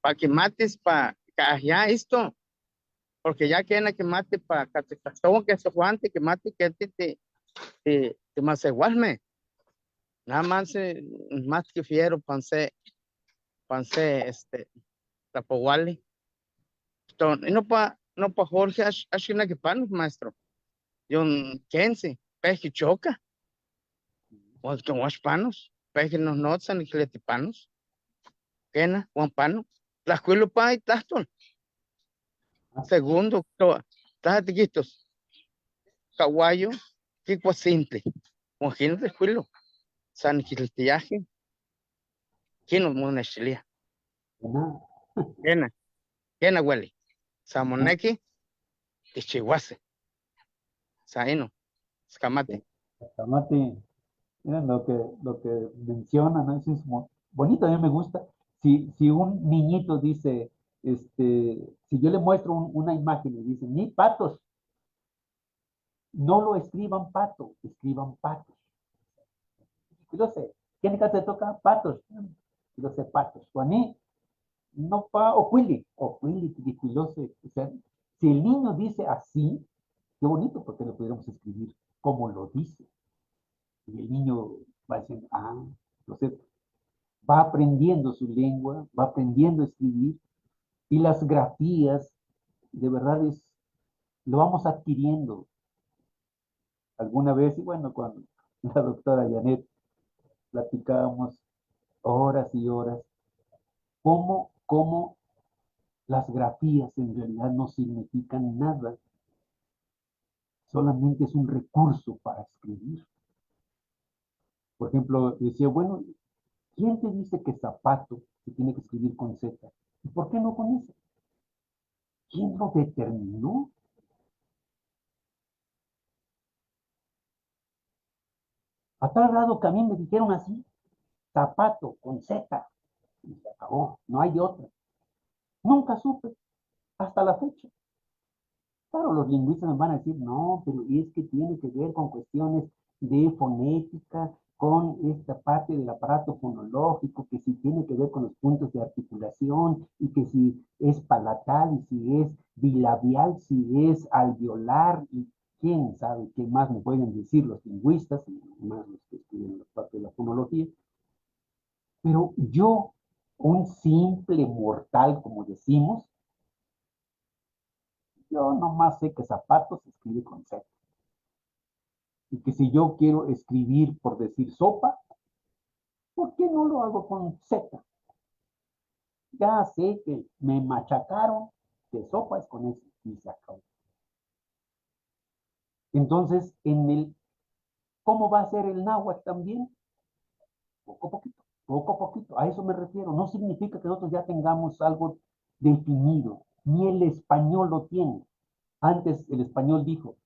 para que mates para ya esto, porque ya que en que mate para que se guante, que mate que te más igual me, nada más que fiero panse tapoguale, y no pa Jorge, así una que pan maestro, yo quince, peje choca, o que was panos, peje nos notan y que le panos, quena, Juan pano, la escuela pa y taston. Segundo, tajatiquitos, caguayo, kikwa simple. Imagínate, escuelo, san quiltiaje, kino monachilia, kena huele, samoneki, tichihuase, saino, escamate. Escamate, miren lo que menciona, ¿no? Eso es bonito, a mí me gusta. Si un niñito dice, si yo le muestro una imagen y dice, ni patos, no lo escriban pato, escriban patos. Yo sé, ¿quién te toca? Patos. Yo sé, patos. Juaní, no pa, o cuili, yo sé. O sea, si el niño dice así, qué bonito, porque lo pudiéramos escribir como lo dice. Y el niño va diciendo, entonces va aprendiendo su lengua, va aprendiendo a escribir, y las grafías, de verdad lo vamos adquiriendo. Alguna vez, y bueno, cuando la doctora Janet platicábamos horas y horas, cómo las grafías en realidad no significan nada, solamente es un recurso para escribir. Por ejemplo, decía, bueno, ¿quién te dice que zapato se tiene que escribir con Z? ¿Y por qué no con S? ¿Quién lo determinó? A tal grado que a mí me dijeron así, zapato con Z, y se acabó, no hay otra. Nunca supe, hasta la fecha. Claro, los lingüistas me van a decir, no, pero es que tiene que ver con cuestiones de fonética, con esta parte del aparato fonológico, que si tiene que ver con los puntos de articulación, y que si es palatal, y si es bilabial, si es alveolar, y quién sabe qué más me pueden decir los lingüistas, y más los que estudian la parte de la fonología. Pero yo, un simple mortal, como decimos, yo nomás sé que zapatos se escribe con Z. Y que si yo quiero escribir por decir sopa, ¿por qué no lo hago con Z? ya sé que me machacaron, que sopa es con eso, y se acabó. Entonces, ¿cómo va a ser el náhuatl también? Poco a poquito, a eso me refiero. No significa que nosotros ya tengamos algo definido, ni el español lo tiene. Antes el español dijo,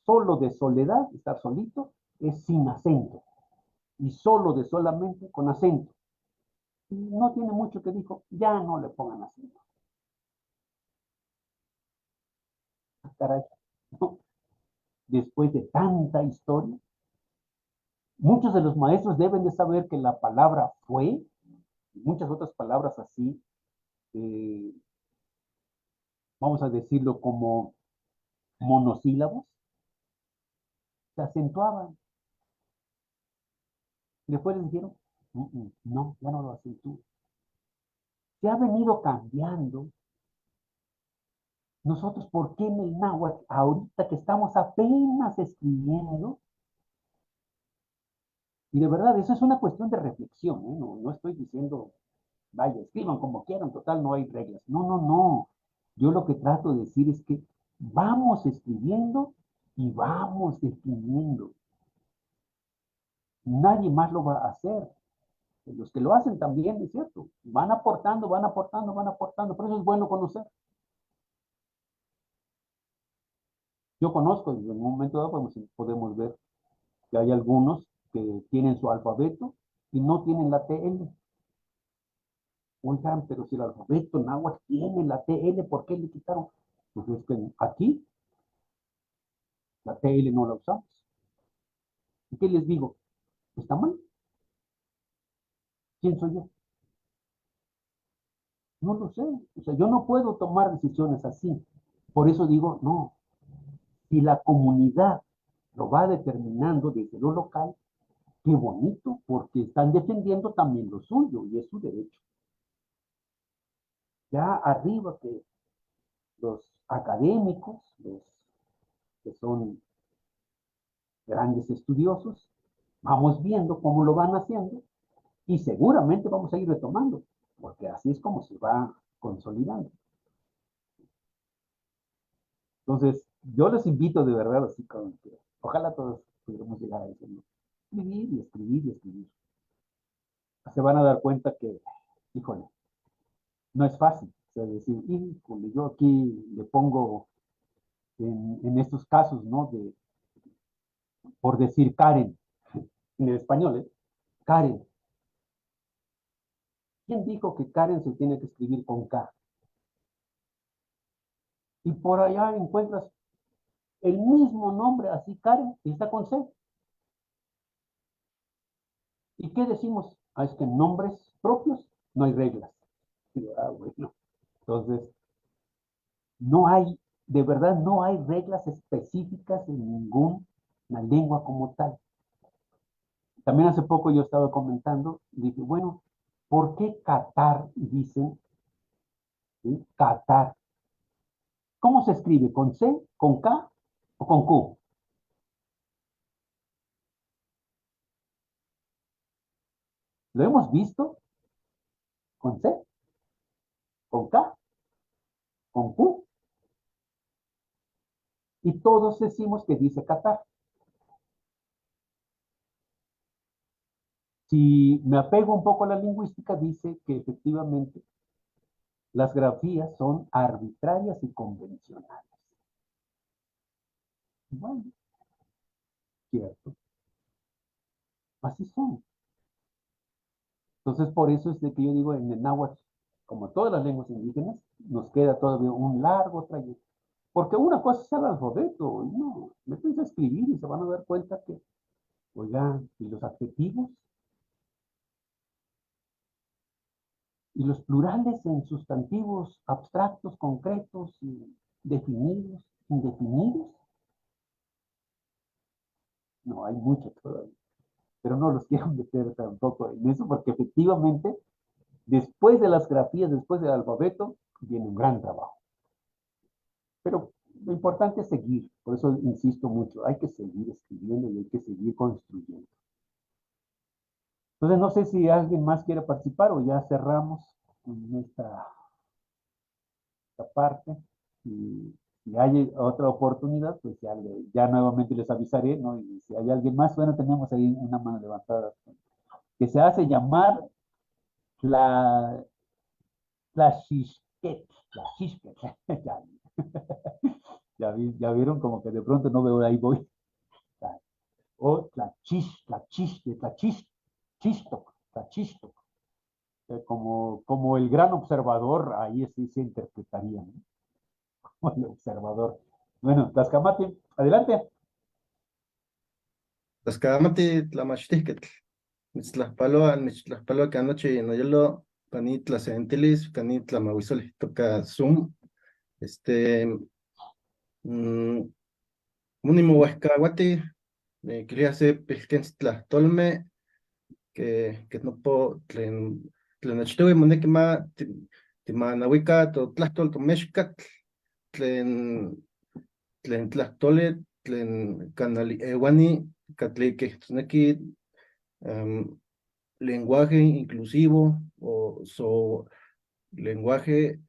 solo de soledad, estar solito, es sin acento, y solo de solamente con acento. Y no tiene mucho que dijo, ya no le pongan acento. Caray, ¿no? Después de tanta historia, muchos de los maestros deben de saber que la palabra fue, y muchas otras palabras así, eh, vamos a decirlo como monosílabos, se acentuaban. Y después les dijeron, no, ya no lo acentúo. Se ha venido cambiando. Nosotros, ¿por qué en el náhuatl, ahorita que estamos apenas escribiendo? Y de verdad, eso es una cuestión de reflexión, ¿eh? No estoy diciendo, vaya, escriban como quieran, total, no hay reglas. No, no, no. Yo lo que trato de decir es que vamos escribiendo y vamos definiendo. Nadie más lo va a hacer. Los que lo hacen también, es cierto, van aportando, van aportando, van aportando. Por eso es bueno conocer. Yo conozco, en un momento dado podemos ver que hay algunos que tienen su alfabeto y no tienen la TL. Oigan, pero si el alfabeto náhuatl tiene la TL, ¿por qué le quitaron? Pues es que aquí la TL no la usamos. ¿Y qué les digo? ¿Está mal? ¿Quién soy yo? No lo sé. O sea, yo no puedo tomar decisiones así. Por eso digo, no. Si la comunidad lo va determinando desde lo local, qué bonito, porque están defendiendo también lo suyo y es su derecho. Ya arriba que los académicos, los que son grandes estudiosos, vamos viendo cómo lo van haciendo y seguramente vamos a ir retomando, porque así es como se va consolidando. Entonces, yo les invito de verdad, así como que ojalá todos pudiéramos llegar a eso, ¿no? Escribir y escribir y escribir. Se van a dar cuenta que, híjole, no es fácil. O sea, decir, híjole, yo aquí le pongo en estos casos, ¿no? Por decir Karen, en el español, ¿eh? Karen. ¿Quién dijo que Karen se tiene que escribir con K? Y por allá encuentras el mismo nombre, así Karen, y está con C. ¿Y qué decimos? Ah, es que en nombres propios no hay reglas. Digo, bueno. Entonces, no hay, de verdad, no hay reglas específicas en ninguna lengua como tal. También hace poco yo estaba comentando, y dije, bueno, ¿por qué Qatar dicen, ¿sí? Qatar? ¿Cómo se escribe? ¿Con C, con K o con Q? ¿Lo hemos visto? ¿Con C? ¿Con K? ¿Con Q? Y todos decimos que dice Qatar. Si me apego un poco a la lingüística, dice que efectivamente las grafías son arbitrarias y convencionales. Bueno, cierto. Así son. Entonces, por eso es de que yo digo en el náhuatl, como todas las lenguas indígenas, nos queda todavía un largo trayecto. Porque una cosa es el alfabeto, no, métanse a escribir y se van a dar cuenta que, oigan, y los adjetivos, y los plurales en sustantivos abstractos, concretos, y definidos, indefinidos, no, hay mucho todavía. Pero no los quiero meter tampoco en eso, porque efectivamente, después de las grafías, después del alfabeto, viene un gran trabajo. Pero lo importante es seguir, por eso insisto mucho, hay que seguir escribiendo y hay que seguir construyendo. Entonces no sé si alguien más quiere participar o ya cerramos en esta parte. Y si hay otra oportunidad, pues ya nuevamente les avisaré, ¿no? Y si hay alguien más, bueno, tenemos ahí una mano levantada, que se hace llamar la Xisquet, la Xisquet. Ya vieron como que de pronto no veo ahí voy. O Tlachistoc. Como el gran observador, ahí sí se interpretaría, ¿no? Como el observador. Bueno, Tlaxcamati, adelante. Tlaxcamati, Tlamachtiquetl, Mitztlajpaloa, que anoche no yelo, Panit, Tlasentilis, Canit, Tlamahuizoli, toca Zoom, Múnimo Huescahuati, quería hacer Pilquens Tlachtolme, que no puedo, Tlenachtuve, Monekima, Timanahuica, Tlachtol, Tomexcat, Tlen Tlachtole, Tlen Canali Ewani, Catleque, Tzneki, lenguaje inclusivo lenguaje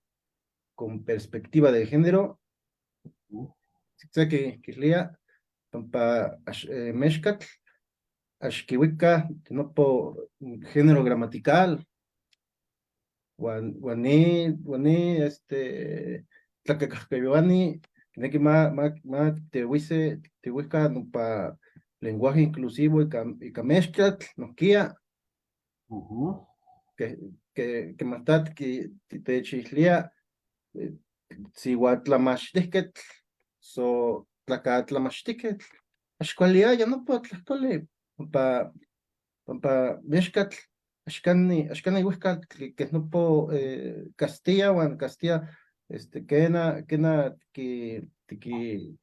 con perspectiva de género, que lea, pampa mexcat, ashkiwika, tinopo género gramatical, guaní, tlacacascayoani, que ma te huica, pa lenguaje inclusivo y mezclat, noquia, que matat que te chislia si guatlamashtiquet tlacatlamashtiquet ashcualia ya no puedo tlactole pa mexcat ashcani huescat que no puedo Castilla o Castilla kena tiki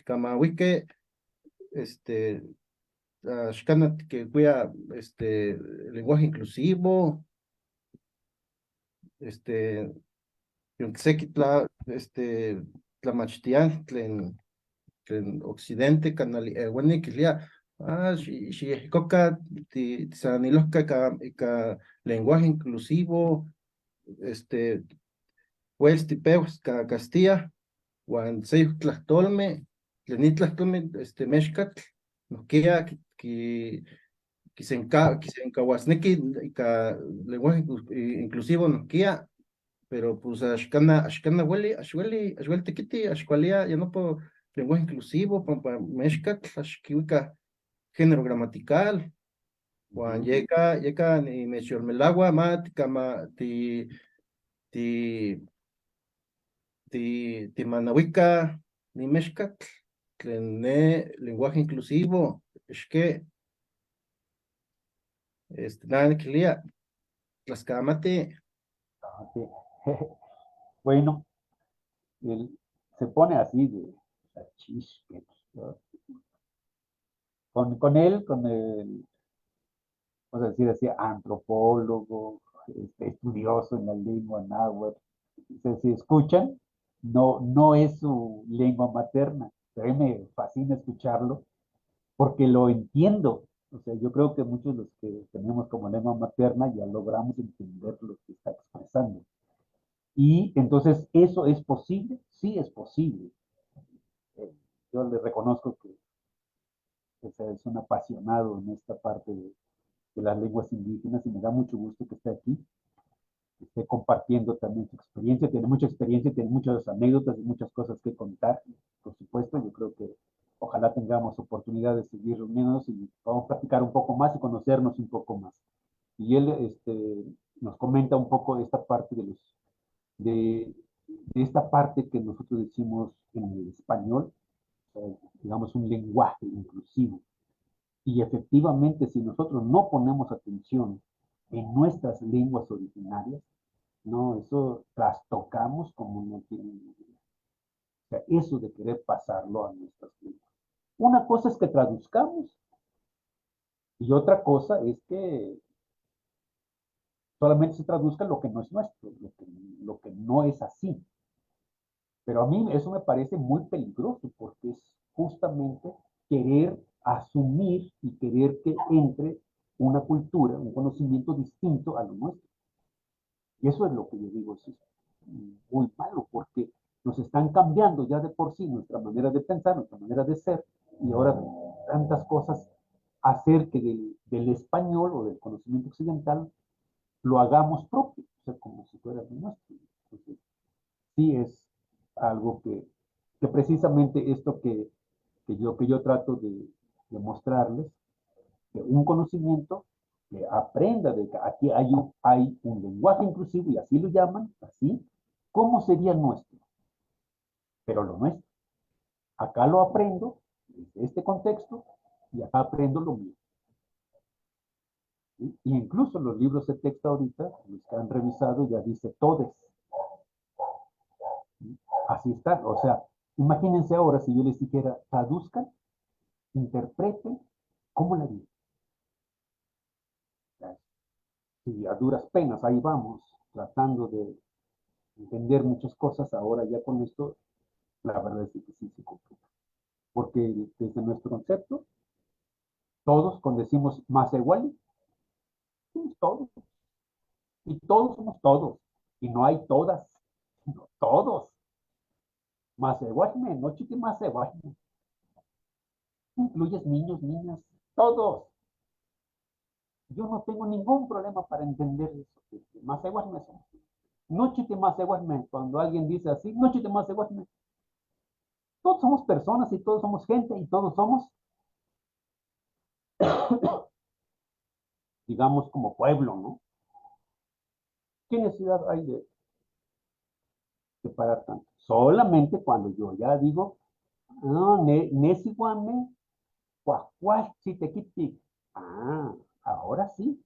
kamahuike ashcana que cuida lenguaje inclusivo Yuntzekitla, Tlamachtian, tlen occidente, canal, Kilia, Coca, Sanilosca, lenguaje inclusivo, Wells, Tipeus, Castilla, Juan Seyuk Tlastolme, Tlenitlastlome, Mexcat, Noquea, que se encahuasnequi, lenguaje inclusivo, Noquea, pero pues ashkana ashweli tequiti, ashkualia, ya no puedo lenguaje inclusivo, pampa mexcat, ashkiwika género gramatical, Juan yeka ni mecholmelagua, mat, kama ti manawika, ni mexcat, lenguaje inclusivo, es que nada que lea, Tlaxcamati. Bueno, se pone así de Tlachistoc, ¿no? Con el, vamos a decir así, antropólogo, estudioso en la lengua náhuatl. Si escuchan, no es su lengua materna, pero a mí me fascina escucharlo porque lo entiendo. O sea, yo creo que muchos de los que tenemos como lengua materna ya logramos entender lo que está expresando. Y entonces, ¿eso es posible? Sí es posible. Yo le reconozco que es un apasionado en esta parte de las lenguas indígenas y me da mucho gusto que esté aquí, que esté compartiendo también su experiencia. Tiene mucha experiencia, tiene muchas anécdotas y muchas cosas que contar. Por supuesto, yo creo que ojalá tengamos oportunidad de seguir reuniéndonos y vamos a platicar un poco más y conocernos un poco más. Y él nos comenta un poco de esta parte de esta parte que nosotros decimos en el español, digamos un lenguaje inclusivo. Y efectivamente, si nosotros no ponemos atención en nuestras lenguas originarias, no, eso trastocamos como no tienen idea. O sea, eso de querer pasarlo a nuestras lenguas. Una cosa es que traduzcamos y otra cosa es que solamente se traduzca lo que no es nuestro, lo que no es así. Pero a mí eso me parece muy peligroso porque es justamente querer asumir y querer que entre una cultura, un conocimiento distinto a lo nuestro. Y eso es lo que yo digo, es muy malo, porque nos están cambiando ya de por sí nuestra manera de pensar, nuestra manera de ser, y ahora tantas cosas hacer que del español o del conocimiento occidental lo hagamos propio, o sea, como si fuera nuestro. Entonces, sí es algo que precisamente esto que yo trato de mostrarles, que un conocimiento que aprenda de que aquí hay un lenguaje inclusivo y así lo llaman, así, ¿cómo sería el nuestro? Pero lo nuestro. Acá lo aprendo desde este contexto y acá aprendo lo mío. ¿Sí? Y incluso los libros de texto ahorita, los que han revisado, ya dice todes. ¿Sí? Así está. O sea, imagínense ahora si yo les dijera, traduzcan, interpreten, ¿cómo la harían? Y a duras penas ahí vamos, tratando de entender muchas cosas, ahora ya con esto, la verdad es que sí se complica. Porque desde nuestro concepto, todos, cuando decimos más igual, somos todos. Y todos somos todos. Y no hay todas, sino todos. Más igual, no chiqui más igual. Incluyes niños, niñas, todos. Yo no tengo ningún problema para entender eso. Más igual me somos. No chiqui más igual, cuando alguien dice así, no chiqui más igual, todos somos personas y todos somos gente y todos somos, digamos, como pueblo, ¿no? ¿Qué necesidad hay de separar tanto? Solamente cuando yo ya digo, no, nesiguame, cuacuachitequiti. Ah, ahora sí,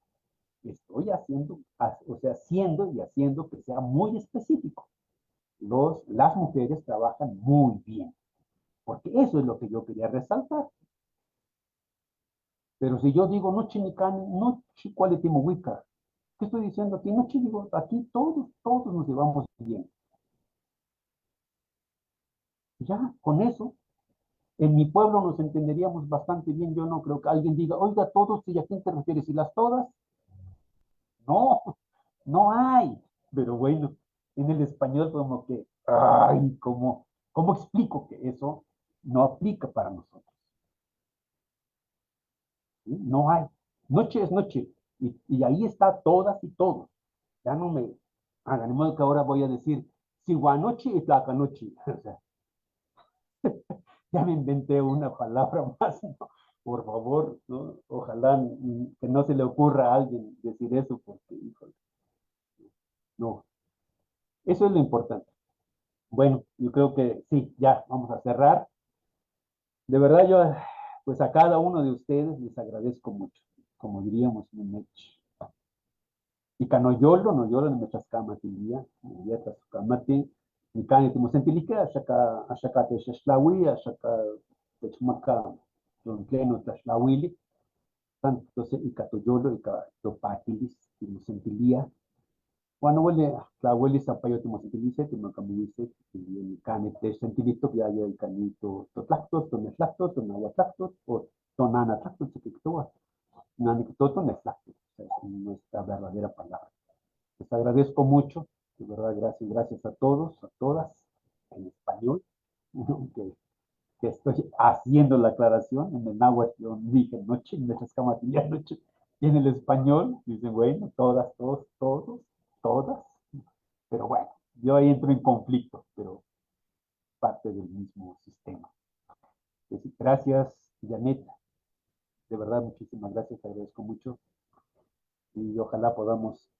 estoy haciendo, o sea, haciendo y haciendo que sea muy específico. Las mujeres trabajan muy bien, porque eso es lo que yo quería resaltar. Pero si yo digo, no chinicani, no chicualitimohuica, ¿qué estoy diciendo aquí? No digo, aquí todos nos llevamos bien. Ya, con eso, en mi pueblo nos entenderíamos bastante bien. Yo no creo que alguien diga, oiga, todos, ¿y a quién te refieres? ¿Y las todas? No, no hay. Pero bueno, en el español como que, ay, ¿cómo explico que eso no aplica para nosotros? ¿Sí? No hay. Noche es noche. Y ahí está todas y todos. Ya no me hagan, de modo que ahora voy a decir, Siguanochi y Tlacanochi. O sea, ya me inventé una palabra más, ¿no? Por favor, ¿no? Ojalá que no se le ocurra a alguien decir eso, porque, híjole, no. Eso es lo importante. Bueno, yo creo que sí, ya, vamos a cerrar. De verdad, yo, pues a cada uno de ustedes les agradezco mucho, como diríamos en México. Y canoyolo, no yolo, no me chascamati, ya chascamati, ni cani timosentilique, ashaka te xaxlawi, ashaka te chmaca, don pleno tlaxlawili, tanto entonces, y catoyolo, y catopatilis, timosentilia, cuando huele, la huele zapayo timosentilice, timocamudice, y cani te sentilito, ya yo el canito, totlactos, toneslactos, tonahuatlactos, o tonanatlactos, chiquitoa, nanictoto, neslactos, es nuestra verdadera palabra. Les agradezco mucho, de verdad, gracias a todos, a todas, en español, que estoy haciendo la aclaración. En el náhuatl yo dije noche, en el escamatilla noche, y en el español dicen, bueno, todas, todos, todas, pero bueno, yo ahí entro en conflicto, pero parte del mismo sistema. Entonces, gracias, Janet, de verdad, muchísimas gracias, te agradezco mucho, y ojalá podamos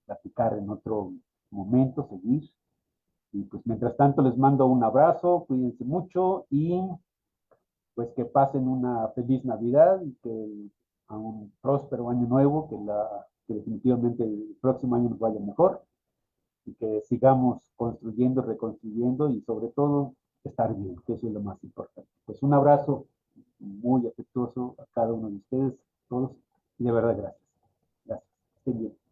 platicar en otro momento, seguir. Y pues mientras tanto les mando un abrazo, cuídense mucho y pues que pasen una feliz Navidad y que a un próspero año nuevo, que definitivamente el próximo año nos vaya mejor y que sigamos construyendo, reconstruyendo y sobre todo estar bien, que eso es lo más importante. Pues un abrazo muy afectuoso a cada uno de ustedes, todos, y de verdad gracias. Gracias. Estén bien.